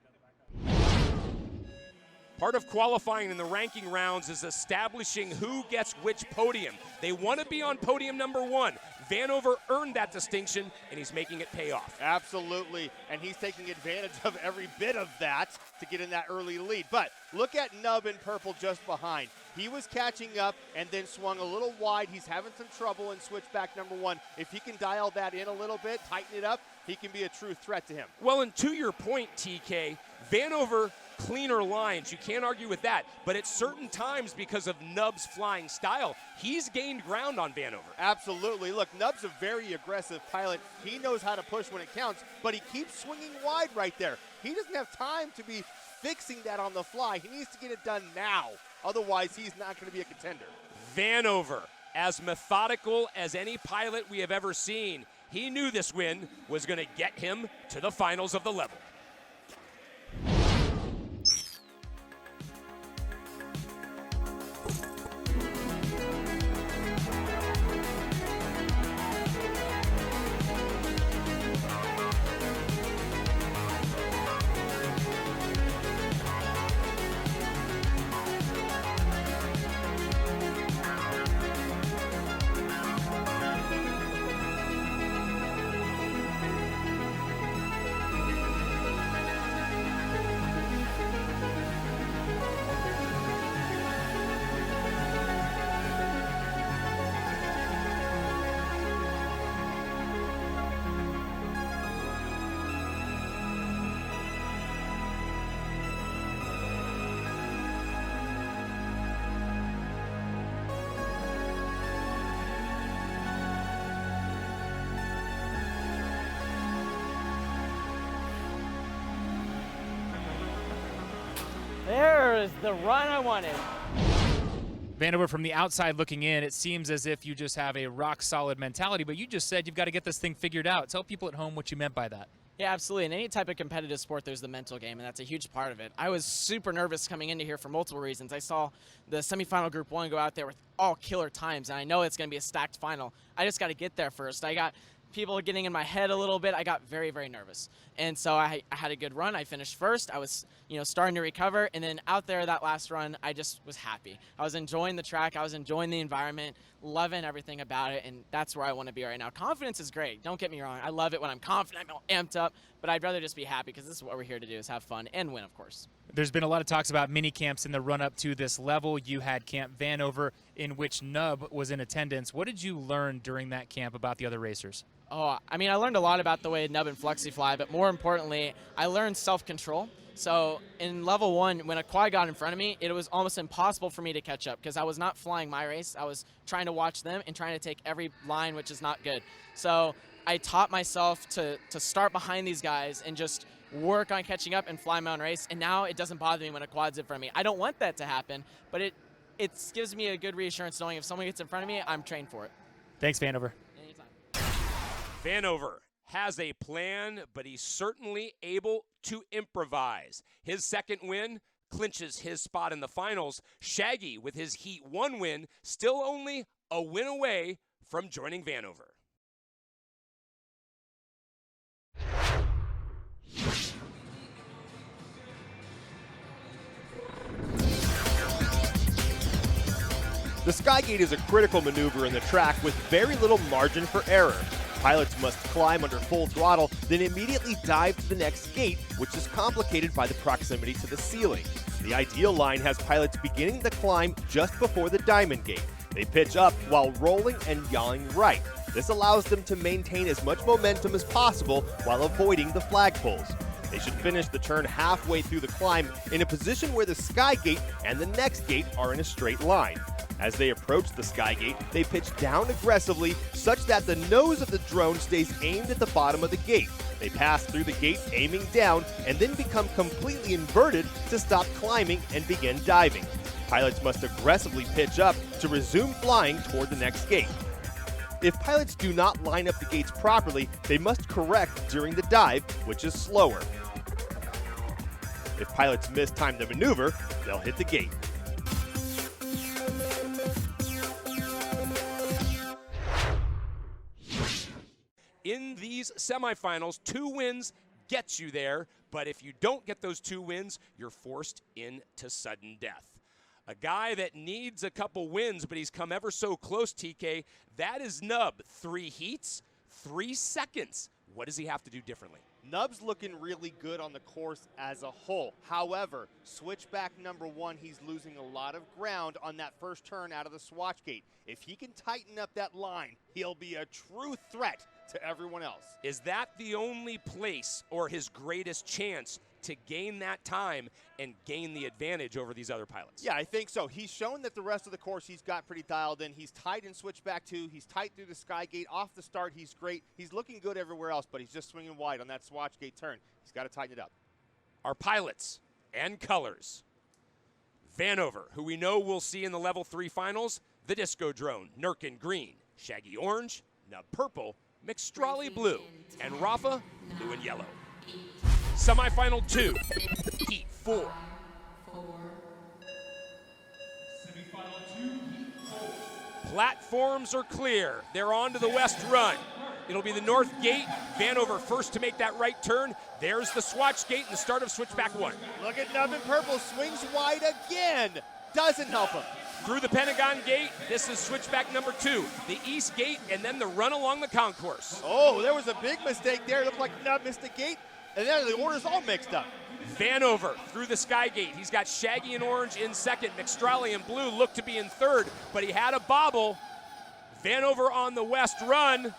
A: Part of qualifying in the ranking rounds is establishing who gets which podium. They want to be on podium number 1. Vanover earned that distinction, and he's making it pay off.
H: Absolutely, and he's taking advantage of every bit of that to get in that early lead. But look at Nub in purple just behind. He was catching up and then swung a little wide. He's having some trouble in switchback number 1. If he can dial that in a little bit, tighten it up, he can be a true threat to him.
A: Well, and to your point, TK, Vanover, cleaner lines. You can't argue with that. But at certain times, because of Nub's flying style, he's gained ground on Vanover.
H: Absolutely. Look, Nub's a very aggressive pilot. He knows how to push when it counts, but he keeps swinging wide right there. He doesn't have time to be fixing that on the fly. He needs to get it done now. Otherwise, he's not going to be a contender.
A: Vanover, as methodical as any pilot we have ever seen, he knew this win was going to get him to the finals of the level.
O: There is the run I wanted.
J: Vanover, from the outside looking in, it seems as if you just have a rock-solid mentality, but you just said you've got to get this thing figured out. Tell people at home what you meant by that.
O: Yeah, absolutely. In any type of competitive sport, there's the mental game, and that's a huge part of it. I was super nervous coming into here for multiple reasons. I saw the semifinal Group 1 go out there with all killer times, and I know it's going to be a stacked final. I just got to get there first. I got people getting in my head a little bit. I got very, very nervous. And so I had a good run. I finished first. I was, starting to recover. And then out there, that last run, I just was happy. I was enjoying the track. I was enjoying the environment, loving everything about it. And that's where I want to be right now. Confidence is great. Don't get me wrong. I love it when I'm confident, I'm amped up. But I'd rather just be happy because this is what we're here to do, is have fun and win, of course.
J: There's been a lot of talks about mini camps in the run-up to this level. You had Camp Vanover, in which Nub was in attendance. What did you learn during that camp about the other racers?
O: Oh, I mean, I learned a lot about the way Nub and Fluxy fly, but more importantly, I learned self-control. So in level 1, when a quad got in front of me, it was almost impossible for me to catch up because I was not flying my race. I was trying to watch them and trying to take every line, which is not good. So I taught myself to start behind these guys and just work on catching up and fly my own race. And now it doesn't bother me when a quad's in front of me. I don't want that to happen, but it gives me a good reassurance knowing if someone gets in front of me, I'm trained for it.
J: Thanks, Vanover.
A: Vanover has a plan, but he's certainly able to improvise. His second win clinches his spot in the finals. Shaggy, with his Heat 1 win, still only a win away from joining Vanover.
H: The Skygate is a critical maneuver in the track with very little margin for error. Pilots must climb under full throttle, then immediately dive to the next gate, which is complicated by the proximity to the ceiling. The ideal line has pilots beginning the climb just before the diamond gate. They pitch up while rolling and yawing right. This allows them to maintain as much momentum as possible while avoiding the flagpoles. They should finish the turn halfway through the climb in a position where the Skygate and the next gate are in a straight line. As they approach the Skygate, they pitch down aggressively such that the nose of the drone stays aimed at the bottom of the gate. They pass through the gate aiming down and then become completely inverted to stop climbing and begin diving. Pilots must aggressively pitch up to resume flying toward the next gate. If pilots do not line up the gates properly, they must correct during the dive, which is slower. If pilots mistime the maneuver, they'll hit the gate.
A: In these semifinals, 2 wins gets you there, but if you don't get those 2 wins, you're forced into sudden death. A guy that needs a couple wins, but he's come ever so close, TK, that is Nub. 3 heats, 3 seconds. What does he have to do differently?
H: Nub's looking really good on the course as a whole. However, switchback number 1, he's losing a lot of ground on that first turn out of the swatch gate. If he can tighten up that line, he'll be a true threat to everyone else.
A: Is that the only place or his greatest chance to gain that time and gain the advantage over these other pilots?
H: Yeah, I think so. He's shown that the rest of the course he's got pretty dialed in. He's tight in switchback 2. He's tight through the Skygate. Off the start, he's great. He's looking good everywhere else, but he's just swinging wide on that swatch gate turn. He's got to tighten it up.
A: Our pilots and colors. Vanover, who we know we'll see in the Level 3 finals, the Disco Drone, Nurkin green, Shaggy orange, Nub purple, McStrawley blue, and Rafa blue and yellow. Semifinal 2, Heat 4. Platforms are clear. They're on to the west run. It'll be the north gate. Vanover first to make that right turn. There's the swatch gate and the start of switchback 1.
H: Look at Nub in purple, swings wide again. Doesn't help him.
A: Through the Pentagon gate, this is switchback number 2. The east gate and then the run along the concourse.
H: Oh, there was a big mistake there. It looked like Nub missed the gate, and then the order's all mixed up.
A: Vanover through the Skygate. He's got Shaggy in orange in second. McStrawley in blue looked to be in third, but he had a bobble. Vanover on the west run.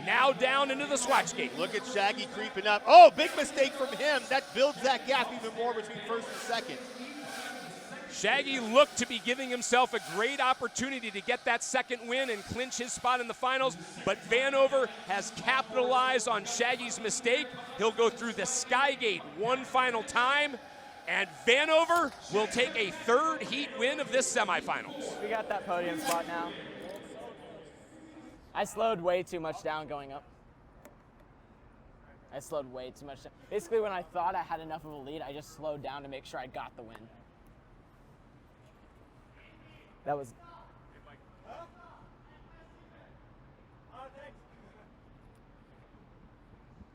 A: Now down into the swatch gate.
H: Look at Shaggy creeping up. Oh, big mistake from him. That builds that gap even more between first and second.
A: Shaggy looked to be giving himself a great opportunity to get that second win and clinch his spot in the finals, but Vanover has capitalized on Shaggy's mistake. He'll go through the Skygate one final time, and Vanover will take a 3rd heat win of this semifinals.
O: We got that podium spot now. I slowed way too much down going up. I slowed way too much down. Basically, when I thought I had enough of a lead, I just slowed down to make sure I got the win. That was...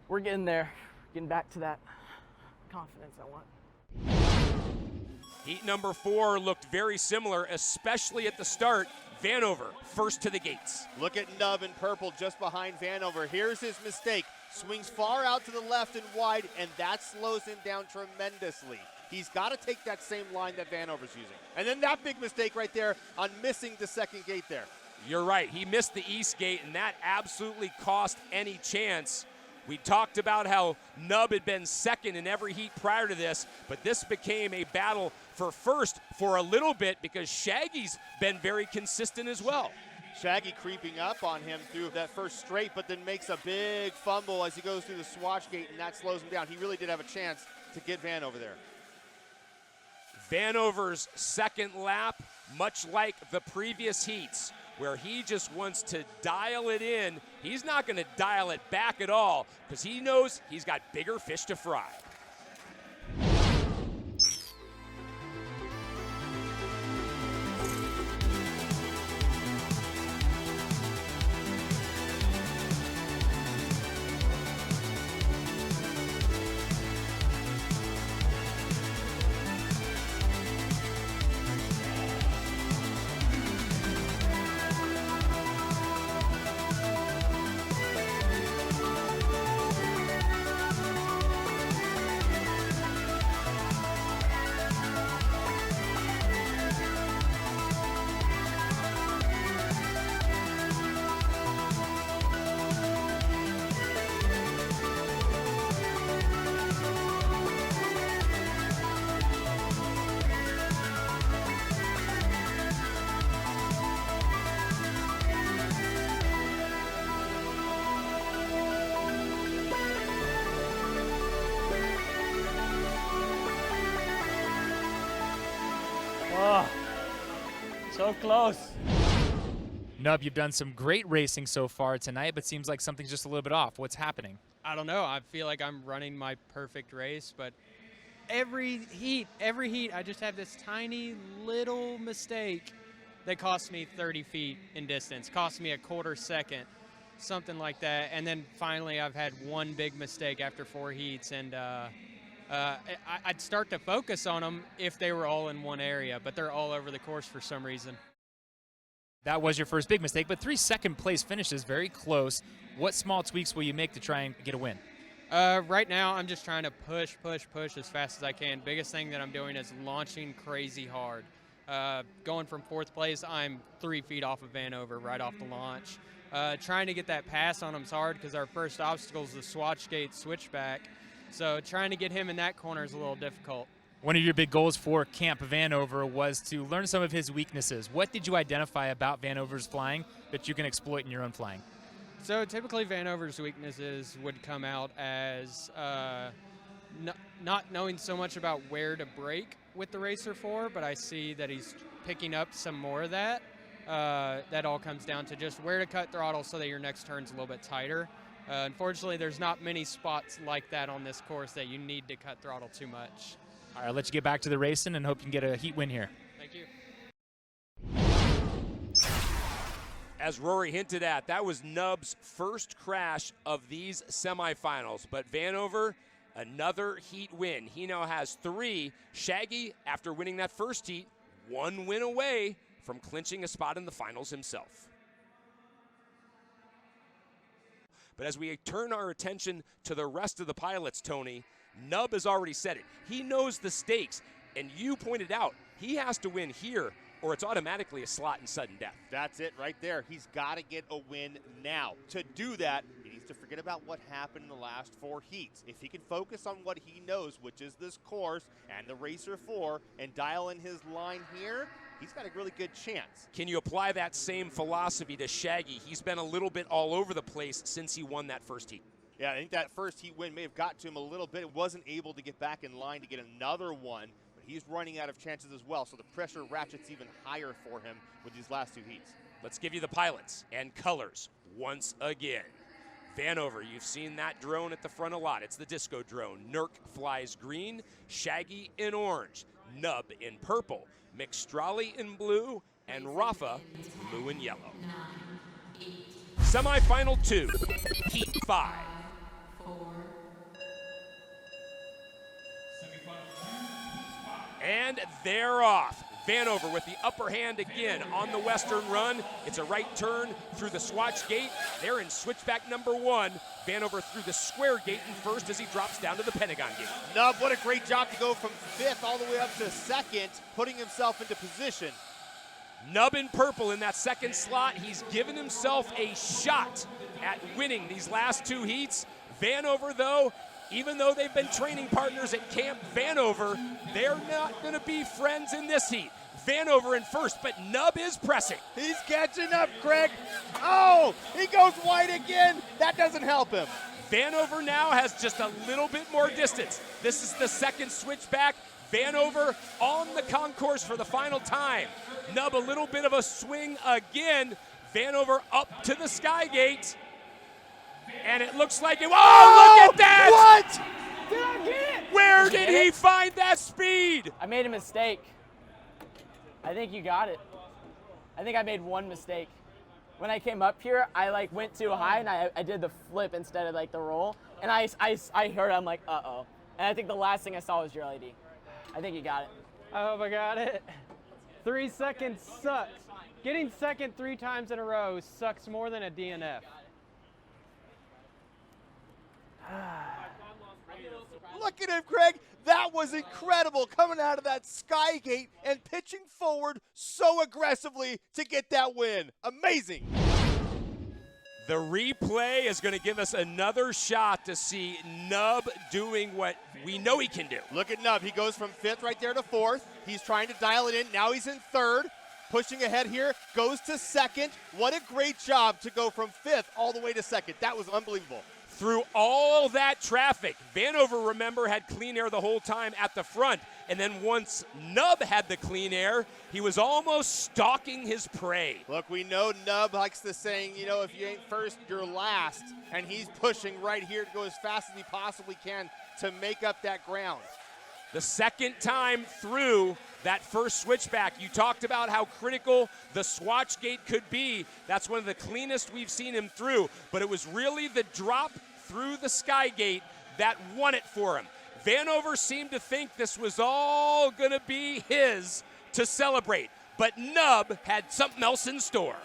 O: We're getting there. Getting back to that confidence I want.
A: Heat number 4 looked very similar, especially at the start. Vanover first to the gates.
H: Look at Nub in purple just behind Vanover. Here's his mistake. Swings far out to the left and wide, and that slows him down tremendously. He's got to take that same line that Vanover's using. And then that big mistake right there on missing the second gate there.
A: You're right. He missed the east gate, and that absolutely cost any chance. We talked about how Nub had been second in every heat prior to this, but this became a battle for first for a little bit because Shaggy's been very consistent as well.
H: Shaggy creeping up on him through that first straight, but then makes a big fumble as he goes through the swatch gate, and that slows him down. He really did have a chance to get Vanover there.
A: Vanover's second lap, much like the previous heats, where he just wants to dial it in. He's not going to dial it back at all because he knows he's got bigger fish to fry.
C: So close.
J: Nub, you've done some great racing so far tonight, but seems like something's just a little bit off. What's happening?
D: I don't know. I feel like I'm running my perfect race, but every heat, I just have this tiny little mistake that costs me 30 feet in distance, costs me a quarter second, something like that. And then finally I've had one big mistake after 4 heats, and I'd start to focus on them if they were all in one area, but they're all over the course for some reason.
J: That was your first big mistake, but 3 second-place finishes, very close. What small tweaks will you make to try and get a win?
D: Right now, I'm just trying to push as fast as I can. Biggest thing that I'm doing is launching crazy hard. Going from 4th place, I'm 3 feet off of Vanover right off the launch. Trying to get that pass on him is hard because our first obstacle is the Swatch Gate switchback. So trying to get him in that corner is a little difficult.
J: One of your big goals for Camp Vanover was to learn some of his weaknesses. What did you identify about Vanover's flying that you can exploit in your own flying?
D: So typically Vanover's weaknesses would come out as not knowing so much about where to brake with the Racer 4, but I see that he's picking up some more of that. That all comes down to just where to cut throttle so that your next turn's a little bit tighter. Unfortunately, there's not many spots like that on this course that you need to cut throttle too much.
J: All right, I'll let you get back to the racing and hope you can get a heat win here.
D: Thank you.
A: As Rory hinted at, that was Nub's first crash of these semifinals. But Vanover, another heat win. He now has 3. Shaggy, after winning that first heat, 1 win away from clinching a spot in the finals himself. But as we turn our attention to the rest of the pilots, Tony, Nub has already said it. He knows the stakes, and you pointed out he has to win here or it's automatically a slot in sudden death.
H: That's it right there. He's got to get a win now. To do that, he needs to forget about what happened in the last 4 heats. If he can focus on what he knows, which is this course and the Racer 4, and dial in his line here, he's got a really good chance.
A: Can you apply that same philosophy to Shaggy? He's been a little bit all over the place since he won that first heat.
H: Yeah, I think that first heat win may have got to him a little bit. Wasn't able to get back in line to get another one, but he's running out of chances as well, so the pressure ratchets even higher for him with these last 2 heats.
A: Let's give you the pilots and colors once again. Vanover, you've seen that drone at the front a lot. It's the disco drone. Nurk flies green, Shaggy in orange, Nub in purple, McStrolly in blue, and Rafa blue and yellow. Semi-final 2, heat 5. And they're off. Vanover with the upper hand again on the western run. It's a right turn through the Swatch Gate. They're in switchback number 1. Vanover through the square gate in first as he drops down to the Pentagon Gate.
H: Nub, what a great job to go from 5th all the way up to 2nd, putting himself into position.
A: Nub in purple in that second slot. He's given himself a shot at winning these last 2 heats. Vanover, though, even though they've been training partners at Camp Vanover, they're not going to be friends in this heat. Vanover in first, but Nub is pressing.
H: He's catching up, Craig. Oh, he goes wide again. That doesn't help him.
A: Vanover now has just a little bit more distance. This is the second switchback. Vanover on the concourse for the final time. Nub a little bit of a swing again. Vanover up to the Sky Gate. And it looks like it. Oh, look at that!
C: What? Did I get it?
A: Where did he find that speed?
C: I made a mistake. I think you got it. I think I made one mistake. When I came up here, I went too high and I did the flip instead of the roll. And I heard it, I'm like, uh-oh. And I think the last thing I saw was your LED. I think you got it.
D: I hope I got it. 3 seconds sucks. Getting second 3 times in a row sucks more than a DNF.
H: Look at him, Craig. That was incredible coming out of that Sky Gate and pitching forward so aggressively to get that win. Amazing.
A: The replay is going to give us another shot to see Nub doing what we know he can do.
H: Look at Nub. He goes from 5th right there to 4th. He's trying to dial it in. Now he's in 3rd. Pushing ahead here, goes to 2nd. What a great job to go from 5th all the way to 2nd. That was unbelievable.
A: Through all that traffic, Vanover, remember, had clean air the whole time at the front. And then once Nub had the clean air, he was almost stalking his prey.
H: Look, we know Nub likes the saying, you know, if you ain't first, you're last. And he's pushing right here to go as fast as he possibly can to make up that ground.
A: The second time through that first switchback, you talked about how critical the swatch gate could be. That's one of the cleanest we've seen him through, but it was really the drop through the sky gate that won it for him. Vanover seemed to think this was all gonna be his to celebrate, but Nub had something else in store.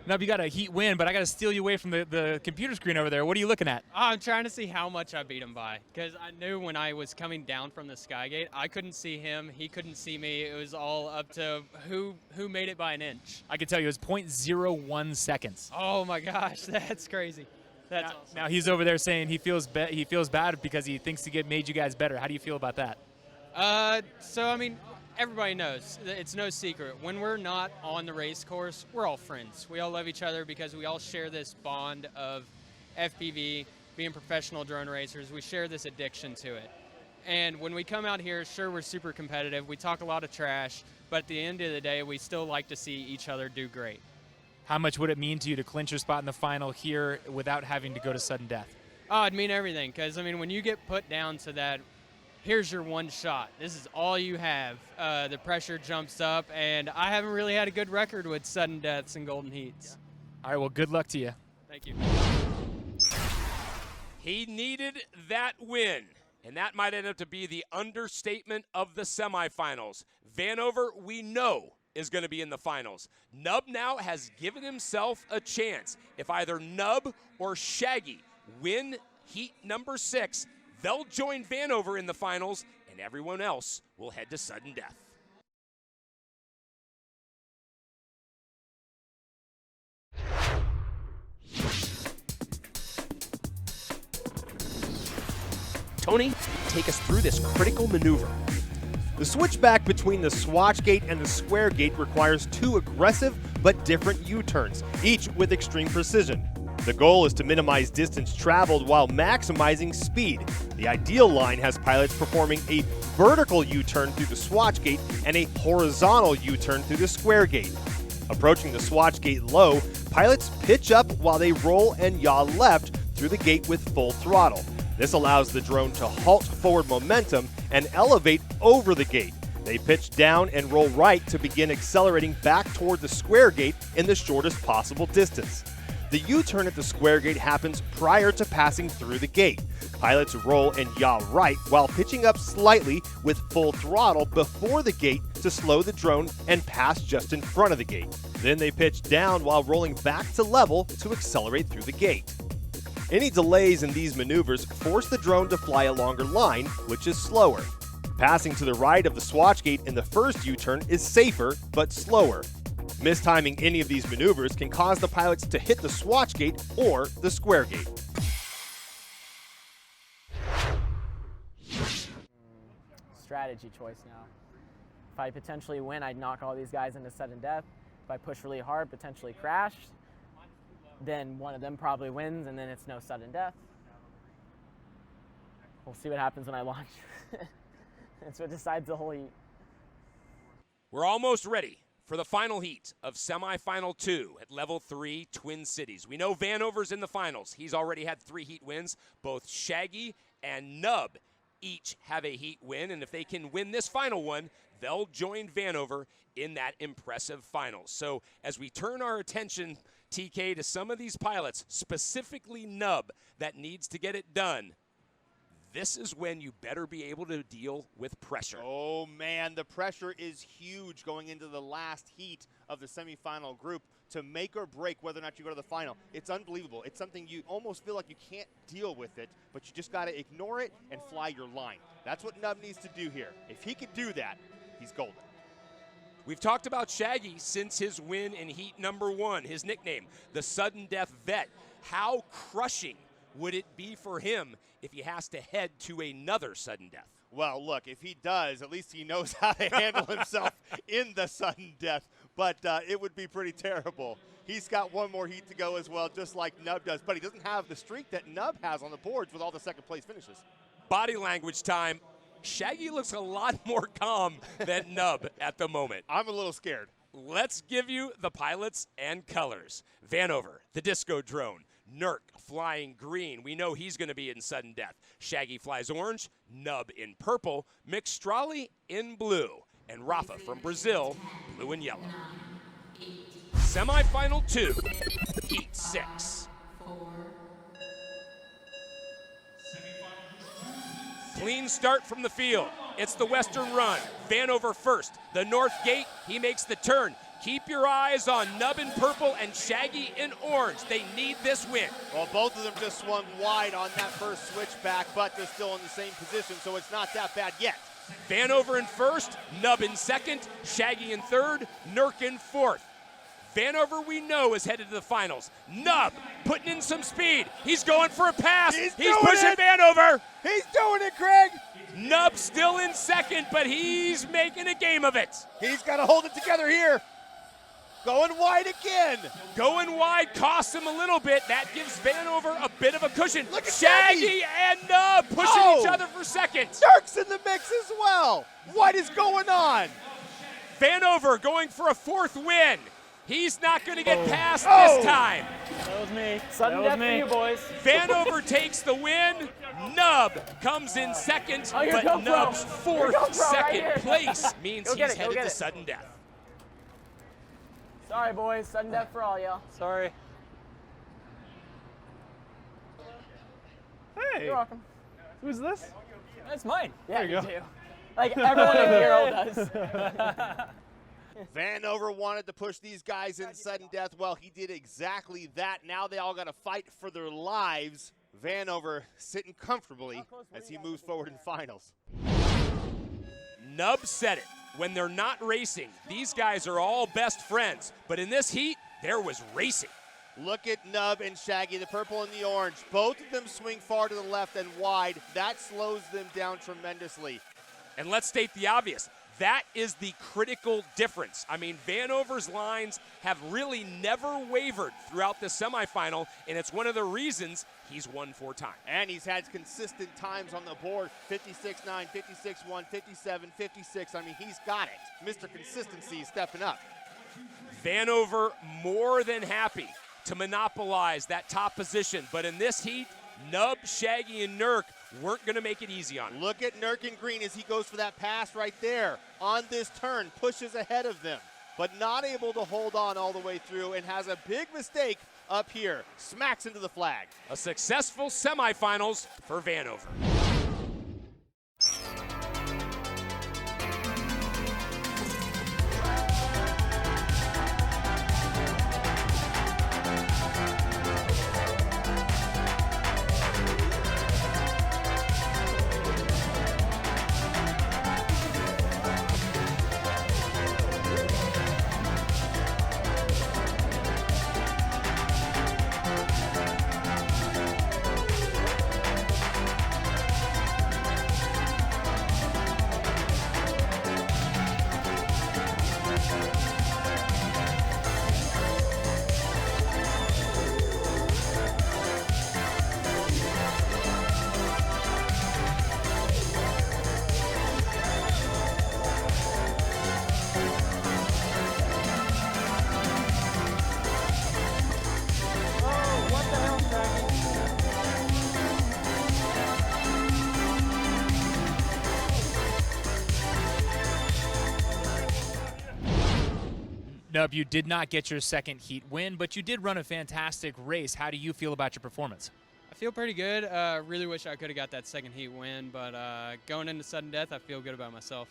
J: Nub, you got a heat win, but I got to steal you away from the computer screen over there. What are you looking at?
D: I'm trying to see how much I beat him by, because I knew when I was coming down from the Skygate, I couldn't see him, he couldn't see me. It was all up to who made it by an inch.
J: I can tell you it was 0.01 seconds.
D: Oh my gosh, that's crazy. That's awesome.
J: Now he's over there saying he feels bad because he thinks he made you guys better. How do you feel about that?
D: So I mean, everybody knows, it's no secret. When we're not on the race course, we're all friends. We all love each other because we all share this bond of FPV, being professional drone racers. We share this addiction to it. And when we come out here, sure, we're super competitive. We talk a lot of trash, but at the end of the day, we still like to see each other do great.
J: How much would it mean to you to clinch your spot in the final here without having to go to sudden death?
D: Oh, it'd mean everything, because, I mean, when you get put down to that, here's your one shot, this is all you have, the pressure jumps up, and I haven't really had a good record with sudden deaths and golden heats.
J: All right, well, good luck to you.
D: Thank you.
A: He needed that win, and that might end up to be the understatement of the semifinals. Vanover, we know, is going to be in the finals. Nub now has given himself a chance. If either Nub or Shaggy win heat number 6, they'll join Vanover in the finals, and everyone else will head to sudden death. Tony, take us through this critical maneuver.
H: The switchback between the swatch gate and the square gate requires 2 aggressive but different U-turns, each with extreme precision. The goal is to minimize distance traveled while maximizing speed. The ideal line has pilots performing a vertical U-turn through the swatch gate and a horizontal U-turn through the square gate. Approaching the swatch gate low, pilots pitch up while they roll and yaw left through the gate with full throttle. This allows the drone to halt forward momentum and elevate over the gate. They pitch down and roll right to begin accelerating back toward the square gate in the shortest possible distance. The U-turn at the square gate happens prior to passing through the gate. Pilots roll and yaw right while pitching up slightly with full throttle before the gate to slow the drone and pass just in front of the gate. Then they pitch down while rolling back to level to accelerate through the gate. Any delays in these maneuvers force the drone to fly a longer line, which is slower. Passing to the right of the swatch gate in the first U-turn is safer but slower. Mistiming any of these maneuvers can cause the pilots to hit the swatch gate or the square gate.
C: Strategy choice now. If I potentially win, I'd knock all these guys into sudden death. If I push really hard, potentially crash, then one of them probably wins, and then it's no sudden death. We'll see what happens when I launch. That's what decides the whole heat.
A: We're almost ready For the final heat of semifinal 2 at level 3 Twin Cities. We know Vanover's in the finals. He's already had 3 heat wins. Both Shaggy and Nub each have a heat win, and if they can win this final one, they'll join Vanover in that impressive final. So as we turn our attention, TK, to some of these pilots, specifically Nub, that needs to get it done, this is when you better be able to deal with pressure.
H: Oh, man, the pressure is huge going into the last heat of the semifinal group to make or break whether or not you go to the final. It's unbelievable. It's something you almost feel like you can't deal with it, but you just got to ignore it and fly your line. That's what Nub needs to do here. If he can do that, he's golden.
A: We've talked about Shaggy since his win in heat number 1, his nickname, the Sudden Death Vet. How crushing would it be for him if he has to head to another sudden death?
H: Well, look, if he does, at least he knows how to handle himself in the sudden death, but it would be pretty terrible. He's got one more heat to go as well, just like Nub does, but he doesn't have the streak that Nub has on the boards with all the second place finishes.
A: Body language time. Shaggy looks a lot more calm than Nub at the moment.
H: I'm a little scared.
A: Let's give you the pilots and colors. Vanover, the disco drone. Nurk flying green. We know he's going to be in sudden death. Shaggy flies orange. Nub in purple. Mixtrali in blue. And Rafa from Brazil, blue and yellow. Semifinal 2, heat 6. Clean start from the field. It's the Western run. Vanover first. The North Gate, he makes the turn. Keep your eyes on Nub in purple and Shaggy in orange. They need this win.
H: Well, both of them just swung wide on that first switchback, but they're still in the same position, so it's not that bad yet.
A: Vanover in first, Nub in second, Shaggy in third, Nurk in fourth. Vanover, we know, is headed to the finals. Nub putting in some speed. He's going for a pass. He's pushing Vanover.
H: He's doing it, Craig.
A: Nub still in second, but he's making a game of it.
H: He's got to hold it together here. Going wide again.
A: Going wide costs him a little bit. That gives Vanover a bit of a cushion.
H: Look at
A: Shaggy and Nub pushing each other for second.
H: Nurk's in the mix as well. What is going on?
A: Vanover going for a 4th win. He's not going to get past this time.
C: That was me. Sudden death for you, boys.
A: Vanover takes the win. Nub comes in second, but Nub's 4th second place means he's headed to sudden death.
C: Sorry, boys. Sudden death for all y'all.
T: Sorry.
N: Hey.
C: You're welcome.
N: Who's this?
T: That's mine.
C: Yeah,
N: there you go.
C: do. Like everyone in DRL does.
H: Vanover wanted to push these guys in sudden death. Well, he did exactly that. Now they all got to fight for their lives. Vanover sitting comfortably as he moves forward in finals.
A: Nub said it. When they're not racing, these guys are all best friends. But in this heat, there was racing.
H: Look at Nub and Shaggy, the purple and the orange. Both of them swing far to the left and wide. That slows them down tremendously.
A: And let's state the obvious. That is the critical difference. I mean, Vanover's lines have really never wavered throughout the semifinal, and it's one of the reasons he's won 4 times.
H: And he's had consistent times on the board, 56-9, 56-1, 57, 56. I mean, he's got it. Mr. Consistency is stepping up.
A: Vanover more than happy to monopolize that top position, but in this heat, Nub, Shaggy, and Nurk weren't going to make it easy on him.
H: Look at Nurk in green as he goes for that pass right there. On this turn, pushes ahead of them, but not able to hold on all the way through and has a big mistake up here. Smacks into the flag.
A: A successful semifinals for Vanover.
J: Nub, you did not get your second heat win, but you did run a fantastic race. How do you feel about your performance?
D: I feel pretty good. Really wish I could have got that second heat win, but going into sudden death, I feel good about myself.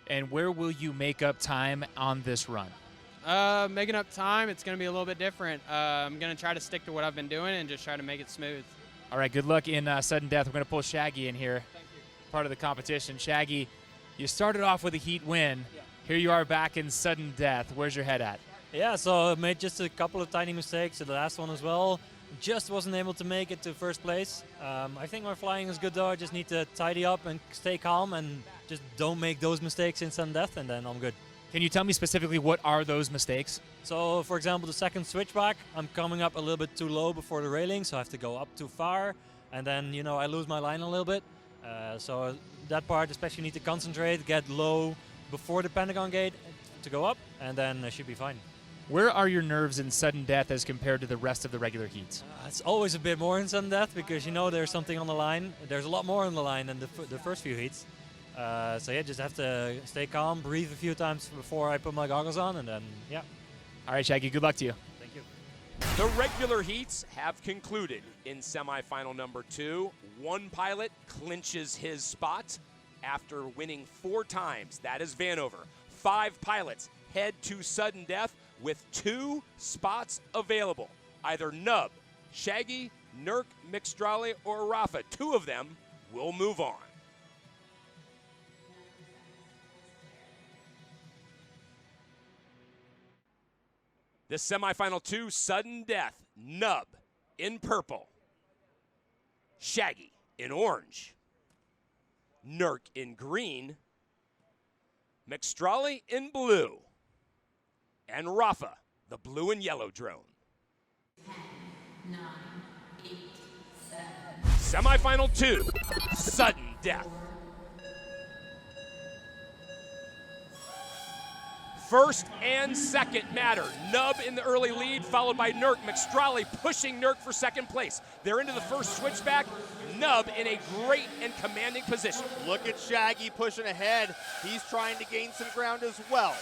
J: And where will you make up time on this run?
D: Making up time, it's going to be a little bit different. I'm going to try to stick to what I've been doing and just try to make it smooth.
J: All right, good luck in sudden death. We're going to pull Shaggy in here, part of the competition. Shaggy, you started off with a heat win.
T: Yeah.
J: Here you are back in sudden death. Where's your head at?
T: Yeah, so I made just a couple of tiny mistakes. The last one as well. Just wasn't able to make it to first place. I think my flying is good though. I just need to tidy up and stay calm and just don't make those mistakes in sudden death, and then I'm good.
J: Can you tell me specifically what are those mistakes?
T: So, for example, the second switchback, I'm coming up a little bit too low before the railing, so I have to go up too far, and then, you know, I lose my line a little bit. So that part, especially need to concentrate, get low before the Pentagon gate to go up, and then I should be fine.
J: Where are your nerves in sudden death as compared to the rest of the regular heats?
T: It's always a bit more in sudden death because, you know, there's something on the line. There's a lot more on the line than the first few heats. So yeah, just have to stay calm, breathe a few times before I put my goggles on, and then, yeah.
J: All right, Shaggy, good luck to you.
T: Thank you.
A: The regular heats have concluded. In semifinal number 2, one pilot clinches his spot after winning 4 times. That is Vanover. 5 pilots head to sudden death with 2 spots available. Either Nub, Shaggy, Nurk, Mixtrali, or Rafa. 2 of them will move on. This semifinal 2, sudden death. Nub in purple. Shaggy in orange. Nurk in green. Mixtrali in blue. And Rafa, the blue and yellow drone.
K: 10, 9, 8, 7.
A: Semifinal 2, sudden death. First and second matter. Nub in the early lead, followed by Nurk. Mixtrali pushing Nurk for second place. They're into the first switchback. Nub in a great and commanding position.
H: Look at Shaggy pushing ahead. He's trying to gain some ground as well.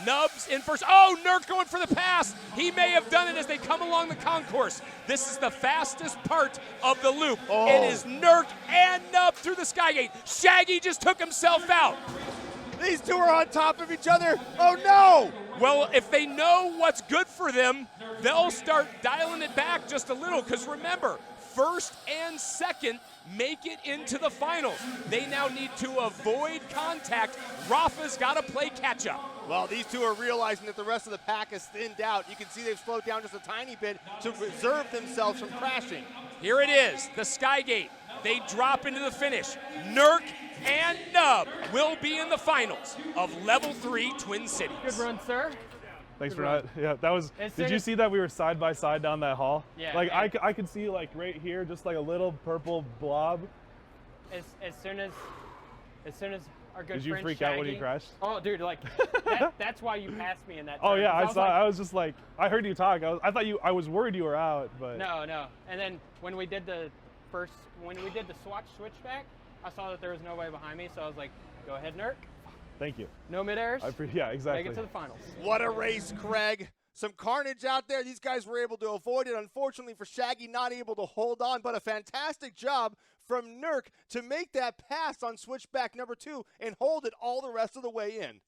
A: Nub's in first. Oh, Nurk going for the pass. He may have done it as they come along the concourse. This is the fastest part of the loop.
H: Oh.
A: It is Nurk and Nub through the Skygate. Shaggy just took himself out.
H: These 2 are on top of each other. Oh, no!
A: Well, if they know what's good for them, they'll start dialing it back just a little, because remember, first and second make it into the finals. They now need to avoid contact. Rafa's got to play catch-up.
H: Well, these 2 are realizing that the rest of the pack is thinned out. You can see they've slowed down just a tiny bit to preserve themselves from crashing.
A: Here it is, the Skygate. They drop into the finish. Nurk and Nub will be in the finals of Level 3 Twin Cities.
C: Good run, sir.
N: Thanks
C: Good
N: for
C: run.
N: that. Yeah, that was. Did you see that we were side by side down that hall?
C: Yeah.
N: Like I could see like right here, just like a little purple blob.
C: As soon as our good
N: Did you
C: friend
N: freak
C: Shaggy,
N: out when he crashed?
C: Oh, dude, like that's why you passed me in that.
N: Oh
C: turn,
N: yeah, I
C: 'cause
N: saw.
C: like,
N: I was just like, I heard you talk. I thought you. I was worried you were out, but.
C: No. And then when we did the swatch switchback, I saw that there was no way behind me, so I was like, go ahead, Nurk.
N: Thank you.
C: No mid-airs.
N: Yeah, exactly.
C: Make it to the finals.
H: What a race, Craig. Some carnage out there. These guys were able to avoid it. Unfortunately for Shaggy, not able to hold on, but a fantastic job from Nurk to make that pass on switchback number 2 and hold it all the rest of the way in.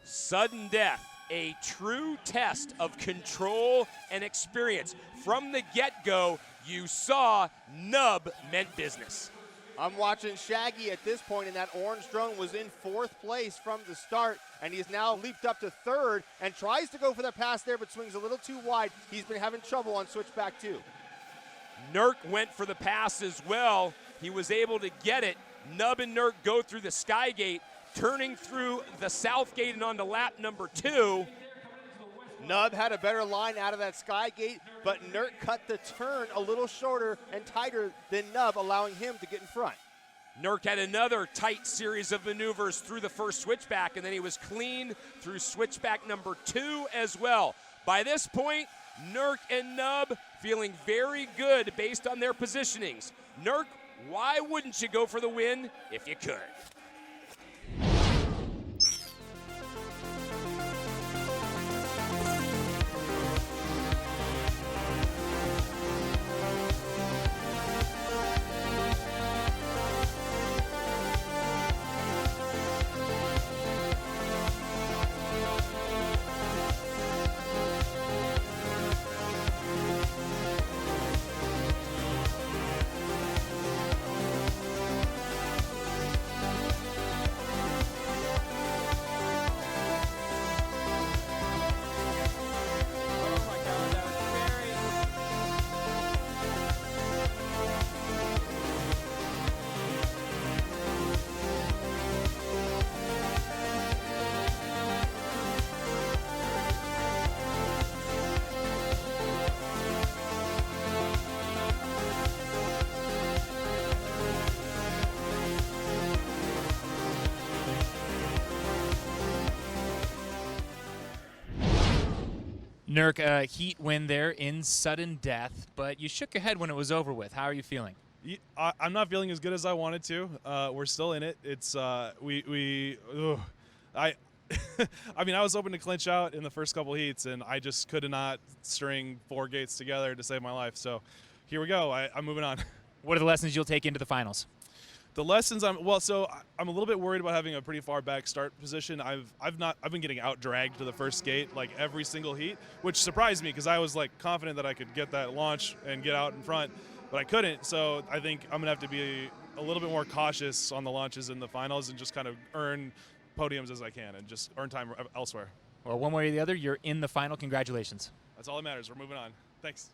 A: Sudden death, a true test of control and experience. From the get-go, you saw Nub meant business.
H: I'm watching Shaggy at this point, and that orange drone was in 4th place from the start, and he's now leaped up to 3rd and tries to go for the pass there, but swings a little too wide. He's been having trouble on switchback 2.
A: Nurk went for the pass as well. He was able to get it. Nub and Nurk go through the Skygate, turning through the South Gate and onto lap number 2.
H: Nub had a better line out of that Skygate, but Nurk cut the turn a little shorter and tighter than Nub, allowing him to get in front.
A: Nurk had another tight series of maneuvers through the first switchback, and then he was clean through switchback number 2 as well. By this point, Nurk and Nub feeling very good based on their positionings. Nurk, why wouldn't you go for the win if you could?
J: Nurk, heat win there in sudden death, but you shook your head when it was over with. How are you feeling?
B: I'm not feeling as good as I wanted to. We're still in it. It's I I mean, I was hoping to clinch out in the first couple heats, and I just could not string 4 gates together to save my life. So here we go. I'm moving on.
J: What are the lessons you'll take into the finals?
B: The lessons I'm a little bit worried about having a pretty far back start position. I've been getting out dragged to the first gate like every single heat, which surprised me because I was like confident that I could get that launch and get out in front, but I couldn't. So I think I'm gonna have to be a little bit more cautious on the launches in the finals and just kind of earn podiums as I can and just earn time elsewhere.
J: Well, one way or the other, you're in the final. Congratulations.
B: That's all that matters. We're moving on. Thanks.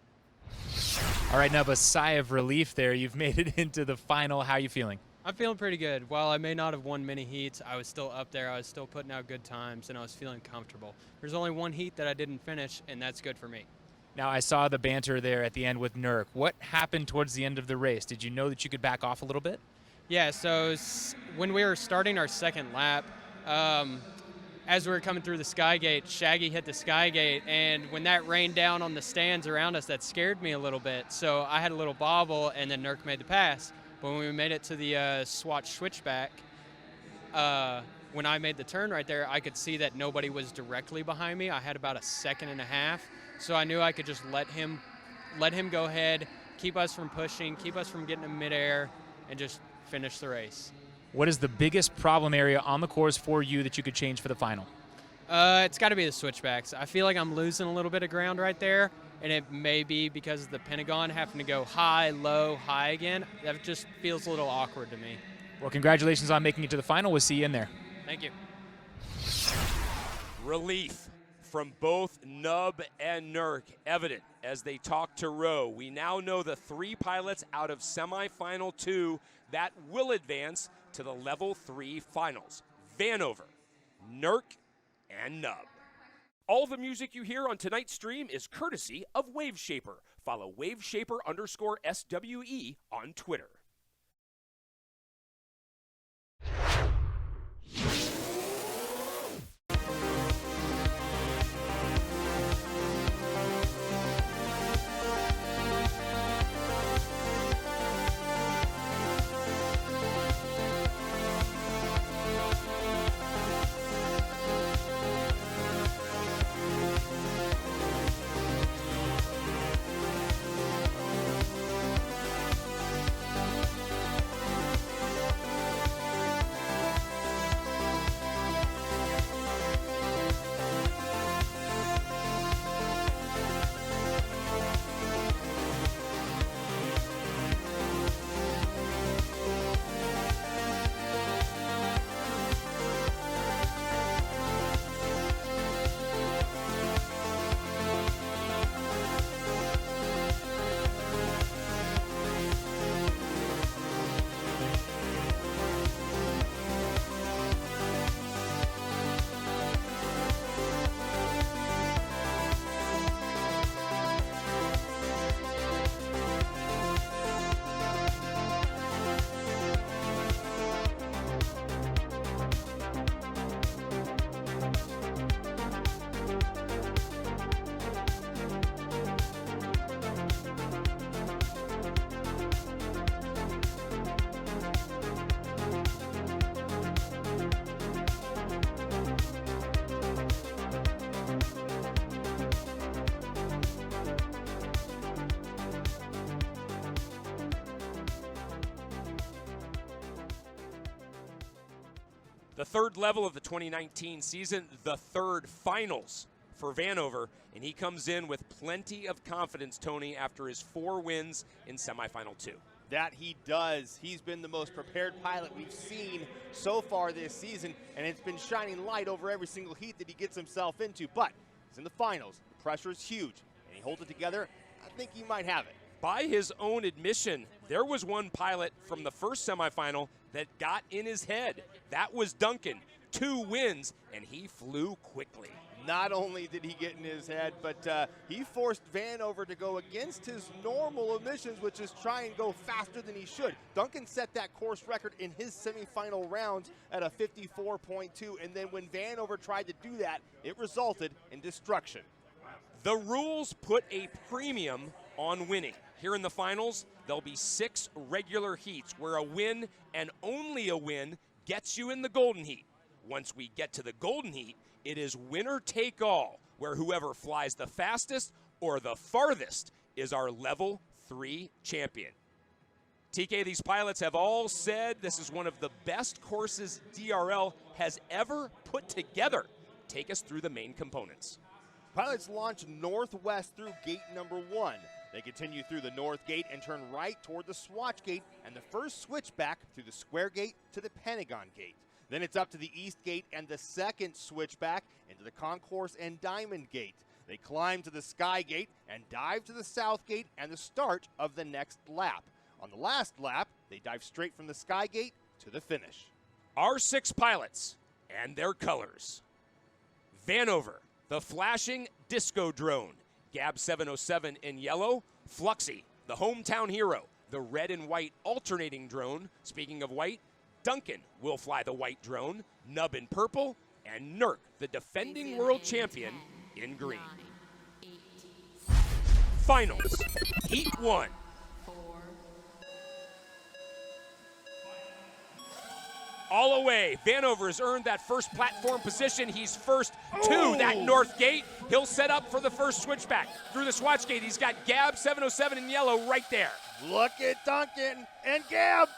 J: All right, Nub, a sigh of relief there. You've made it into the final. How are you feeling?
D: I'm feeling pretty good. While I may not have won many heats, I was still up there. I was still putting out good times, and I was feeling comfortable. There's only one heat that I didn't finish, and that's good for me.
J: Now, I saw the banter there at the end with Nurk. What happened towards the end of the race? Did you know that you could back off a little bit?
D: Yeah, so when we were starting our second lap, as we were coming through the Sky Gate, Shaggy hit the Sky Gate, and when that rained down on the stands around us, that scared me a little bit. So I had a little bobble, and then Nurk made the pass. But when we made it to the Swatch switchback, when I made the turn right there, I could see that nobody was directly behind me. I had about 1.5 seconds, so I knew I could just let him go ahead, keep us from pushing, keep us from getting in midair, and just finish the race.
J: What is the biggest problem area on the course for you that you could change for the final?
D: It's got to be the switchbacks. I feel like I'm losing a little bit of ground right there, and it may be because of the Pentagon having to go high, low, high again. That just feels a little awkward to me.
J: Well, congratulations on making it to the final. We'll see you in there.
D: Thank you.
A: Relief from both Nub and Nurk evident as they talk to Rowe. We now know the 3 pilots out of semifinal 2 that will advance to the level 3 finals. Vanover, Nurk, and Nub. All the music you hear on tonight's stream is courtesy of Waveshaper. Follow Waveshaper_SWE on Twitter. The third level of the 2019 season, the third finals for Vanover, and he comes in with plenty of confidence, Tony, after his 4 wins in semifinal 2.
H: That he does. He's been the most prepared pilot we've seen so far this season, and it's been shining light over every single heat that he gets himself into. But he's in the finals. The pressure is huge, and he holds it together. I think he might have it.
A: By his own admission, there was one pilot from the first semifinal that got in his head. That was Duncan. 2 wins, and he flew quickly.
H: Not only did he get in his head, but he forced Vanover to go against his normal emissions, which is try and go faster than he should. Duncan set that course record in his semifinal rounds at a 54.2, and then when Vanover tried to do that, it resulted in destruction.
A: The rules put a premium on winning. Here in the finals, there'll be 6 regular heats where a win and only a win gets you in the golden heat. Once we get to the golden heat, it is winner take all, where whoever flies the fastest or the farthest is our level 3 champion. TK, these pilots have all said this is one of the best courses DRL has ever put together. Take us through the main components.
H: Pilots launch northwest through gate number 1. They continue through the north gate and turn right toward the swatch gate and the first switchback through the square gate to the Pentagon gate. Then it's up to the east gate and the second switchback into the concourse and diamond gate. They climb to the sky gate and dive to the south gate and the start of the next lap. On the last lap, they dive straight from the sky gate to the finish.
A: Our 6 pilots and their colors. Vanover, the flashing disco drone. Gab 707 in yellow. Fluxy, the hometown hero, the red and white alternating drone. Speaking of white, Duncan will fly the white drone. Nub in purple, and Nurk, the defending world champion, in green.
K: 9, 8,
A: Finals, Heat 1.
K: 4,
A: All away. Vanover has earned that first platform position. He's first to that north gate. He'll set up for the first switchback. Through the swatch gate, he's got Gab 707 in yellow right there.
H: Look at Duncan and Gab.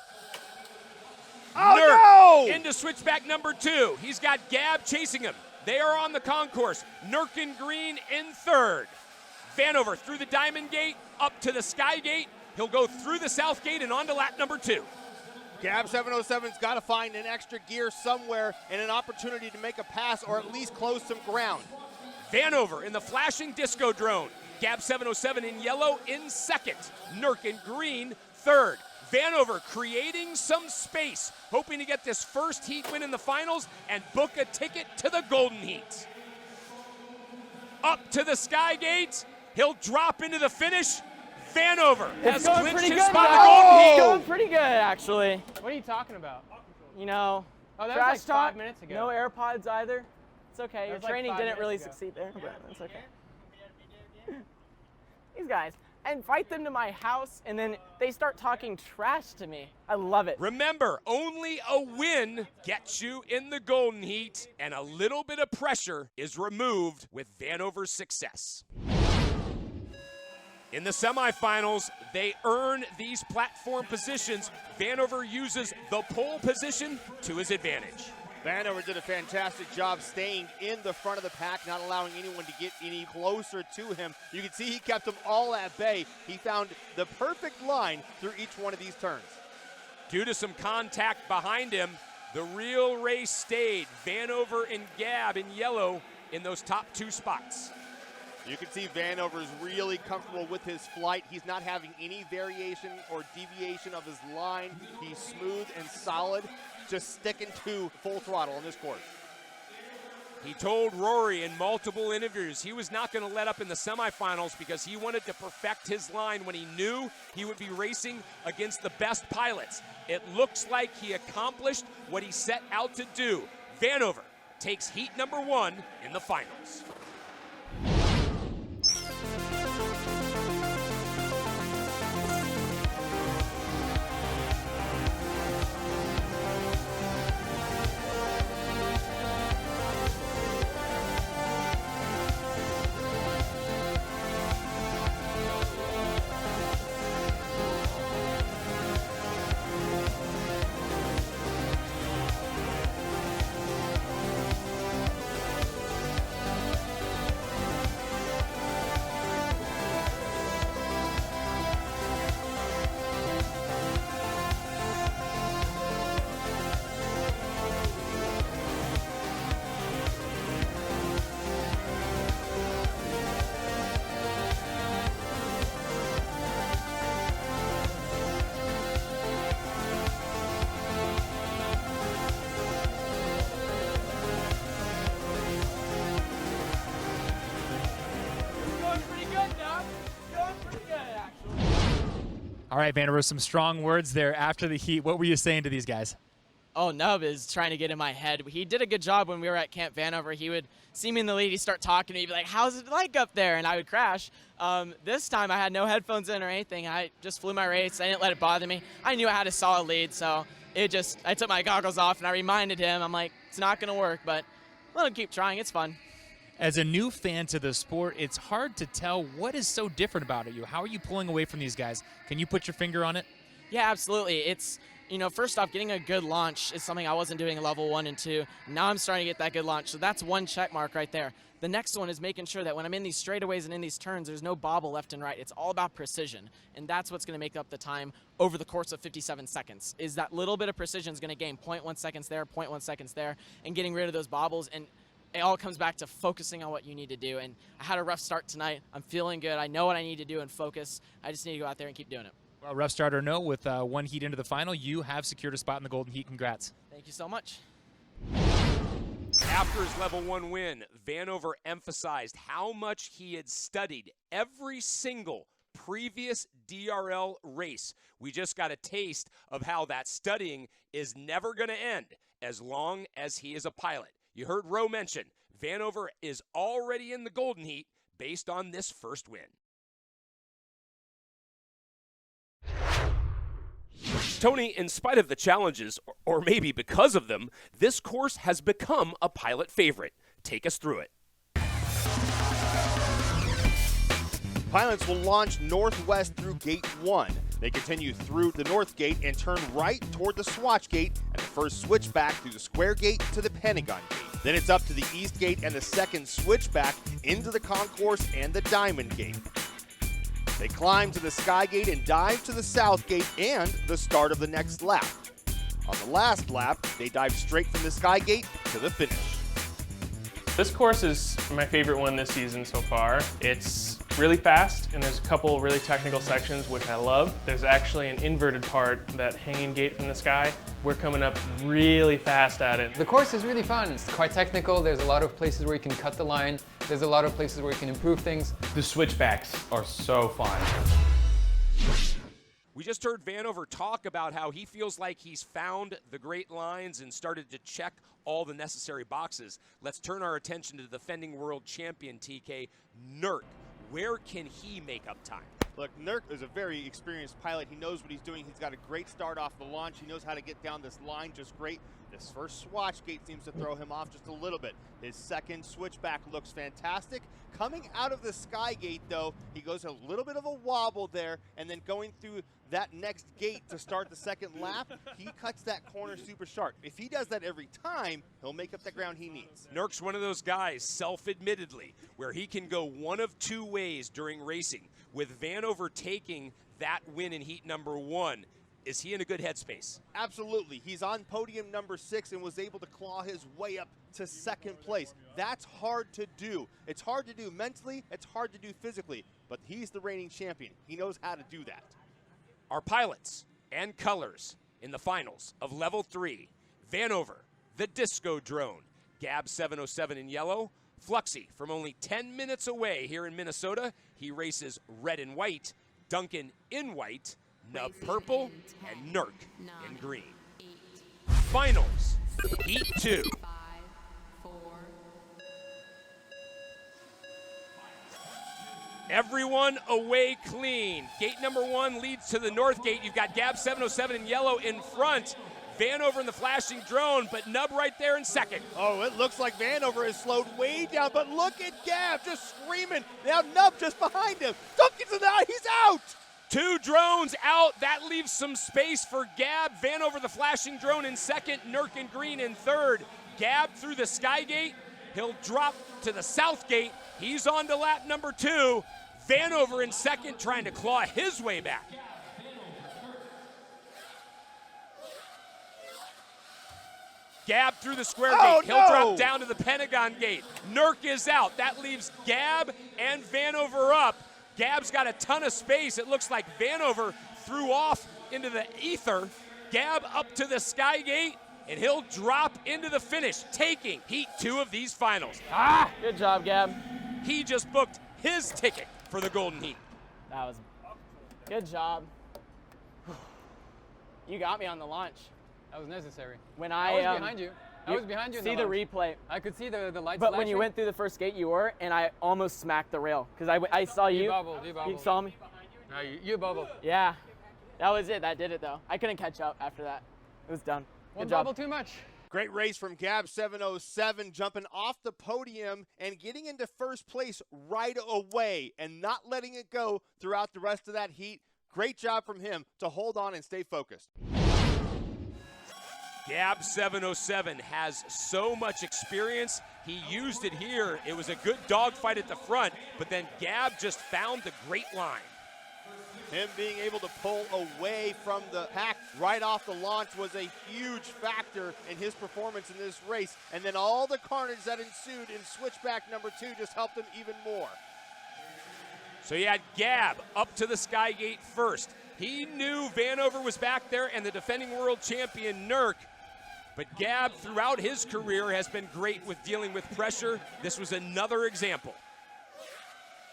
A: Oh, no! Into switchback number 2. He's got Gab chasing him. They are on the concourse. Nurk in green in third. Vanover through the diamond gate, up to the sky gate. He'll go through the south gate and on to lap number 2.
H: Gab 707's got to find an extra gear somewhere and an opportunity to make a pass or at least close some ground.
A: Vanover in the flashing disco drone. Gab 707 in yellow in second. Nurk in green third. Vanover creating some space, hoping to get this first heat win in the finals and book a ticket to the golden heat. Up to the sky gate. He'll drop into the finish. Vanover has clinched his spot in the golden heat.
C: It's going pretty good, actually.
D: What are you talking about?
C: You know,
D: Oh, that
C: trash
D: was like 5
C: talk,
D: minutes ago.
C: no AirPods either. It's okay.
D: That
C: Your
D: was like
C: training
D: 5
C: didn't
D: minutes
C: really
D: ago.
C: succeed there, but it's okay. These guys, I invite them to my house, and then they start talking trash to me. I love it.
A: Remember, only a win gets you in the golden heat, and a little bit of pressure is removed with Vanover's success. In the semifinals, they earn these platform positions. Vanover uses the pole position to his advantage.
H: Vanover did a fantastic job staying in the front of the pack, not allowing anyone to get any closer to him. You can see he kept them all at bay. He found the perfect line through each one of these turns.
A: Due to some contact behind him, the real race stayed. Vanover and Gab in yellow in those top 2 spots.
H: You can see Vanover is really comfortable with his flight. He's not having any variation or deviation of his line. He's smooth and solid, just sticking to full throttle on this course.
A: He told Rory in multiple interviews he was not going to let up in the semifinals because he wanted to perfect his line when he knew he would be racing against the best pilots. It looks like he accomplished what he set out to do. Vanover takes heat number 1 in the finals.
J: All right, Vanover, some strong words there after the heat. What were you saying to these guys?
O: Oh, Nub is trying to get in my head. He did a good job when we were at Camp Vanover. He would see me in the lead, he'd start talking to me, he'd be like, how's it like up there? And I would crash. This time I had no headphones in or anything. I just flew my race. I didn't let it bother me. I knew I had a solid lead, so I took my goggles off and I reminded him, I'm like, it's not going to work, but let him keep trying. It's fun.
J: As a new fan to the sport, it's hard to tell what is so different about it. How are you pulling away from these guys? Can you put your finger on it?
O: Yeah, absolutely. It's, first off, getting a good launch is something I wasn't doing in level 1 and 2. Now I'm starting to get that good launch, so that's one check mark right there. The next one is making sure that when I'm in these straightaways and in these turns, there's no bobble left and right. It's all about precision, and that's what's going to make up the time over the course of 57 seconds, is that little bit of precision is going to gain 0.1 seconds there, 0.1 seconds there, and getting rid of those bobbles. And it all comes back to focusing on what you need to do. And I had a rough start tonight. I'm feeling good. I know what I need to do and focus. I just need to go out there and keep doing it.
J: Well, rough start or no, with one heat into the final, you have secured a spot in the Golden Heat. Congrats.
O: Thank you so much.
A: After his level 1 win, Vanover emphasized how much he had studied every single previous DRL race. We just got a taste of how that studying is never going to end as long as he is a pilot. You heard Rowe mention Vanover is already in the Golden Heat based on this first win. Tony, in spite of the challenges, or maybe because of them, this course has become a pilot favorite. Take us through it.
H: Pilots will launch northwest through Gate 1. They continue through the North Gate and turn right toward the Swatch Gate and the first switchback through the Square Gate to the Pentagon Gate. Then it's up to the East Gate and the second switchback into the Concourse and the Diamond Gate. They climb to the Sky Gate and dive to the South Gate and the start of the next lap. On the last lap, they dive straight from the Sky Gate to the finish.
L: This course is my favorite one this season so far. It's really fast, and there's a couple really technical sections which I love. There's actually an inverted part, that hanging gate from the sky. We're coming up really fast at it.
Q: The course is really fun. It's quite technical. There's a lot of places where you can cut the line. There's a lot of places where you can improve things.
U: The switchbacks are so fun.
A: We just heard Vanover talk about how he feels like he's found the great lines and started to check all the necessary boxes. Let's turn our attention to the defending world champion, TK, Nurk. Where can he make up time?
H: Look, Nurk is a very experienced pilot. He knows what he's doing. He's got a great start off the launch. He knows how to get down this line just great. This first swatch gate seems to throw him off just a little bit. His second switchback looks fantastic. Coming out of the Sky Gate, though, he goes a little bit of a wobble there, and then going through that next gate to start the second lap, he cuts that corner super sharp. If he does that every time, he'll make up the ground he needs.
A: Nurk's one of those guys, self-admittedly, where he can go one of two ways during racing. With Vanover taking that win in heat number 1, is he in a good headspace?
H: Absolutely. He's on podium number 6 and was able to claw his way up to second place. That's hard to do. It's hard to do mentally, it's hard to do physically, but he's the reigning champion. He knows how to do that.
A: Our pilots and colors in the finals of level 3. Vanover, the Disco Drone. Gab 707 in yellow. Fluxy from only 10 minutes away here in Minnesota. He races red and white. Duncan in white. Nub purple, and Nurk in green. Finals, Heat 2. Everyone away clean. Gate number 1 leads to the North Gate. You've got Gab 707 in yellow in front. Vanover in the flashing drone, but Nub right there in second.
H: Oh, it looks like Vanover has slowed way down, but look at Gab just screaming. Now Nub just behind him. Duncan's out, he's out!
A: 2 drones out. That leaves some space for Gab. Vanover the flashing drone in second. Nurk in green in third. Gab through the Sky Gate. He'll drop to the South Gate. He's on to lap number 2. Vanover in second, trying to claw his way back. Gab through the Square Gate. He'll drop down to the Pentagon Gate. Nurk is out. That leaves Gab and Vanover up. Gab's got a ton of space. It looks like Vanover threw off into the ether. Gab up to the Sky Gate, and he'll drop into the finish, taking Heat 2 of these finals.
C: Good job, Gab.
A: He just booked his ticket for the Golden Heat.
C: That was good job. You got me on the launch.
Q: That was necessary.
C: When
Q: I was behind you. I was behind you.
C: See the replay.
Q: I could see the lights.
C: But when you went through the first gate, you were, and I almost smacked the rail because I saw you.
Q: You bobbled.
C: You saw me.
Q: No, you bobbled.
C: Yeah, that was it. That did it though. I couldn't catch up after that. It was done.
Q: One
C: Good job.
Q: bobble too much.
H: Great race from Gab 707, jumping off the podium and getting into first place right away and not letting it go throughout the rest of that heat. Great job from him to hold on and stay focused.
A: Gab 707 has so much experience. He used it here. It was a good dogfight at the front, but then Gab just found the great line.
H: Him being able to pull away from the pack right off the launch was a huge factor in his performance in this race. And then all the carnage that ensued in switchback number 2 just helped him even more.
A: So you had Gab up to the Skygate first. He knew Vanover was back there and the defending world champion Nurk. But Gab, throughout his career, has been great with dealing with pressure. This was another example.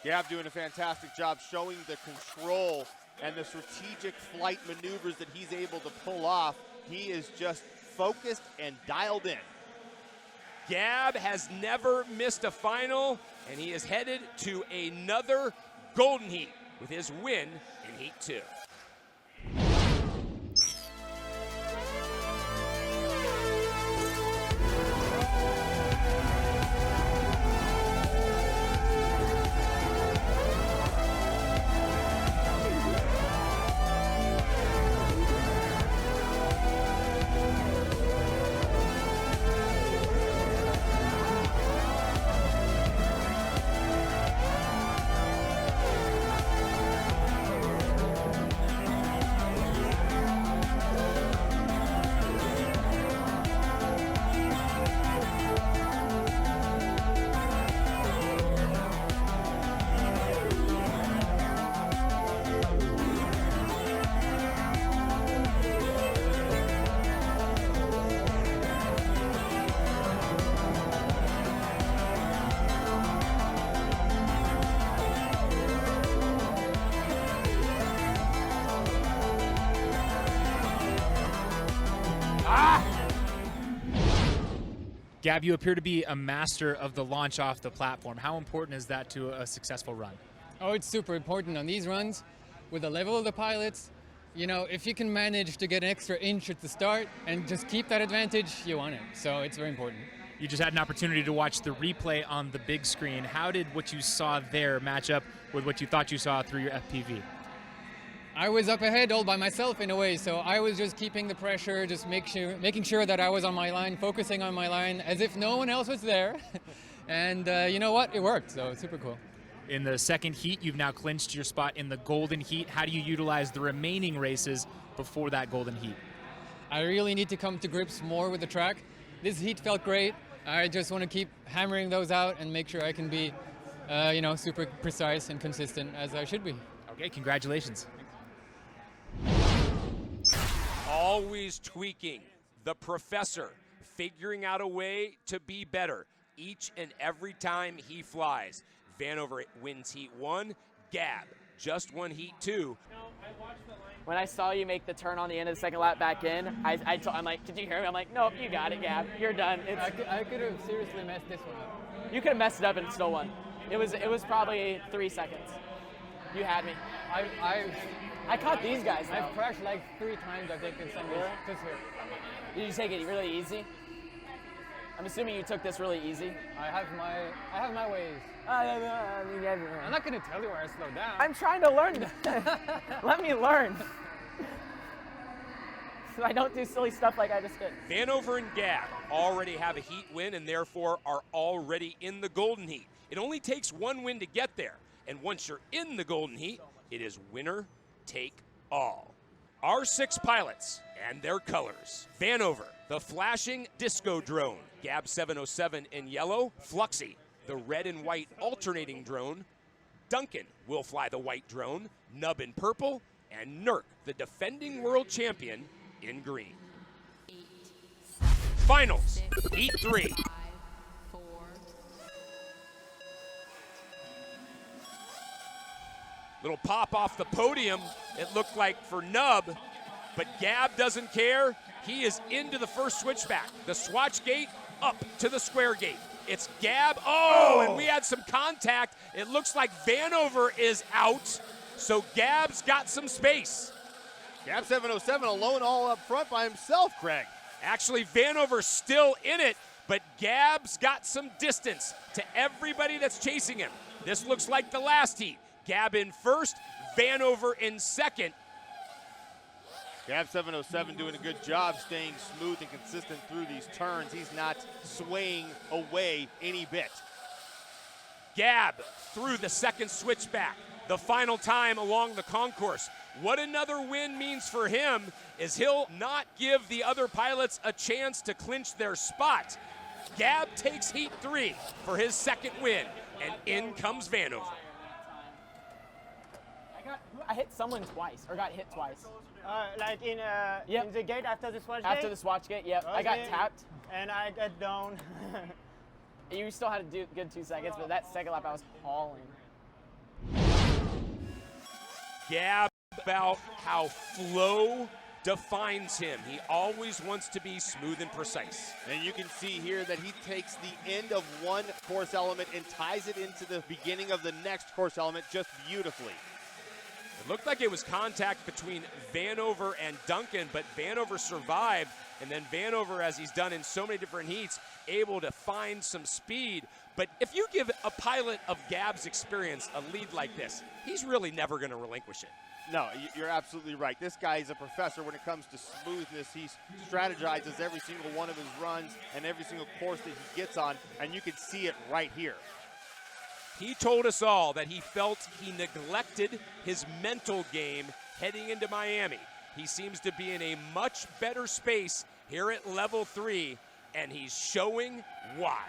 H: Gab doing a fantastic job showing the control and the strategic flight maneuvers that he's able to pull off. He is just focused and dialed in.
A: Gab has never missed a final, and he is headed to another Golden Heat with his win in Heat 2.
J: Gab, you appear to be a master of the launch off the platform. How important is that to a successful run?
Q: Oh, it's super important on these runs with the level of the pilots. You know, if you can manage to get an extra inch at the start and just keep that advantage, you want it. So it's very important.
J: You just had an opportunity to watch the replay on the big screen. How did what you saw there match up with what you thought you saw through your FPV?
Q: I was up ahead all by myself in a way, so I was just keeping the pressure, just making sure that I was on my line, focusing on my line as if no one else was there. And you know what? It worked, so it's super cool.
J: In the second heat, you've now clinched your spot in the Golden Heat. How do you utilize the remaining races before that Golden Heat?
Q: I really need to come to grips more with the track. This heat felt great. I just want to keep hammering those out and make sure I can be, super precise and consistent as I should be.
J: Okay, congratulations.
A: Always tweaking. The professor, figuring out a way to be better each and every time he flies. Vanover wins Heat 1. Gab just won Heat 2.
C: When I saw you make the turn on the end of the second lap back in, I'm like, did you hear me? I'm like, nope, you got it, Gab. You're done.
Q: I could have seriously messed this one up.
C: You could have messed it up and still won. It was probably 3 seconds. You had me. I caught these guys, though.
Q: I've crashed like 3 times, I think, in some races. Just here.
C: Did you take it really easy? I'm assuming you took this really easy.
Q: I have my ways. I'm not going to tell you where I slowed down.
C: I'm trying to learn. Let me learn. So I don't do silly stuff like I just did.
A: Vanover and Gab already have a heat win and therefore are already in the Golden Heat. It only takes one win to get there. And once you're in the Golden Heat, it is winner take all. Our 6 pilots and their colors. Vanover, the flashing disco drone. Gab 707 in yellow. Fluxy, the red and white alternating drone. Duncan will fly the white drone. Nub in purple. And Nurk, the defending world champion, in green. Finals, Heat 3. Little pop off the podium, it looked like for Nub, but Gab doesn't care. He is into the first switchback. The swatch gate up to the square gate. It's Gab. Oh, and we had some contact. It looks like Vanover is out, so Gab's got some space.
H: Gab 707 alone all up front by himself, Craig.
A: Actually, Vanover's still in it, but Gab's got some distance to everybody that's chasing him. This looks like the last heat. Gab in first, Vanover in second.
H: Gab 707 doing a good job staying smooth and consistent through these turns. He's not swaying away any bit.
A: Gab through the second switchback. The final time along the concourse. What another win means for him is he'll not give the other pilots a chance to clinch their spot. Gab takes heat 3 for his second win, and in comes Vanover.
C: I hit someone twice, or got hit twice.
I: Like in the gate after the swatch gate?
C: After the swatch gate, yep.
I: Okay.
C: I got tapped.
I: And I got down.
C: You still had to do a good 2 seconds, but that second lap I was hauling.
A: Gab about how flow defines him. He always wants to be smooth and precise.
H: And you can see here that he takes the end of one course element and ties it into the beginning of the next course element just beautifully.
A: It looked like it was contact between Vanover and Duncan, but Vanover survived, and then Vanover, as he's done in so many different heats, able to find some speed. But if you give a pilot of Gab's experience a lead like this, he's really never going to relinquish it.
H: No, you're absolutely right. This guy is a professor when it comes to smoothness. He strategizes every single one of his runs and every single course that he gets on, and you can see it right here.
A: He told us all that he felt he neglected his mental game heading into Miami. He seems to be in a much better space here at level 3, and he's showing why.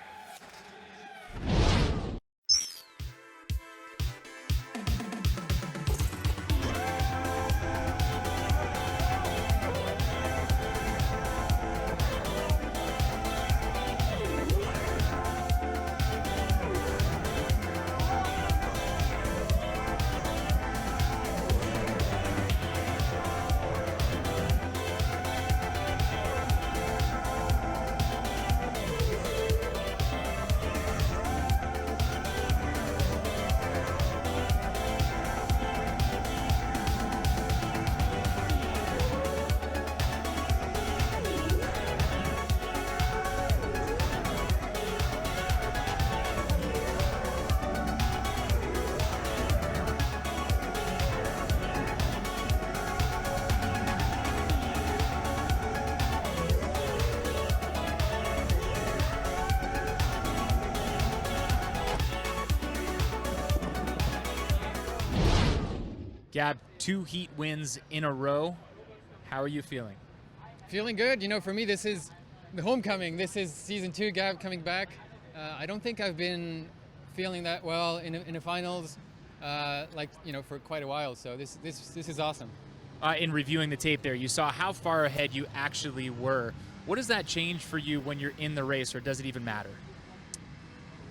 J: Gab, 2 heat wins in a row. How are you feeling?
Q: Feeling good. You know, for me, this is the homecoming. This is season 2, Gab coming back. I don't think I've been feeling that well in the finals, for quite a while. So this is awesome.
J: In reviewing the tape there, you saw how far ahead you actually were. What does that change for you when you're in the race, or does it even matter?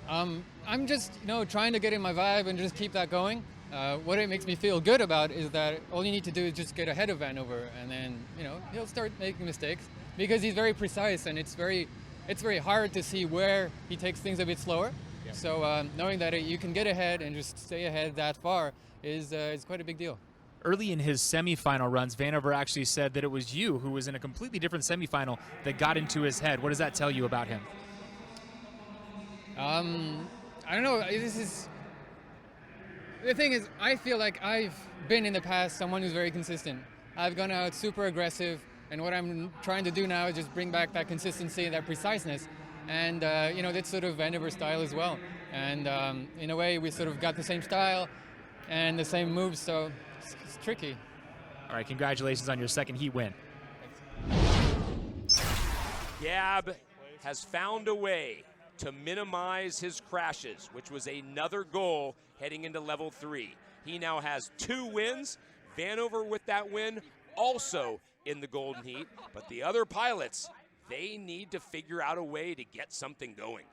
Q: I'm just, trying to get in my vibe and just keep that going. What it makes me feel good about is that all you need to do is just get ahead of Vanover, and then he'll start making mistakes because he's very precise, and it's very hard to see where he takes things a bit slower. Yeah. So knowing that you can get ahead and just stay ahead that far is quite a big deal.
J: Early in his semifinal runs, Vanover actually said that it was you who was in a completely different semifinal that got into his head. What does that tell you about him?
Q: I don't know. The thing is, I feel like I've been in the past someone who's very consistent. I've gone out super aggressive, and what I'm trying to do now is just bring back that consistency and that preciseness. And, that's sort of Vanover's style as well. And in a way, we sort of got the same style and the same moves, so it's tricky.
J: All right, congratulations on your second heat win.
A: Gab has found a way to minimize his crashes, which was another goal heading into level 3. He now has 2 wins. Vanover with that win, also in the golden heat. But the other pilots, they need to figure out a way to get something going.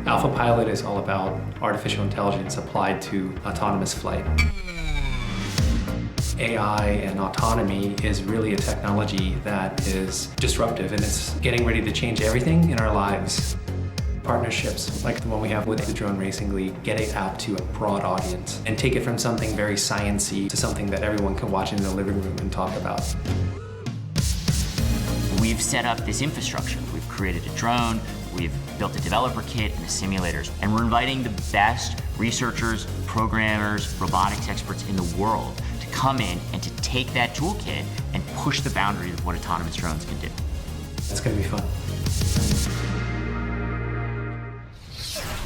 R: Alpha Pilot is all about artificial intelligence applied to autonomous flight. AI and autonomy is really a technology that is disruptive, and it's getting ready to change everything in our lives. Partnerships like the one we have with the Drone Racing League get it out to a broad audience and take it from something very science-y to something that everyone can watch in their living room and talk about.
S: We've set up this infrastructure. We've created a drone, we've built a developer kit and the simulators, and we're inviting the best researchers, programmers, robotics experts in the world to come in and to take that toolkit and push the boundaries of what autonomous drones can do.
R: It's going to be fun.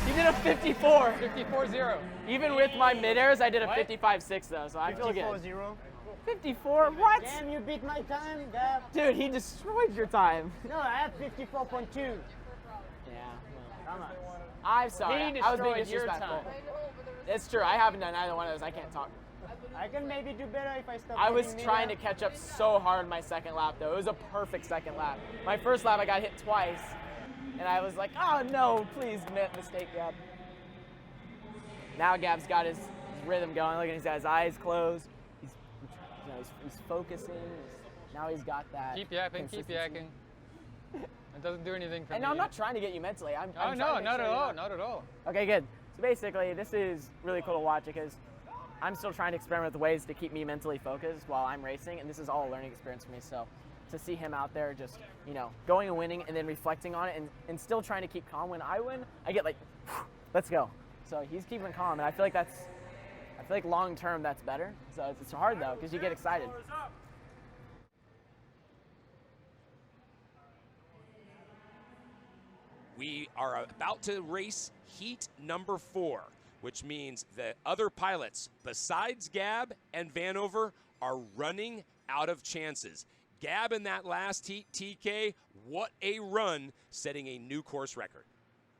C: You did a 54.
M: 54-0.
C: Even with my mid-airs, I did a 55-6 though, so I feel good.
I: 54-0.
C: 54? What?
I: Damn, you beat my time, Gab.
C: Dude, he destroyed your time.
I: No, I had 54.2.
C: Yeah, well, come on. I'm sorry.
M: He
C: I was being
M: destroyed your
C: disrespectful.
M: time.
C: It's true. I haven't done either one of those. I can't talk.
I: I can maybe do better if I stop.
C: I was trying to catch up so hard my second lap, though. It was a perfect second lap. My first lap, I got hit twice, and I was like, oh no, please, mistake, Gab. Now Gab's got his rhythm going. Look at he's got his eyes closed. He's focusing. Now he's got that.
M: Keep yakking, keep yakking. It doesn't do anything for me.
C: And I'm not trying to get you mentally. I'm
M: oh, no, not at all, not at all.
C: Okay, good. So basically, this is really cool to watch because I'm still trying to experiment with ways to keep me mentally focused while I'm racing, and this is all a learning experience for me. So to see him out there just, you know, going and winning and then reflecting on it and still trying to keep calm. When I win, I get like, let's go. So he's keeping calm, and I feel like long term that's better. So it's hard though because you get excited.
A: We are about to race heat number 4, which means the other pilots besides Gab and Vanover are running out of chances. Gab in that last heat, TK, what a run, setting a new course record.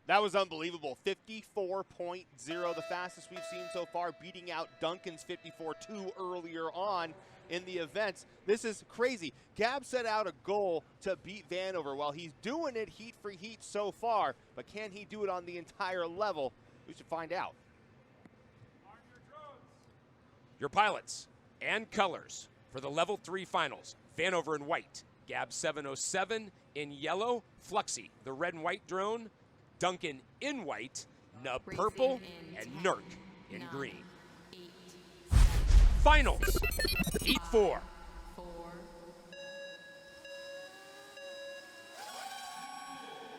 H: That was unbelievable. 54.0, the fastest we've seen so far, beating out Duncan's 54.2 earlier on in the events. This is crazy. Gab set out a goal to beat Vanover. While he's doing it heat for heat so far, but can he do it on the entire level? We should find out.
A: Your pilots and colors for the level 3 finals. Vanover in white, Gab 707 in yellow, Fluxy, the red and white drone, Duncan in white, Nub purple, and Nurk in green. Finals, heat 4.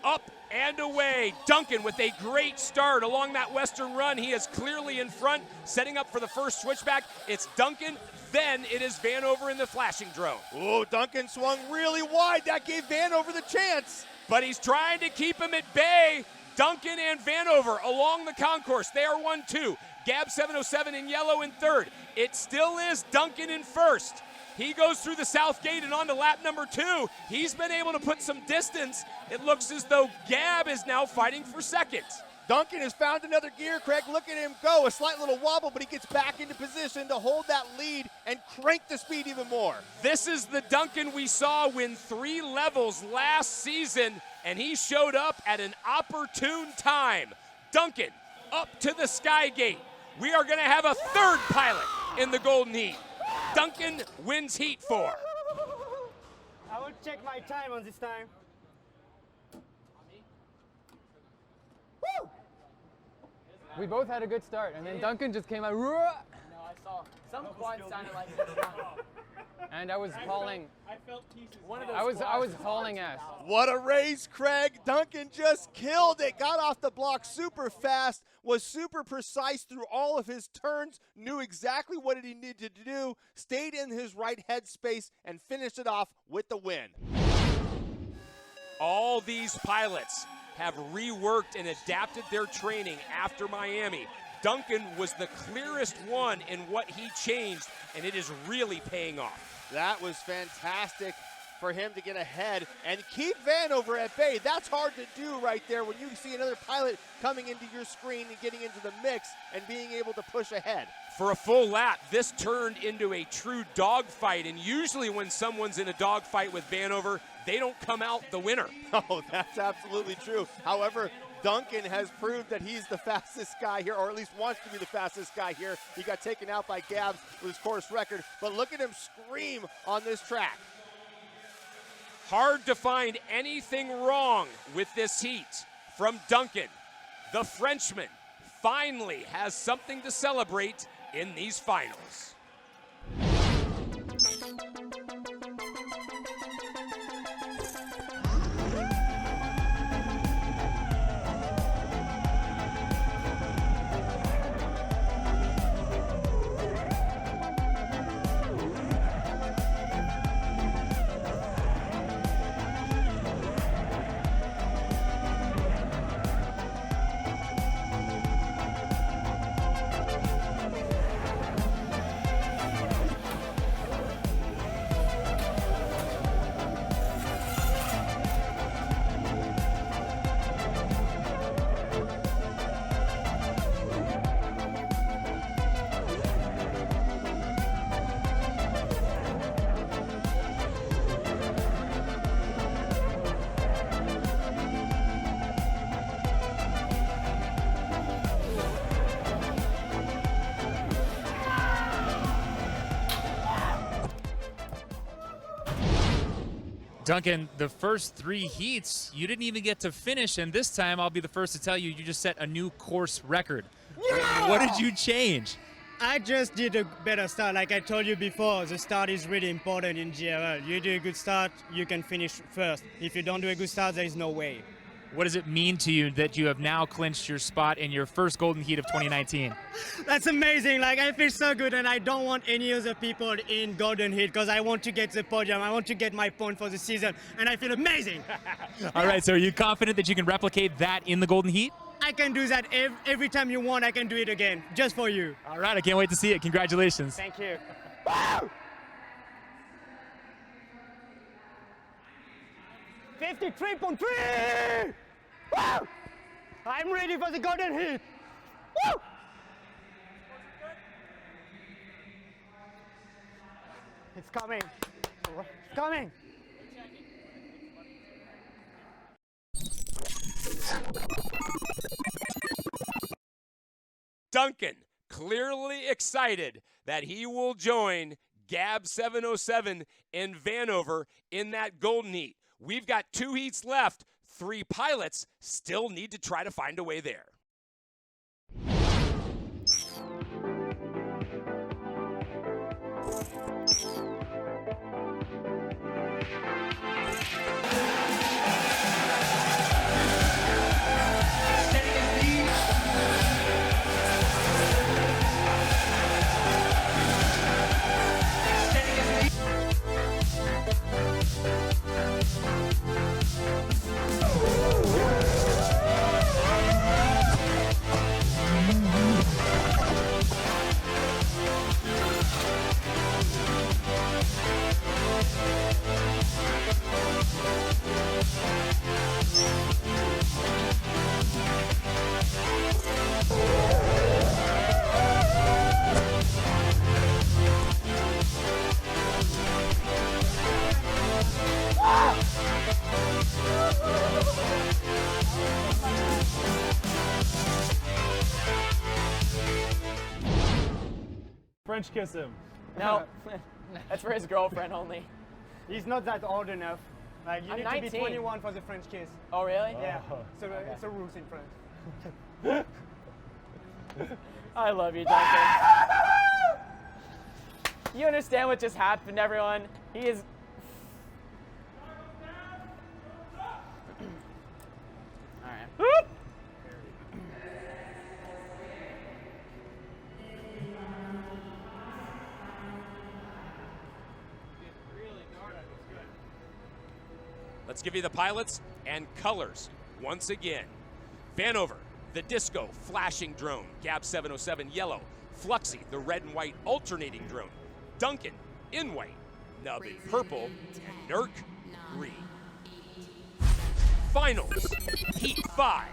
A: Up and away. Duncan with a great start along that western run. He is clearly in front, setting up for the first switchback. It's Duncan, then it is Vanover in the flashing drone.
H: Oh, Duncan swung really wide. That gave Vanover the chance.
A: But he's trying to keep him at bay. Duncan and Vanover along the concourse. They are 1-2. Gab 707 in yellow in third. It still is Duncan in first. He goes through the south gate and on to lap number 2. He's been able to put some distance. It looks as though Gab is now fighting for second.
H: Duncan has found another gear, Craig. Look at him go. A slight little wobble, but he gets back into position to hold that lead and crank the speed even more.
A: This is the Duncan we saw win 3 levels last season, and he showed up at an opportune time. Duncan up to the sky gate. We are going to have a third pilot in the Golden Heat. Duncan wins heat 4.
I: I will check my time on this time.
M: We both had a good start, and then Duncan just came out.
C: No, I saw some quads sounded like this.
M: And I was hauling.
C: I felt pieces. One of those
M: I was hauling ass.
H: What a race, Craig. Duncan just killed it. Got off the block super fast, was super precise through all of his turns, knew exactly what he needed to do, stayed in his right headspace, and finished it off with the win.
A: All these pilots have reworked and adapted their training after Miami. Duncan was the clearest one in what he changed, and it is really paying off.
H: That was fantastic for him to get ahead and keep Vanover at bay. That's hard to do right there when you see another pilot coming into your screen and getting into the mix and being able to push ahead.
A: For a full lap, this turned into a true dogfight, and usually when someone's in a dogfight with Vanover, they don't come out the winner.
H: Oh, that's absolutely true. However, Duncan has proved that he's the fastest guy here, or at least wants to be the fastest guy here. He got taken out by Gabs with his course record, but look at him scream on this track.
A: Hard to find anything wrong with this heat from Duncan. The Frenchman finally has something to celebrate in these finals.
J: Duncan, the first 3 heats, you didn't even get to finish, and this time I'll be the first to tell you, you just set a new course record. Yeah! What did you change?
I: I just did a better start. Like I told you before, the start is really important in DRL. You do a good start, you can finish first. If you don't do a good start, there is no way.
J: What does it mean to you that you have now clinched your spot in your first Golden Heat of 2019?
I: That's amazing. Like, I feel so good, and I don't want any other people in Golden Heat because I want to get the podium. I want to get my point for the season, and I feel amazing.
J: All right, so are you confident that you can replicate that in the Golden Heat?
I: I can do that every time you want. I can do it again, just for you.
J: All right, I can't wait to see it. Congratulations.
I: Thank you. 53.3! Woo! I'm ready for the Golden Heat. Woo! It's coming. It's coming.
A: Duncan clearly excited that he will join Gab 707 in Vanover in that Golden Heat. We've got 2 heats left. 3 pilots still need to try to find a way there.
N: French kiss him.
C: No, that's for his girlfriend only.
I: He's not that old enough. Like, you
C: I'm
I: need
C: 19.
I: to be 21 for the French kiss.
C: Oh, really?
I: Yeah.
N: Oh.
I: So
C: Okay.
I: it's a rules in France.
C: I love you, Duncan. You understand what just happened, everyone? He is... All right.
A: Let's give you the pilots and colors once again. Vanover, the disco flashing drone, Gab 707 yellow. Fluxy, the red and white alternating drone. Duncan in white, Nub in purple, and Nurk green. Finals, Heat 5.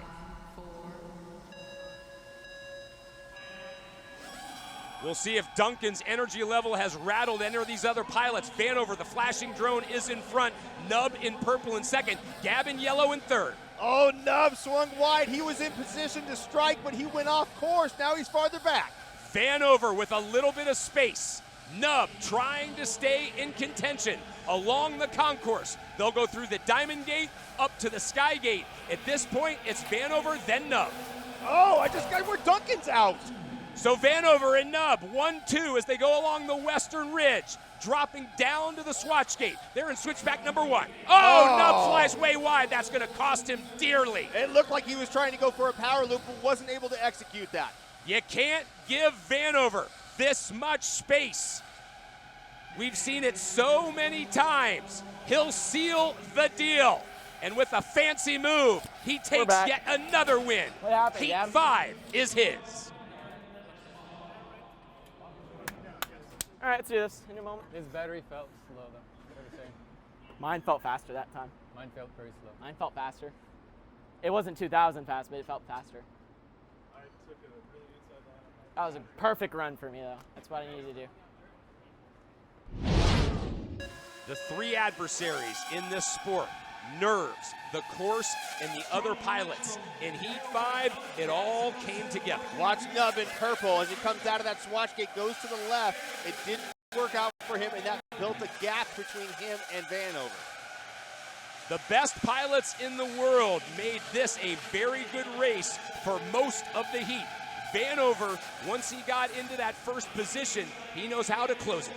A: We'll see if Duncan's energy level has rattled any of these other pilots. Vanover, the flashing drone, is in front. Nub in purple in second. Gab in yellow in third.
H: Oh, Nub swung wide. He was in position to strike, but he went off course. Now he's farther back.
A: Vanover with a little bit of space. Nub trying to stay in contention along the concourse. They'll go through the Diamond Gate up to the Sky Gate. At this point, it's Vanover, then Nub.
H: Oh, I just got where Duncan's out.
A: So Vanover and Nub, 1-2 as they go along the western ridge, dropping down to the Swatch Gate. They're in switchback number 1. Oh, Nub flies way wide. That's going to cost him dearly.
H: It looked like he was trying to go for a power loop, but wasn't able to execute that.
A: You can't give Vanover this much space. We've seen it so many times. He'll seal the deal. And with a fancy move, he takes yet another win.
C: What happened,
A: Heat
C: Gab?
A: 5 is his.
C: All right, let's do this in a moment.
M: His battery felt slow though. What do you say?
C: Mine felt faster that time.
M: Mine felt very slow.
C: Mine felt faster. It wasn't 2,000 fast, but it felt faster.
B: I took a really inside line.
C: That was a perfect run for me, though. That's what I needed to do.
A: The 3 adversaries in this sport, nerves, the course, and the other pilots. In Heat 5, it all came together.
H: Watch Nub in purple as he comes out of that Swatch Gate, goes to the left. It didn't work out for him, and that built a gap between him and Vanover.
A: The best pilots in the world made this a very good race for most of the heat. Vanover, once he got into that first position, he knows how to close it.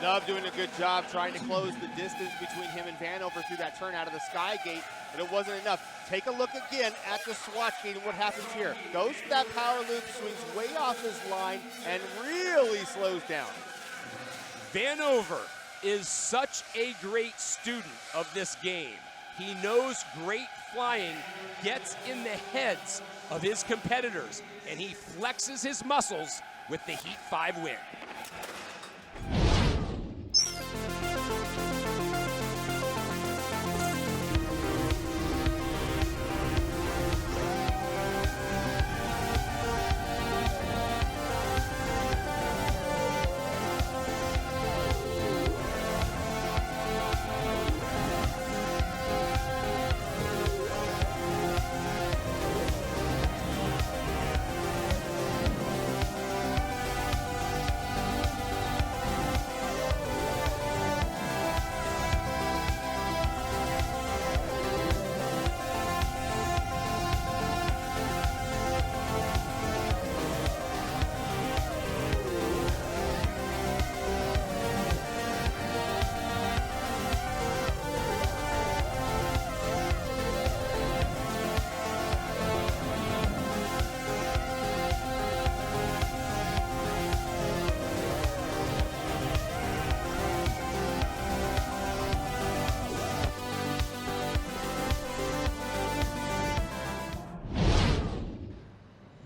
H: Nub doing a good job trying to close the distance between him and Vanover through that turn out of the Sky Gate, but it wasn't enough. Take a look again at the Swatch Gate and what happens here. Goes for that power loop, swings way off his line, and really slows down.
A: Vanover is such a great student of this game. He knows great flying gets in the heads of his competitors, and he flexes his muscles with the Heat 5 win.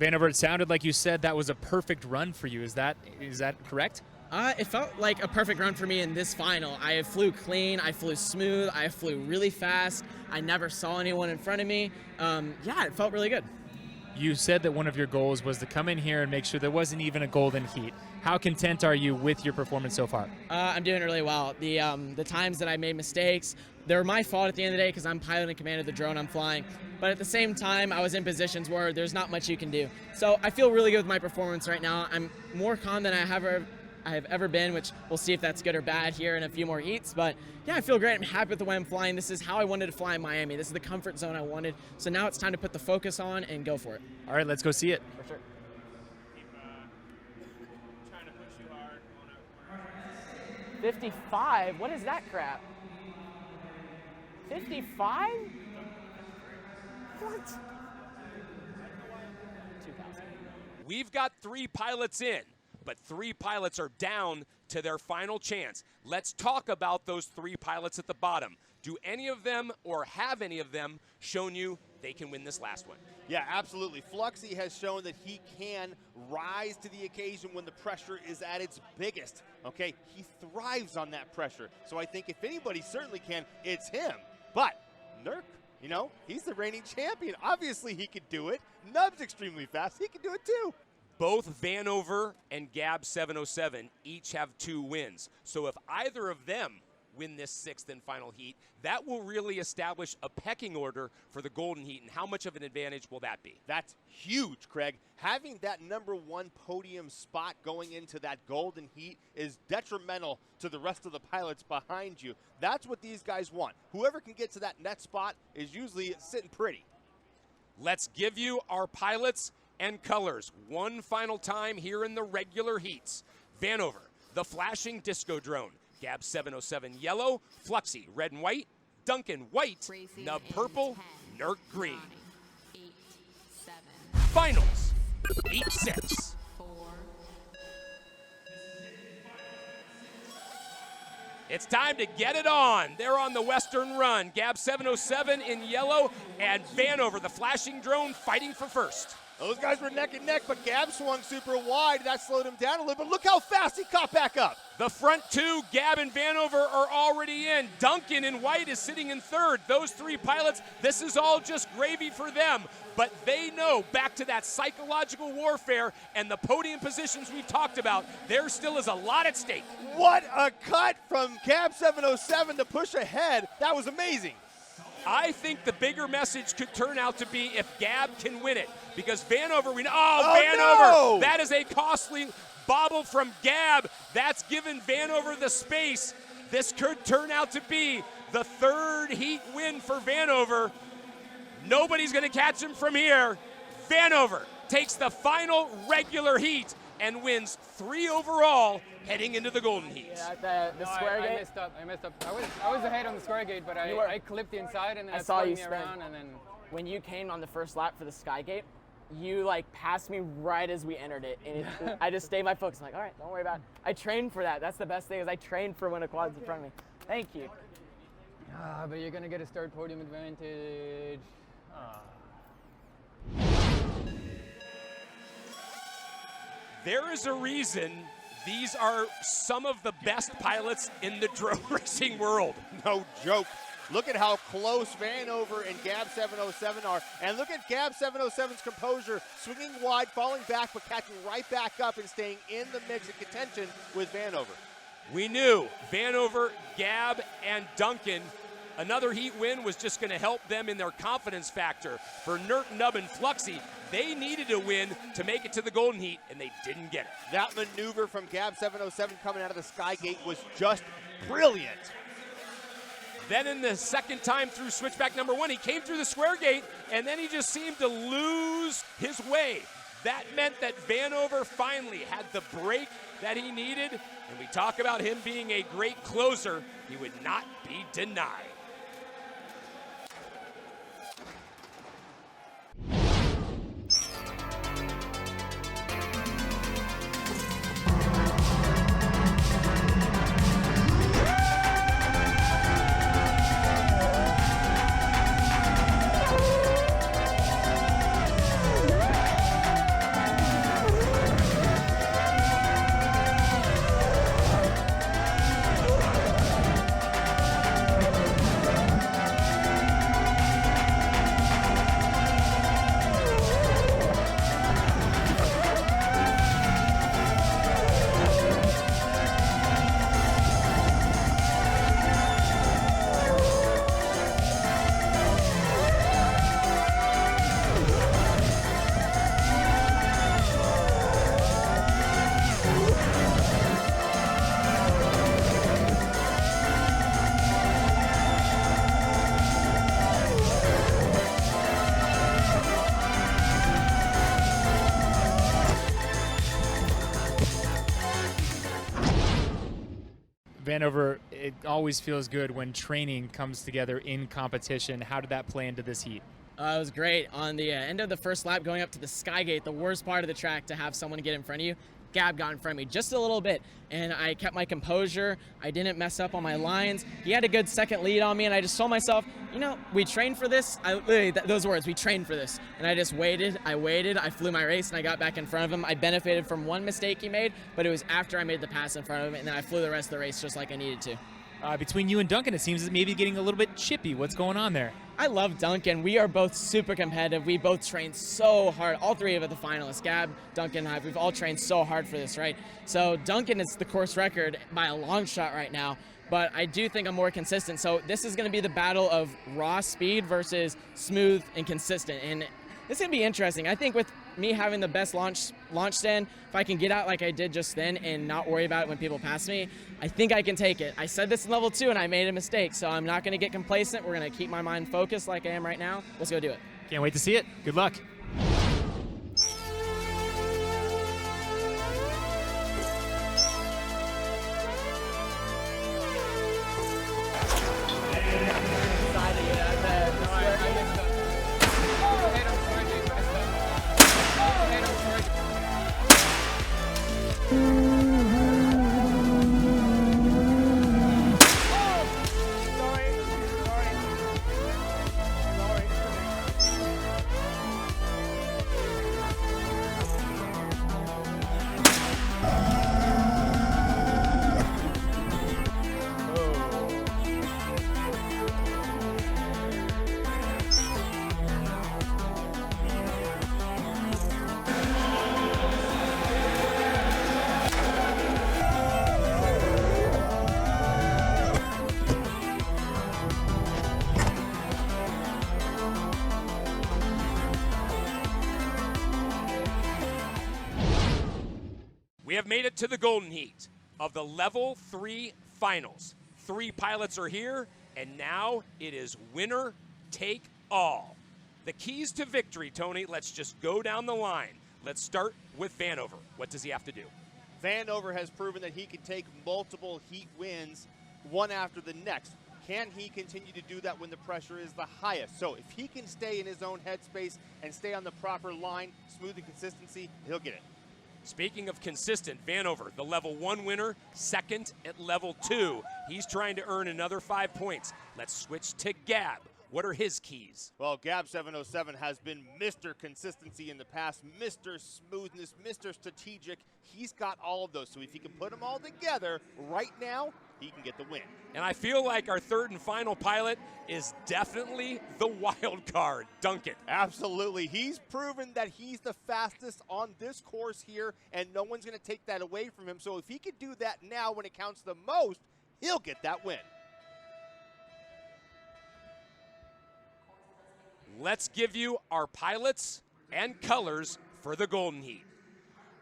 J: Vanover, it sounded like you said that was a perfect run for you. Is that correct?
O: It felt like a perfect run for me in this final. I flew clean, I flew smooth, I flew really fast. I never saw anyone in front of me. Yeah, it felt really good.
J: You said that one of your goals was to come in here and make sure there wasn't even a golden heat. How content are you with your performance so far?
O: I'm doing really well. The times that I made mistakes, they're my fault at the end of the day because I'm pilot in command of the drone I'm flying. But at the same time, I was in positions where there's not much you can do. So I feel really good with my performance right now. I'm more calm than I have ever been, which we'll see if that's good or bad here in a few more heats. But yeah, I feel great. I'm happy with the way I'm flying. This is how I wanted to fly in Miami. This is the comfort zone I wanted. So now it's time to put the focus on and go for it.
J: All right, let's go see it.
O: For sure.
C: 55? What is that crap? 55? What? 2,000.
A: We've got 3 pilots in, but 3 pilots are down to their final chance. Let's talk about those 3 pilots at the bottom. Do any of them, or have any of them, shown you they can win this last one?
H: Yeah, absolutely. Fluxy has shown that he can rise to the occasion when the pressure is at its biggest. Okay, he thrives on that pressure. So I think if anybody certainly can, it's him. But Nurk, you know, he's the reigning champion. Obviously he could do it. Nub's extremely fast. He can do it too.
A: Both Vanover and Gab 707 each have 2 wins. So if either of them win this 6th and final heat. That will really establish a pecking order for the Golden Heat, and how much of an advantage will that be?
H: That's huge, Craig. Having that #1 podium spot going into that Golden Heat is detrimental to the rest of the pilots behind you. That's what these guys want. Whoever can get to that net spot is usually sitting pretty.
A: Let's give you our pilots and colors one final time here in the regular heats. Vanover, the flashing disco drone. Gab 707 yellow, Fluxy red and white, Duncan white, Nub purple, Nurk green.
K: 8, 7,
A: Finals, Heat 6.
K: 4.
A: It's time to get it on. They're on the Western run. Gab 707 in yellow, and Vanover, the flashing drone, fighting for first.
H: Those guys were neck and neck, but Gab swung super wide. That slowed him down a little, but look how fast he caught back up.
A: The front two, Gab and Vanover, are already in. Duncan in white is sitting in third. Those 3 pilots, this is all just gravy for them. But they know, back to that psychological warfare and the podium positions we've talked about, there still is a lot at stake.
H: What a cut from Gab 707 to push ahead. That was amazing.
A: I think the bigger message could turn out to be if Gab can win it. Because Vanover, Vanover,
H: no!
A: That is a costly bobble from Gab. That's given Vanover the space. This could turn out to be the 3rd heat win for Vanover. Nobody's going to catch him from here. Vanover takes the final regular heat and wins 3 overall heading into the Golden Heat.
C: Yeah, the square gate.
M: I messed up. I was ahead on the square gate, but I clipped the inside and then
C: I saw you
M: me
C: spin.
M: around and then.
C: When you came on the first lap for the sky gate, you like passed me right as we entered it, and I just stayed my focus. I'm like, all right, don't worry about it. I trained for that. That's the best thing, is I trained for when a quad's in front of me. Thank you.
M: But you're gonna get a start podium advantage.
A: There is a reason these are some of the best pilots in the drone racing world.
H: No joke. Look at how close Vanover and Gab 707 are. And look at Gab 707's composure, swinging wide, falling back, but catching right back up and staying in the mix of contention with Vanover.
A: We knew Vanover, Gab, and Duncan, another heat win was just going to help them in their confidence factor. For Nurk, Nub, and Fluxy, they needed a win to make it to the Golden Heat, and they didn't get it.
H: That maneuver from Gab 707 coming out of the sky gate was just brilliant.
A: Then in the second time through switchback #1, he came through the square gate, and then he just seemed to lose his way. That meant that Vanover finally had the break that he needed, and we talk about him being a great closer. He would not be denied.
J: Vanover, it always feels good when training comes together in competition. How did that play into this heat?
O: It was great. On the end of the first lap going up to the sky gate, the worst part of the track to have someone get in front of you, Gab got in front of me just a little bit, and I kept my composure. I didn't mess up on my lines. He had a good second lead on me, and I just told myself, you know, we trained for this. Literally, those words, we trained for this. And I just waited, I flew my race, and I got back in front of him. I benefited from one mistake he made, but it was after I made the pass in front of him, and then I flew the rest of the race just like I needed to.
J: Between you and Duncan, it seems it's maybe getting a little bit chippy. What's going on there?
O: I love Duncan. We are both super competitive. We both trained so hard. All three of the finalists, Gab, Duncan, and I, we've all trained so hard for this, right? So Duncan is the course record by a long shot right now. but I do think I'm more consistent. So this is going to be the battle of raw speed versus smooth and consistent. And this is going to be interesting. I think with me having the best launch stand, if I can get out like I did just then and not worry about it when people pass me, I think I can take it. I said this in level 2 and I made a mistake, so I'm not going to get complacent. We're going to keep my mind focused like I am right now. Let's go do it.
J: Can't wait to see it. Good luck.
A: We have made it to the golden heat of the level 3 finals. 3 pilots are here, and now it is winner take all. The keys to victory, Tony, let's just go down the line. Let's start with Vanover. What does he have to do?
H: Vanover has proven that he can take multiple heat wins one after the next. Can he continue to do that when the pressure is the highest? So if he can stay in his own headspace and stay on the proper line, smooth and consistency, he'll get it.
A: Speaking of consistent, Vanover, the level 1 winner, second at level 2. He's trying to earn another 5 points. Let's switch to Gab. What are his keys?
H: Well, Gab 707 has been Mr. Consistency in the past, Mr. Smoothness, Mr. Strategic. He's got all of those, so if he can put them all together right now, he can get the win.
A: And I feel like our third and final pilot is definitely the wild card, Duncan.
H: Absolutely. He's proven that he's the fastest on this course here, and no one's going to take that away from him. So if he can do that now when it counts the most, he'll get that win.
A: Let's give you our pilots and colors for the Golden Heat.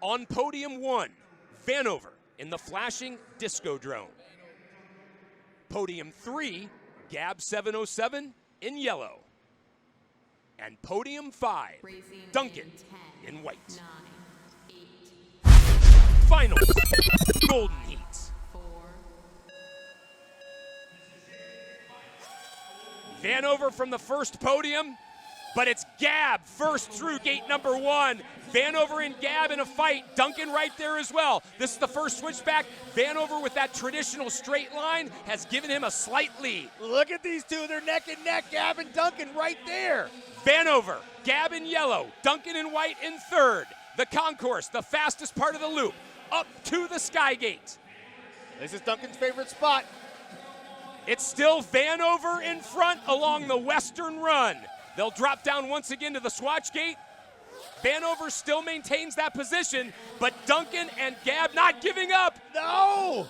A: On podium 1, Vanover in the flashing disco drone. Podium 3, Gab 707 in yellow. And podium 5, Duncan in white.
K: 9, 8.
A: Finals, Golden Heat.
K: 4.
A: Vanover from the first podium, but it's Gab first through gate number 1. Vanover and Gab in a fight. Duncan right there as well. This is the first switchback. Vanover with that traditional straight line has given him a slight lead.
H: Look at these two. They're neck and neck. Gab and Duncan right there.
A: Vanover, Gab in yellow, Duncan in white in third. The concourse, the fastest part of the loop, up to the Sky Gate.
H: This is Duncan's favorite spot.
A: It's still Vanover in front along the western run. They'll drop down once again to the Swatch Gate. Vanover still maintains that position, but Duncan and Gab not giving up.
H: No!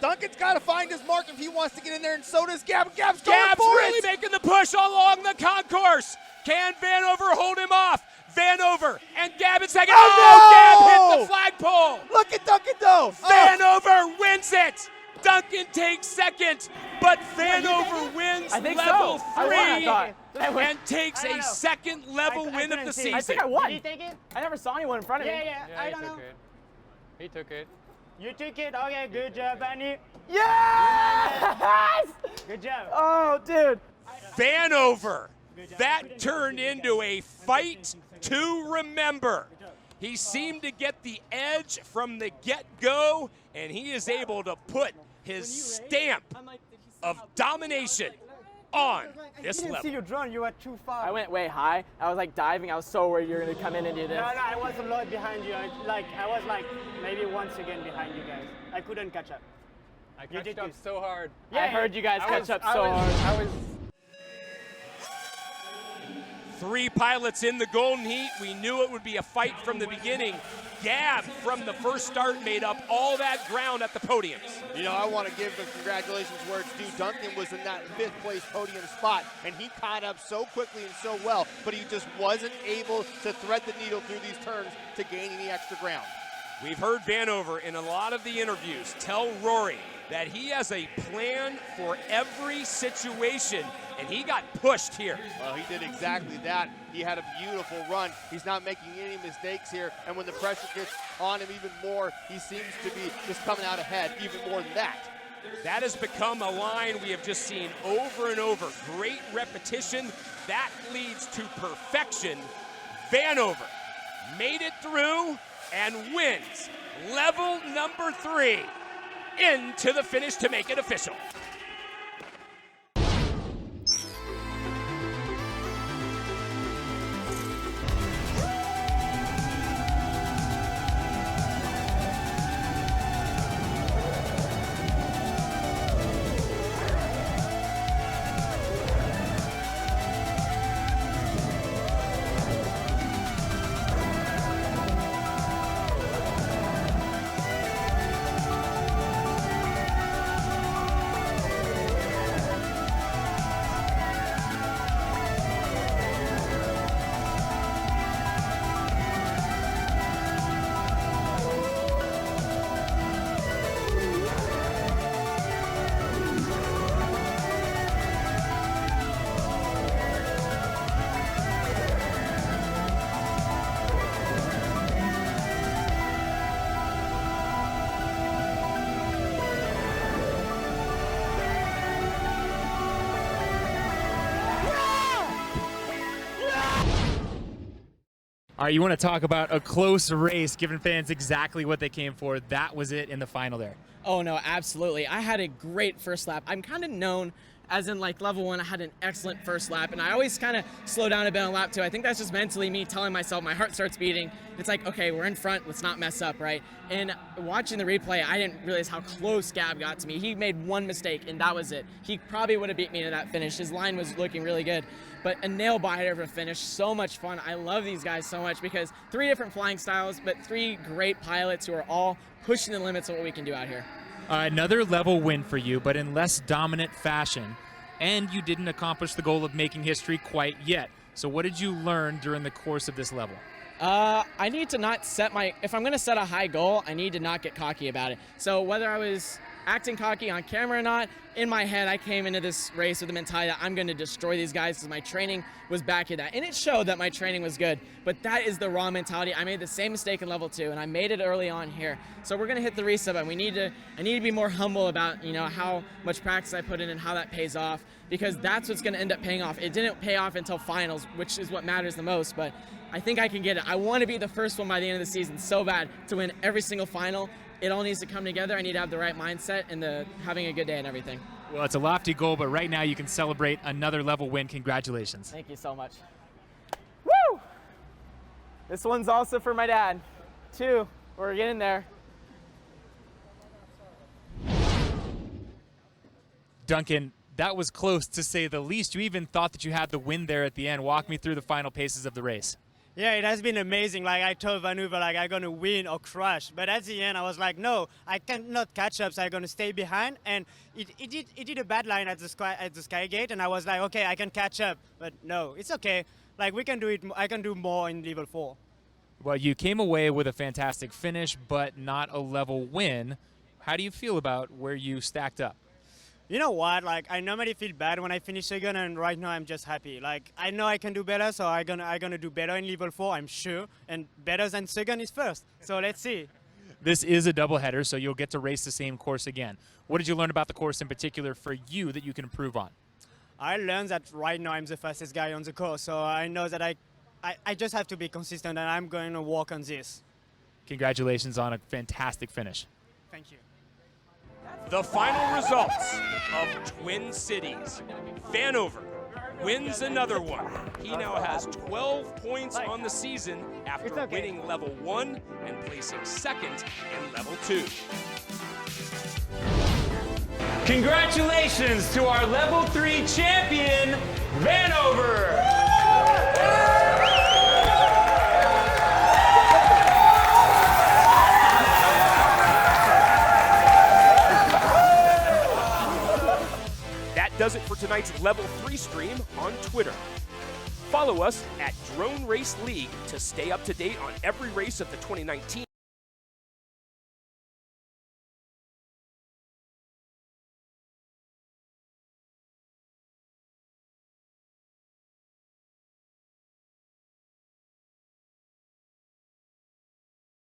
H: Duncan's got to find his mark if he wants to get in there, and so does Gab. Gab's going for
A: really making the push along the concourse. Can Vanover hold him off? Vanover and Gab in second.
H: Oh,
A: no! Gab hit the flagpole.
H: Look at Duncan, though.
A: Vanover wins it. Duncan takes second, but Vanover wins level 3 and takes a second level win of the season.
C: I think I won.
I: Did you take it?
C: I never saw anyone in front of me.
I: Yeah, I don't know.
L: He took it.
I: You took it? Okay, good job, Annie.
C: Yes!
I: Good job.
C: Oh, dude.
A: Vanover. That turned into a fight to remember. He seemed to get the edge from the get-go, and he is able to put his stamp of domination on this
C: I didn't
A: level.
C: see your drone. You were too far. I went way high. I was like diving. I was so worried you were going to come in and do this.
I: No, I was a lot behind you. I was like maybe once again behind you guys. I couldn't catch up.
L: I catched up so hard.
C: Yeah, I heard you guys catch up so hard.
A: 3 pilots in the Golden Heat. We knew it would be a fight from the beginning. Gab from the first start made up all that ground at the podiums.
H: You know, I want to give the congratulations where it's due. Duncan was in that 5th place podium spot, and he caught up so quickly and so well, but he just wasn't able to thread the needle through these turns to gain any extra ground.
A: We've heard Vanover in a lot of the interviews tell Rory that he has a plan for every situation, and he got pushed here.
H: Well, he did exactly that. He had a beautiful run. He's not making any mistakes here, and when the pressure gets on him even more, he seems to be just coming out ahead even more than that.
A: That has become a line we have just seen over and over. Great repetition. That leads to perfection. Vanover made it through and wins level number 3 into the finish to make it official.
J: All right, you want to talk about a close race, giving fans exactly what they came for. That was it in the final there.
O: Oh, no, absolutely. I had a great first lap. I'm kind of known as in like level 1, I had an excellent first lap, and I always kind of slow down a bit on lap 2. I think that's just mentally me telling myself, my heart starts beating. It's like, okay, we're in front, let's not mess up, right? And watching the replay, I didn't realize how close Gab got to me. He made one mistake, and that was it. He probably would have beat me to that finish. His line was looking really good, but a nail-biter of a finish. So much fun. I love these guys so much because 3 different flying styles, but 3 great pilots who are all pushing the limits of what we can do out here.
J: Another level win for you, but in less dominant fashion. And you didn't accomplish the goal of making history quite yet. So what did you learn during the course of this level?
O: I need to not set if I'm going to set a high goal, I need to not get cocky about it. So whether I was acting cocky on camera or not, in my head, I came into this race with the mentality that I'm going to destroy these guys because my training was backing that. And it showed that my training was good, but that is the raw mentality. I made the same mistake in level 2, and I made it early on here. So we're going to hit the reset button. I need to be more humble about, how much practice I put in and how that pays off, because that's what's going to end up paying off. It didn't pay off until finals, which is what matters the most, but I think I can get it. I want to be the first one by the end of the season so bad to win every single final. It all needs to come together. I need to have the right mindset and having a good day and everything.
J: Well, it's a lofty goal, but right now you can celebrate another level win. Congratulations.
O: Thank you so much. Woo! This one's also for my dad. 2, we're getting there.
J: Duncan, that was close to say the least. You even thought that you had the win there at the end. Walk me through the final paces of the race.
I: Yeah, it has been amazing. Like I told Vanover, like I'm gonna win or crush. But at the end, I was like, no, I cannot catch up. So I'm gonna stay behind. And it did a bad line at the sky gate, and I was like, okay, I can catch up. But no, it's okay. Like we can do it. I can do more in level 4.
J: Well, you came away with a fantastic finish, but not a level win. How do you feel about where you stacked up?
I: You know what? Like I normally feel bad when I finish second, and right now I'm just happy. Like I know I can do better, so I'm gonna do better in level 4, I'm sure. And better than second is first. So let's see.
J: This is a doubleheader, so you'll get to race the same course again. What did you learn about the course in particular for you that you can improve on?
I: I learned that right now I'm the fastest guy on the course, so I know that I just have to be consistent, and I'm going to work on this.
J: Congratulations on a fantastic finish.
I: Thank you.
A: The final results of Twin Cities. Vanover wins another one. He now has 12 points on the season after winning level 1 and placing second in level 2.
V: Congratulations to our level 3 champion, Vanover!
A: That does it for tonight's Level 3 stream on Twitter. Follow us at Drone Race League to stay up to date on every race of the 2019